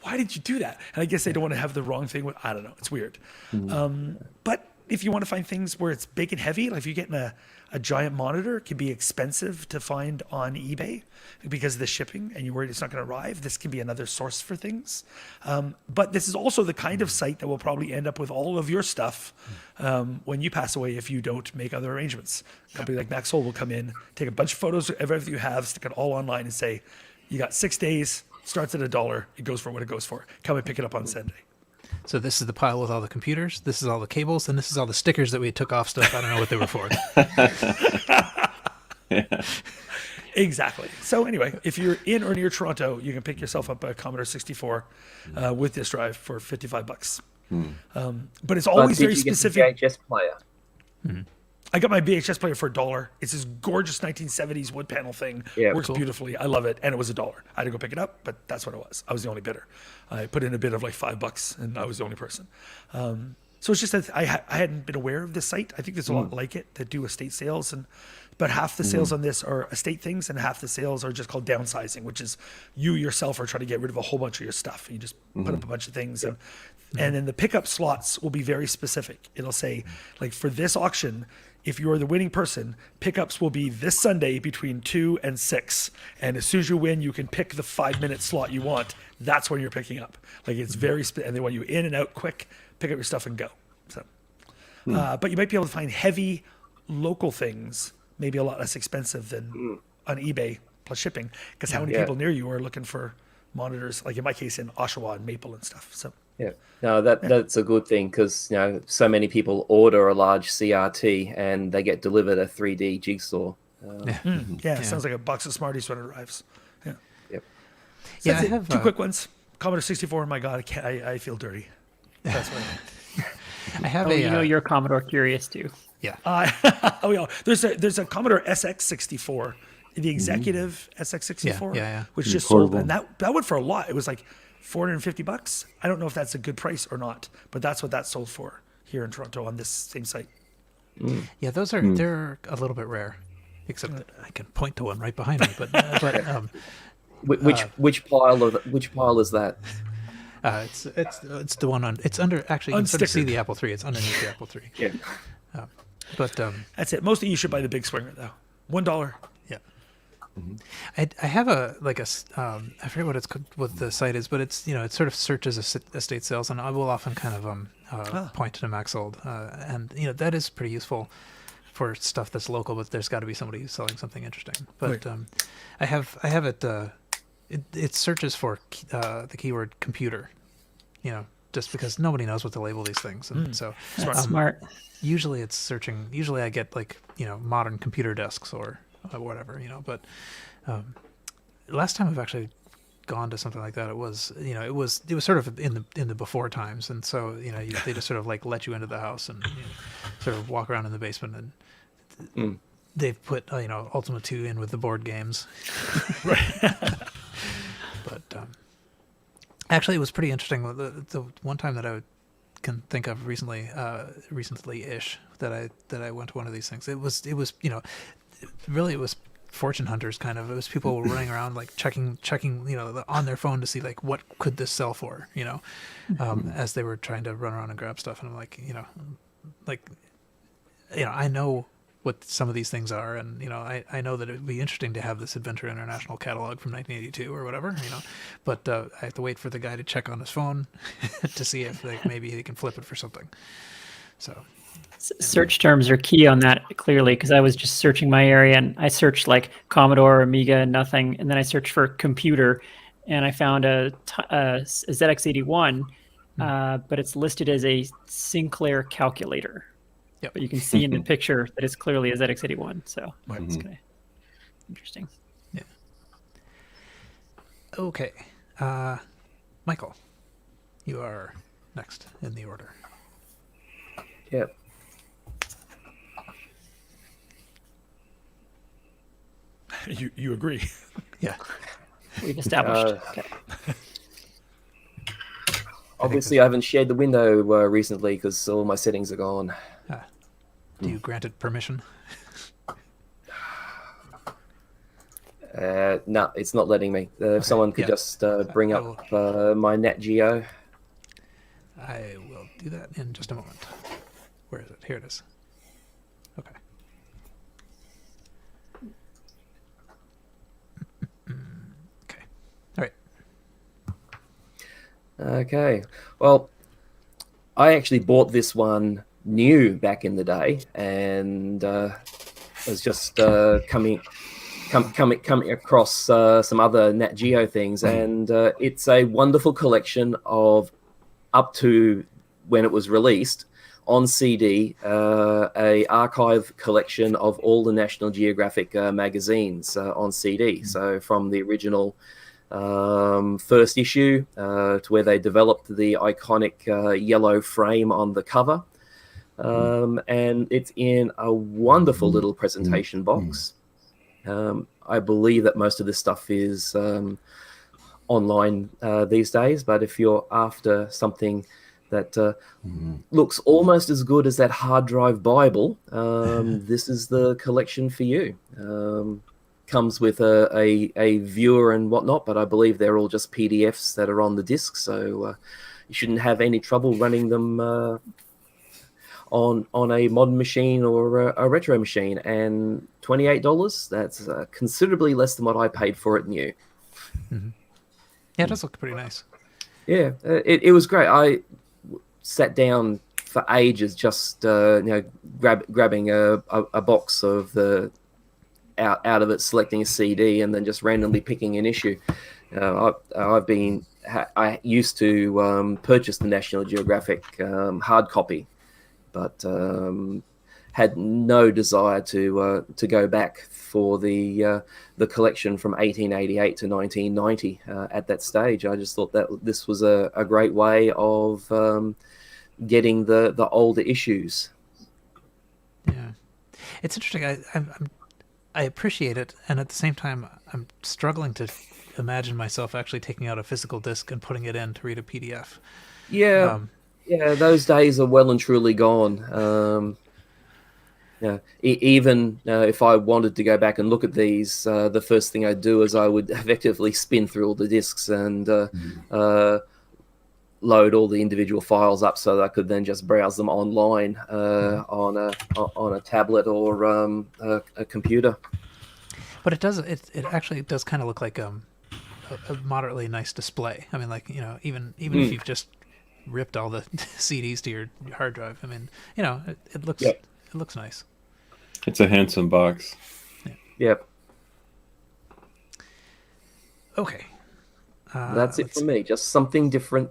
Why did you do that? And I guess they don't want to have the wrong thing. I don't know. It's weird. But if you want to find things where it's big and heavy, like if you're getting a giant monitor, it can be expensive to find on eBay because of the shipping and you're worried it's not going to arrive. This can be another source for things. But this is also the kind of site that will probably end up with all of your stuff when you pass away if you don't make other arrangements. A company like Max Soul will come in, take a bunch of photos of everything you have, stick it all online and say, you got 6 days, starts at $1, it goes for what it goes for. Come and pick it up on Sunday. So this is the pile with all the computers, this is all the cables, and this is all the stickers that we took off stuff. I don't know what they were for. Exactly. So anyway, if you're in or near Toronto, you can pick yourself up a Commodore 64 with this drive for $55. But it's always very specific. Did you get the VHS player? I got my VHS player for $1. It's this gorgeous 1970s wood panel thing. Yeah, works beautifully. I love it. And it was $1. I had to go pick it up, but that's what it was. I was the only bidder. I put in a bid of like $5 and I was the only person. So it's just that I hadn't been aware of this site. I think there's a lot like it that do estate sales, but half the sales on this are estate things and half the sales are just called downsizing, which is you yourself are trying to get rid of a whole bunch of your stuff. You just put up a bunch of things and then the pickup slots will be very specific. It'll say like for this auction, if you're the winning person, pickups will be this Sunday between 2 and 6. And as soon as you win, you can pick the 5-minute slot you want. That's when you're picking up. Like it's very, and they want you in and out quick, pick up your stuff and go. So, but you might be able to find heavy local things, maybe a lot less expensive than on eBay plus shipping. Because how many people near you are looking for monitors? Like in my case, in Oshawa and Maple and stuff. So. Yeah, no, that's a good thing because so many people order a large CRT and they get delivered a 3D jigsaw. Sounds like a box of Smarties when it arrives. Yeah, yep. So I have 2 quick ones. Commodore 64. My God, I feel dirty. That's what I have you're Commodore curious too. Yeah. There's a Commodore SX64, the executive SX64, which just sold, and that went for a lot. It was like $450. I don't know if that's a good price or not, but that's what that sold for here in Toronto on this same site. Yeah, those are they're a little bit rare, except that I can point to one right behind me. But which pile is that? It's the one on. It's under. Actually, you can sort of see the Apple III. It's underneath the Apple III. Yeah. But that's it. Most of you should buy the Big Swinger though. $1. Yeah. I have I forget what the site is, but it's it sort of searches estate sales, and I will often kind of point to Max Old, and that is pretty useful for stuff that's local, but there's got to be somebody who's selling something interesting. But I have it it searches for the keyword computer, just because nobody knows what to label these things, and so That's smart. usually it's searching. Usually I get like modern computer desks or whatever, but last time I've actually gone to something like that, it was sort of in the before times, and so they just sort of like let you into the house and sort of walk around in the basement, and they've put Ultima 2 in with the board games. But actually it was pretty interesting. The one time that I can think of recently-ish that I went to one of these things, it was really it was fortune hunters kind of. It was people running around like checking on their phone to see like what could this sell for, as they were trying to run around and grab stuff. And I'm like I know what some of these things are, and I know that it would be interesting to have this Adventure International catalog from 1982 or whatever, but I have to wait for the guy to check on his phone to see if maybe he can flip it for something. So search terms are key on that, clearly, because I was just searching my area and I searched like Commodore, Amiga, nothing, and then I searched for computer, and I found a ZX81, but it's listed as a Sinclair calculator. Yep. But you can see in the picture that it's clearly a ZX81, so it's kind of interesting. Yeah. Okay, Michael, you are next in the order. Yep. You agree? Yeah. We've established. Okay. Obviously, I haven't shared the window recently because all my settings are gone. Do you grant it permission? No, it's not letting me. If someone could just bring up my Nat Geo. I will do that in just a moment. Where is it? Here it is. Okay. Okay. All right. Okay. Well, I actually bought this one new back in the day, and was just coming across some other Nat Geo things, and it's a wonderful collection of, up to when it was released on CD, a archive collection of all the National Geographic magazines on CD. So from the original first issue to where they developed the iconic yellow frame on the cover. And it's in a wonderful little presentation box. I believe that most of this stuff is online these days, but if you're after something that looks almost as good as that hard drive Bible, this is the collection for you. Comes with a viewer and whatnot, but I believe they're all just PDFs that are on the disc, so you shouldn't have any trouble running them on a modern machine or a retro machine. And $28, that's considerably less than what I paid for it new. Mm-hmm. Yeah, it does look pretty nice. Yeah, it was great. I sat down for ages just grabbing a box of the out of it, selecting a CD, and then just randomly picking an issue. I used to purchase the National Geographic hard copy, but had no desire to go back for the collection from 1888 to 1990 at that stage. I just thought that this was a great way of getting the older issues. Yeah, it's interesting. I appreciate it, and at the same time, I'm struggling to imagine myself actually taking out a physical disc and putting it in to read a PDF. Yeah, those days are well and truly gone. Even if I wanted to go back and look at these, the first thing I'd do is I would effectively spin through all the discs and load all the individual files up so that I could then just browse them online on a tablet or a computer. But it actually does kind of look like a moderately nice display. I mean, like, even if you've just ripped all the CDs to your hard drive, I mean, it looks it looks nice. It's a handsome box. Yeah. Yep. Okay. That's it let's for see. me. Just something different.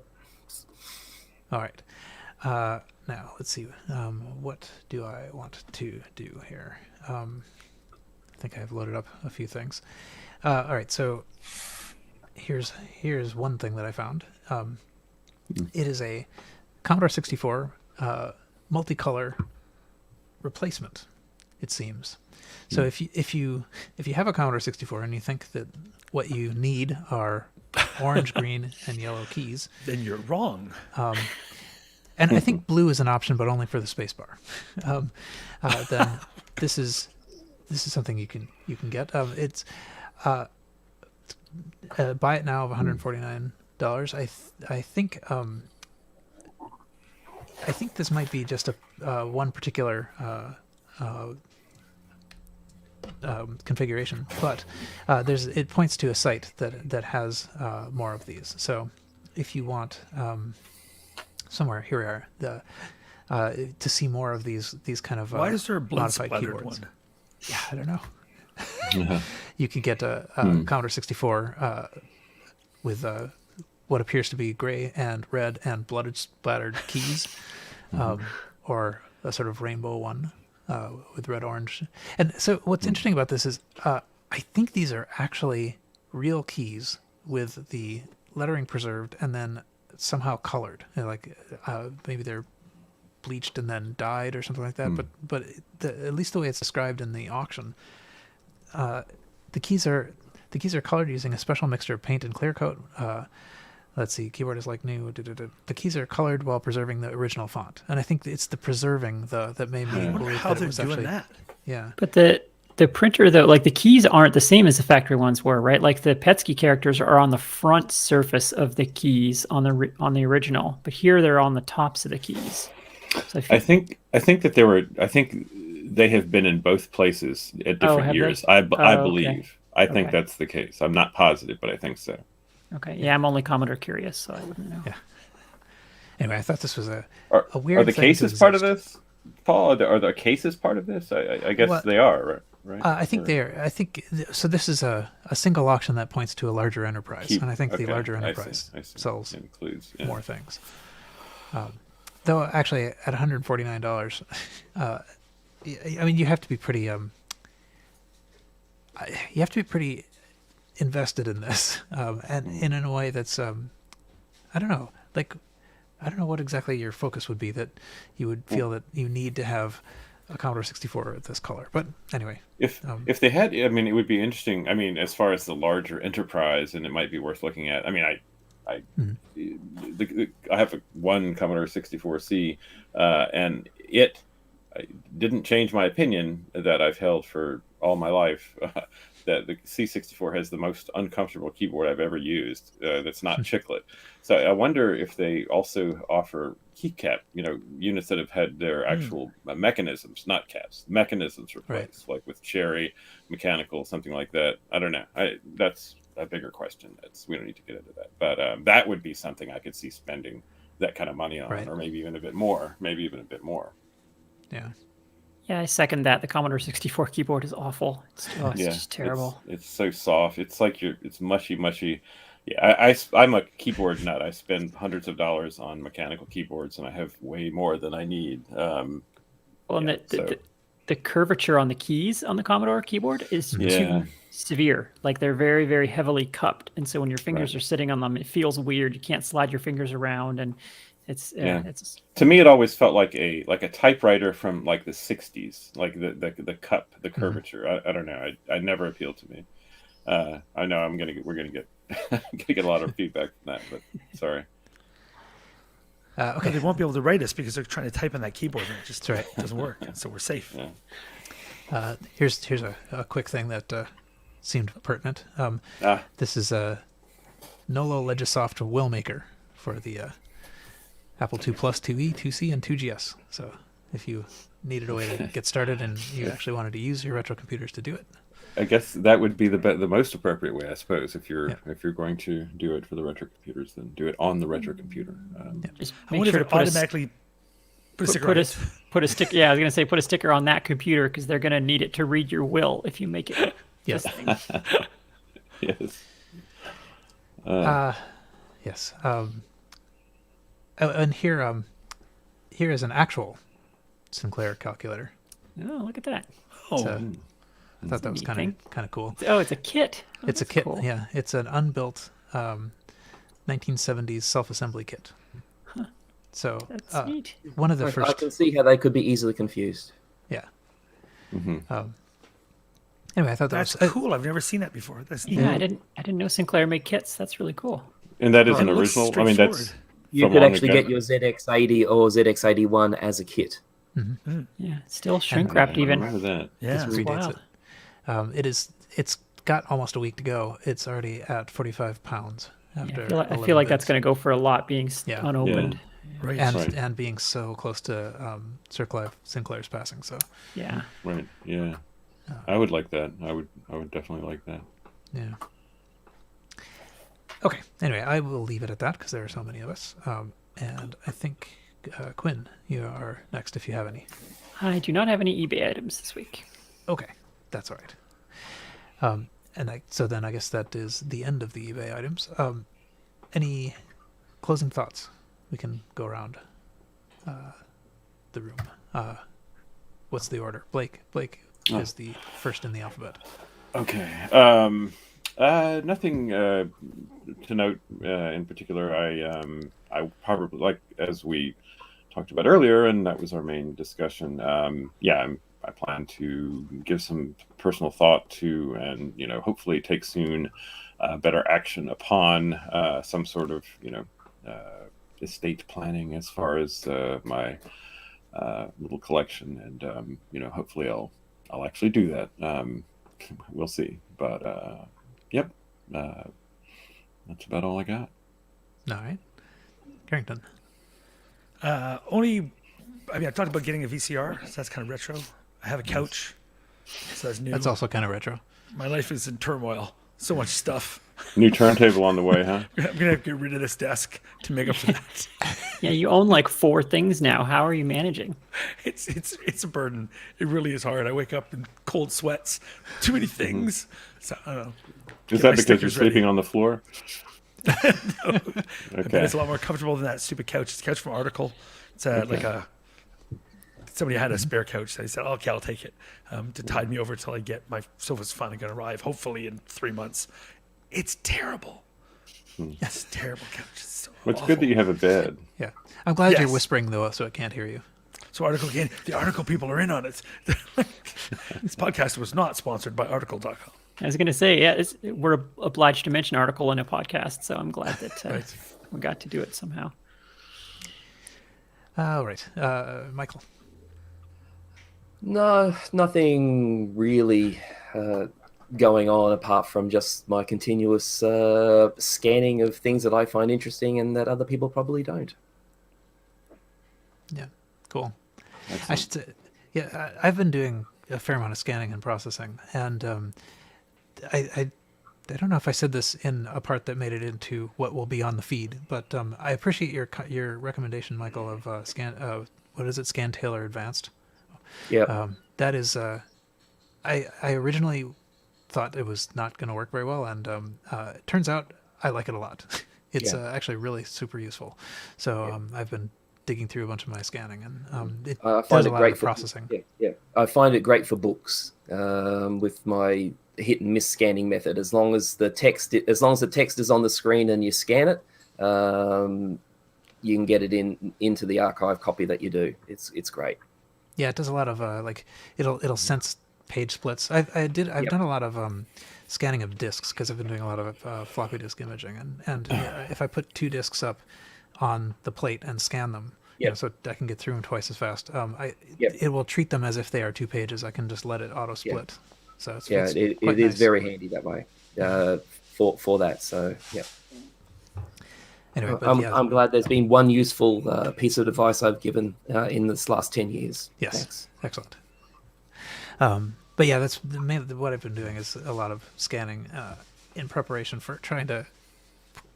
All right. Now let's see. What do I want to do here? I think I've loaded up a few things. All right. So here's one thing that I found. It is a Commodore 64 multicolor replacement. It seems. So if you have a Commodore 64 and you think that what you need are orange, green, and yellow keys, Then you're wrong. and I think blue is an option, but only for the spacebar. Then this is something you can get. It's buy it now of $149. I think this might be just a one particular configuration, but it points to a site that has more of these. So if you want somewhere, here we are, to see more of these kind of Why is there a blood modified splattered keyboards. one? Yeah, I don't know. You can get a Commodore 64 with what appears to be gray and red and blood splattered keys, or a sort of rainbow one with red, orange. And so what's interesting about this is I think these are actually real keys with the lettering preserved and then somehow colored. Like maybe they're bleached and then dyed or something like that. But at least the way it's described in the auction, the keys are colored using a special mixture of paint and clear coat. Let's see, keyboard is like new. The keys are colored while preserving the original font, and I think it's the preserving that made me I wonder believe how that it they're was doing actually that. yeah. But the printer though, like the keys aren't the same as the factory ones were, right? Like the Petsky characters are on the front surface of the keys on the original, but here they're on the tops of the keys. So I think they have been in both places at different have years. they? I Okay. believe. I think Okay. that's the case. I'm not positive, but I think so. Okay, yeah, I'm only Commodore curious, so I wouldn't know. Yeah. Anyway, I thought this was a Are weird the thing cases to part of exist. this, Paul? Are the cases part of this? I guess Well, they are, right? I think they are. I think so. This is a single auction that points to a larger enterprise, and I think the Okay, larger I see, enterprise I see. sells It includes more things. Though actually, at $149, I mean, you have to be pretty. You have to be pretty invested in this, and in a way that's I don't know, like I don't know what exactly your focus would be that you would feel that you need to have a Commodore 64 of this color. But anyway, If they had, I mean, it would be interesting. I mean, as far as the larger enterprise, and it might be worth looking at. I mean, I have one Commodore 64C, and it didn't change my opinion that I've held for all my life. That the C64 has the most uncomfortable keyboard I've ever used. That's not chiclet. So I wonder if they also offer keycap, units that have had their actual mechanisms, not caps, mechanisms replaced, like with Cherry, mechanical, something like that. I don't know. That's a bigger question. We don't need to get into that. But that would be something I could see spending that kind of money on, Right. or maybe even a bit more. yeah. Yeah, I second that. The Commodore 64 keyboard is awful. It's just terrible. It's so soft. It's like it's mushy. Yeah, I'm a keyboard nut. I spend hundreds of dollars on mechanical keyboards, and I have way more than I need. Well, and the curvature on the keys on the Commodore keyboard is too severe. Like they're very, very heavily cupped, and so when your fingers are sitting on them, it feels weird. You can't slide your fingers around, and it's to me, it always felt like a typewriter from like the '60s, like the cup, the curvature. I don't know. I never appealed to me. I know we're gonna get get a lot of feedback from that, but sorry. Okay, they won't be able to write us because they're trying to type on that keyboard and it just doesn't work. So we're safe. Yeah. Here's a quick thing that seemed pertinent. This is a Nolo Legisoft Willmaker for the Apple II Plus, 2E, 2C, and 2GS. So if you needed a way to get started and you actually wanted to use your retro computers to do it, I guess that would be the most appropriate way, I suppose. If you're going to do it for the retro computers, then do it on the retro computer. just I make wonder sure if to it put automatically put a sticker put on a it. put a sticker. Yeah, I was gonna say put a sticker on that computer because they're gonna need it to read your will if you make it. Yes. this thing. Yes. Yes. And here is an actual Sinclair calculator. Oh, look at that. Oh, So I thought that was neat kind thing. of cool. Oh, it's a kit. Oh, It's a that's kit. cool. Yeah, it's an unbuilt 1970s self-assembly kit. So That's neat. one of the I first. can see how they could be easily confused. Yeah. Mhm. Anyway, I thought that that's was cool. I've never seen that before. That's neat. Yeah, I didn't know Sinclair made kits. That's really cool. And that is It an looks original. I mean, that's straightforward. You from could long actually ago. get your ZX80 or ZX81 as a kit. Yeah, still shrink I wrapped even. remember that. Yeah. this predates wild. it. It's got almost a week to go. It's already at 45 pounds Yeah, after. I feel 11 like that's bids. going to go for a lot being Yeah. unopened. Right. and Right. and being so close to Sinclair's passing. So Yeah. Right. Yeah. I would like that. I would definitely like that. yeah. Okay. Anyway, I will leave it at that because there are so many of us. And I think Quinn, you are next if you have any. I do not have any eBay items this week. Okay, that's all right. So then I guess that is the end of the eBay items. Any closing thoughts? We can go around the room. What's the order? Blake is the first in the alphabet. Okay. Nothing to note in particular. I probably, like as we talked about earlier, and that was our main discussion. I plan to give some personal thought to, and hopefully take soon better action upon some sort of estate planning as far as my little collection, and hopefully I'll actually do that. We'll see, but yep, that's about all I got. All right, Carrington. I talked about getting a VCR, so that's kind of retro. I have a couch, so that's new. That's also kind of retro. My life is in turmoil. So much stuff. New turntable on the way, huh? I'm gonna have to get rid of this desk to make up for that. Yeah, you own like 4 things now. How are you managing? It's a burden. It really is hard. I wake up in cold sweats. Too many things. So I don't know. Is Get my that because you're stickers sleeping ready. on the floor? I bet Okay. it's a lot more comfortable than that stupid couch. It's a couch from Article. It's somebody had a spare couch. So I said, okay, I'll take it to tide me over until I get my sofa's finally going to arrive, hopefully in 3 months. It's terrible. It's a terrible couch. It's so Well, it's awful. good that you have a bed. Yeah, I'm glad you're Yes. whispering though, so I can't hear you. So the Article people are in on it. This podcast was not sponsored by Article.com. I was going to say, yeah, we're obliged to mention article in a podcast, so I'm glad that Right. we got to do it somehow. All right, Michael. No, nothing really going on apart from just my continuous scanning of things that I find interesting and that other people probably don't. Yeah, cool. I Excellent. should say, yeah, I've been doing a fair amount of scanning and processing, and I don't know if I said this in a part that made it into what will be on the feed, but I appreciate your recommendation, Michael, of what is it, Scan Tailor Advanced. Yeah. That is, I originally thought it was not going to work very well, and it turns out I like it a lot. It's Yeah. actually really super useful. So I've been digging through a bunch of my scanning, and it I does find a it lot great of for processing. Yeah. I find it great for books with my hit and miss scanning method. As long as the text is on the screen and you scan it, you can get it into the archive copy that you do. It's great. Yeah, it does a lot of it'll sense page splits. I've done a lot of scanning of disks because I've been doing a lot of floppy disk imaging, and if I put 2 disks up on the plate and scan them, so I can get through them twice as fast. It will treat them as if they are 2 pages. I can just let it auto split. So it's It quite is nice. very handy that way for that. So yeah. Anyway, but I'm glad there's been one useful piece of advice I've given in this last 10 years. yes, Thanks. excellent. But yeah, that's mainly what I've been doing is a lot of scanning in preparation for trying to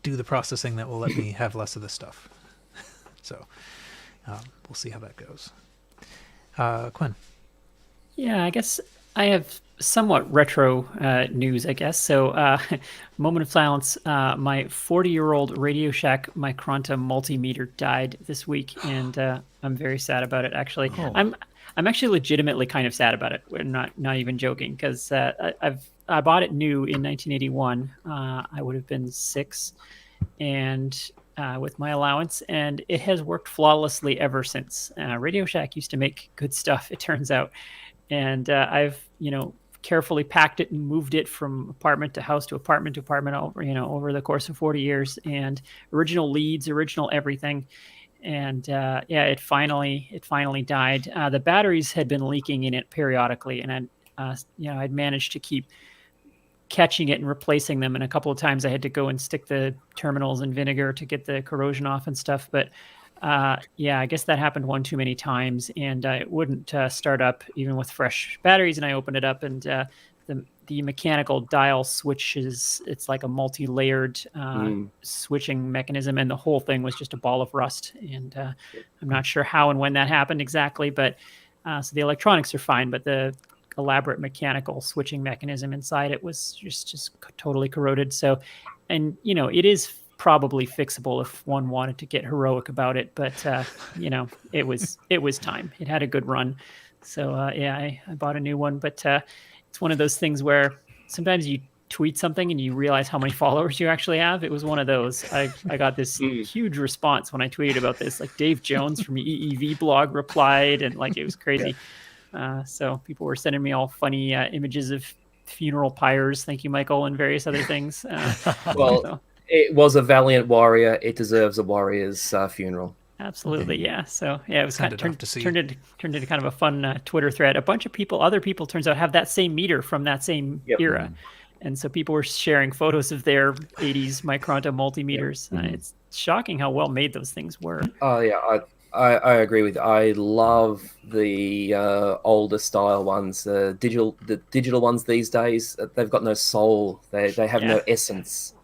do the processing that will let me have less of this stuff. So we'll see how that goes. Quinn. Yeah, I guess I have somewhat retro news, I guess. So, moment of silence. My 40-year-old Radio Shack Micronta multimeter died this week, and I'm very sad about it. Actually, I'm actually legitimately kind of sad about it. We're not even joking, because I bought it new in 1981. I would have been 6, and with my allowance, and it has worked flawlessly ever since. Radio Shack used to make good stuff, it turns out, and I've carefully packed it and moved it from apartment to house to apartment to apartment over the course of 40 years, and original leads, original everything. And it finally died. The batteries had been leaking in it periodically, and I'd managed to keep catching it and replacing them. And a couple of times I had to go and stick the terminals in vinegar to get the corrosion off and stuff. But I guess that happened one too many times, and it wouldn't start up even with fresh batteries. And I opened it up, and the mechanical dial switches, it's like a multi-layered switching mechanism, and the whole thing was just a ball of rust. And I'm not sure how and when that happened exactly, but so the electronics are fine, but the elaborate mechanical switching mechanism inside it was just totally corroded. So, and it is probably fixable if one wanted to get heroic about it, but it was time. It had a good run. So I bought a new one, but it's one of those things where sometimes you tweet something and you realize how many followers you actually have. It was one of those. I got this huge response when I tweeted about this. Like Dave Jones from EEV blog replied, and like it was crazy. So people were sending me all funny images of funeral pyres. Thank you, Michael, and various other things. It was a valiant warrior. It deserves a warrior's funeral. Absolutely, yeah. So it was kind of turned into kind of a fun Twitter thread. A bunch of other people, turns out, have that same meter from that same era, and so people were sharing photos of their '80s Micronta multimeters. It's shocking how well made those things were. Oh yeah, I agree with you. I love the older style ones. The digital ones these days, they've got no soul. They have no essence.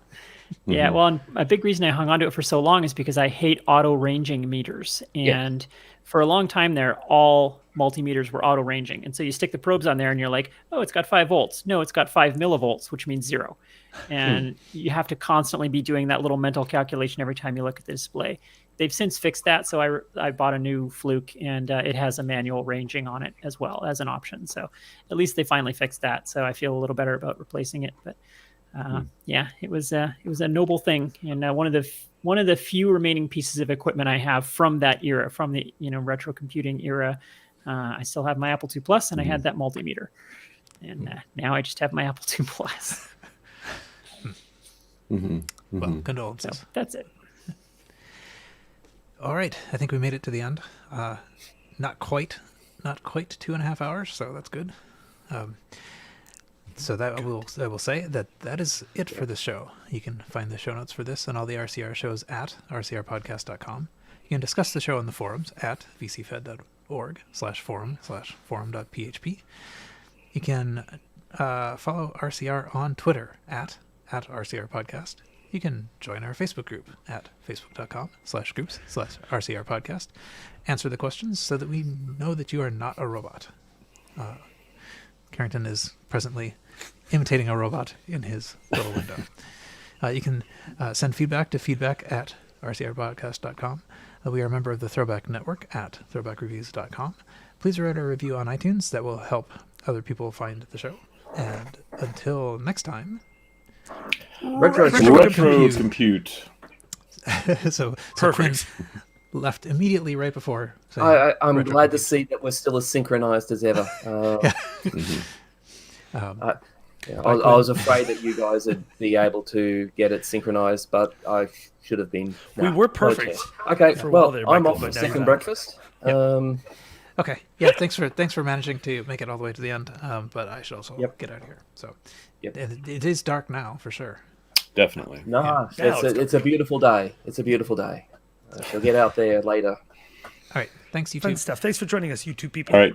Yeah, well, and a big reason I hung on to it for so long is because I hate auto ranging meters. And for a long time there, all multimeters were auto ranging. And so you stick the probes on there and you're like, oh, it's got 5 volts. No, it's got 5 millivolts, which means 0. And you have to constantly be doing that little mental calculation every time you look at the display. They've since fixed that. So I bought a new Fluke, and it has a manual ranging on it as well as an option. So at least they finally fixed that. So I feel a little better about replacing it. But it was a noble thing, and one of the few remaining pieces of equipment I have from that era, from the retro computing era. I still have my Apple II Plus, and I had that multimeter, and now I just have my Apple II Plus. Well, condolences. So that's it. All right, I think we made it to the end. Not quite 2.5 hours, so that's good. So I will say that is it for this show. You can find the show notes for this and all the RCR shows at rcrpodcast.com. You can discuss the show in the forums at vcfed.org/forum/forum.php. You can follow RCR on Twitter at RCRpodcast. You can join our Facebook group at facebook.com/groups/RCRpodcast. Answer the questions so that we know that you are not a robot. Carrington is presently imitating a robot in his little window. You can send feedback to feedback@rcrpodcast.com. We are a member of the Throwback Network at throwbackreviews.com. Please write a review on iTunes. That will help other people find the show. And until next time... Retrocompute. So perfect. Quinn left immediately right before. I'm glad to see that we're still as synchronized as ever. I was afraid that you guys would be able to get it synchronized, but I should have been. We were perfect. Okay, well, I'm off for second breakfast. Yep. Okay. Yeah. Thanks for managing to make it all the way to the end. But I should also get out of here. So it is dark now for sure. Definitely. No, it's a beautiful day. It's a beautiful day. She'll get out there later. All right. Thanks, you Fun two. stuff. Thanks for joining us, you two people. All right.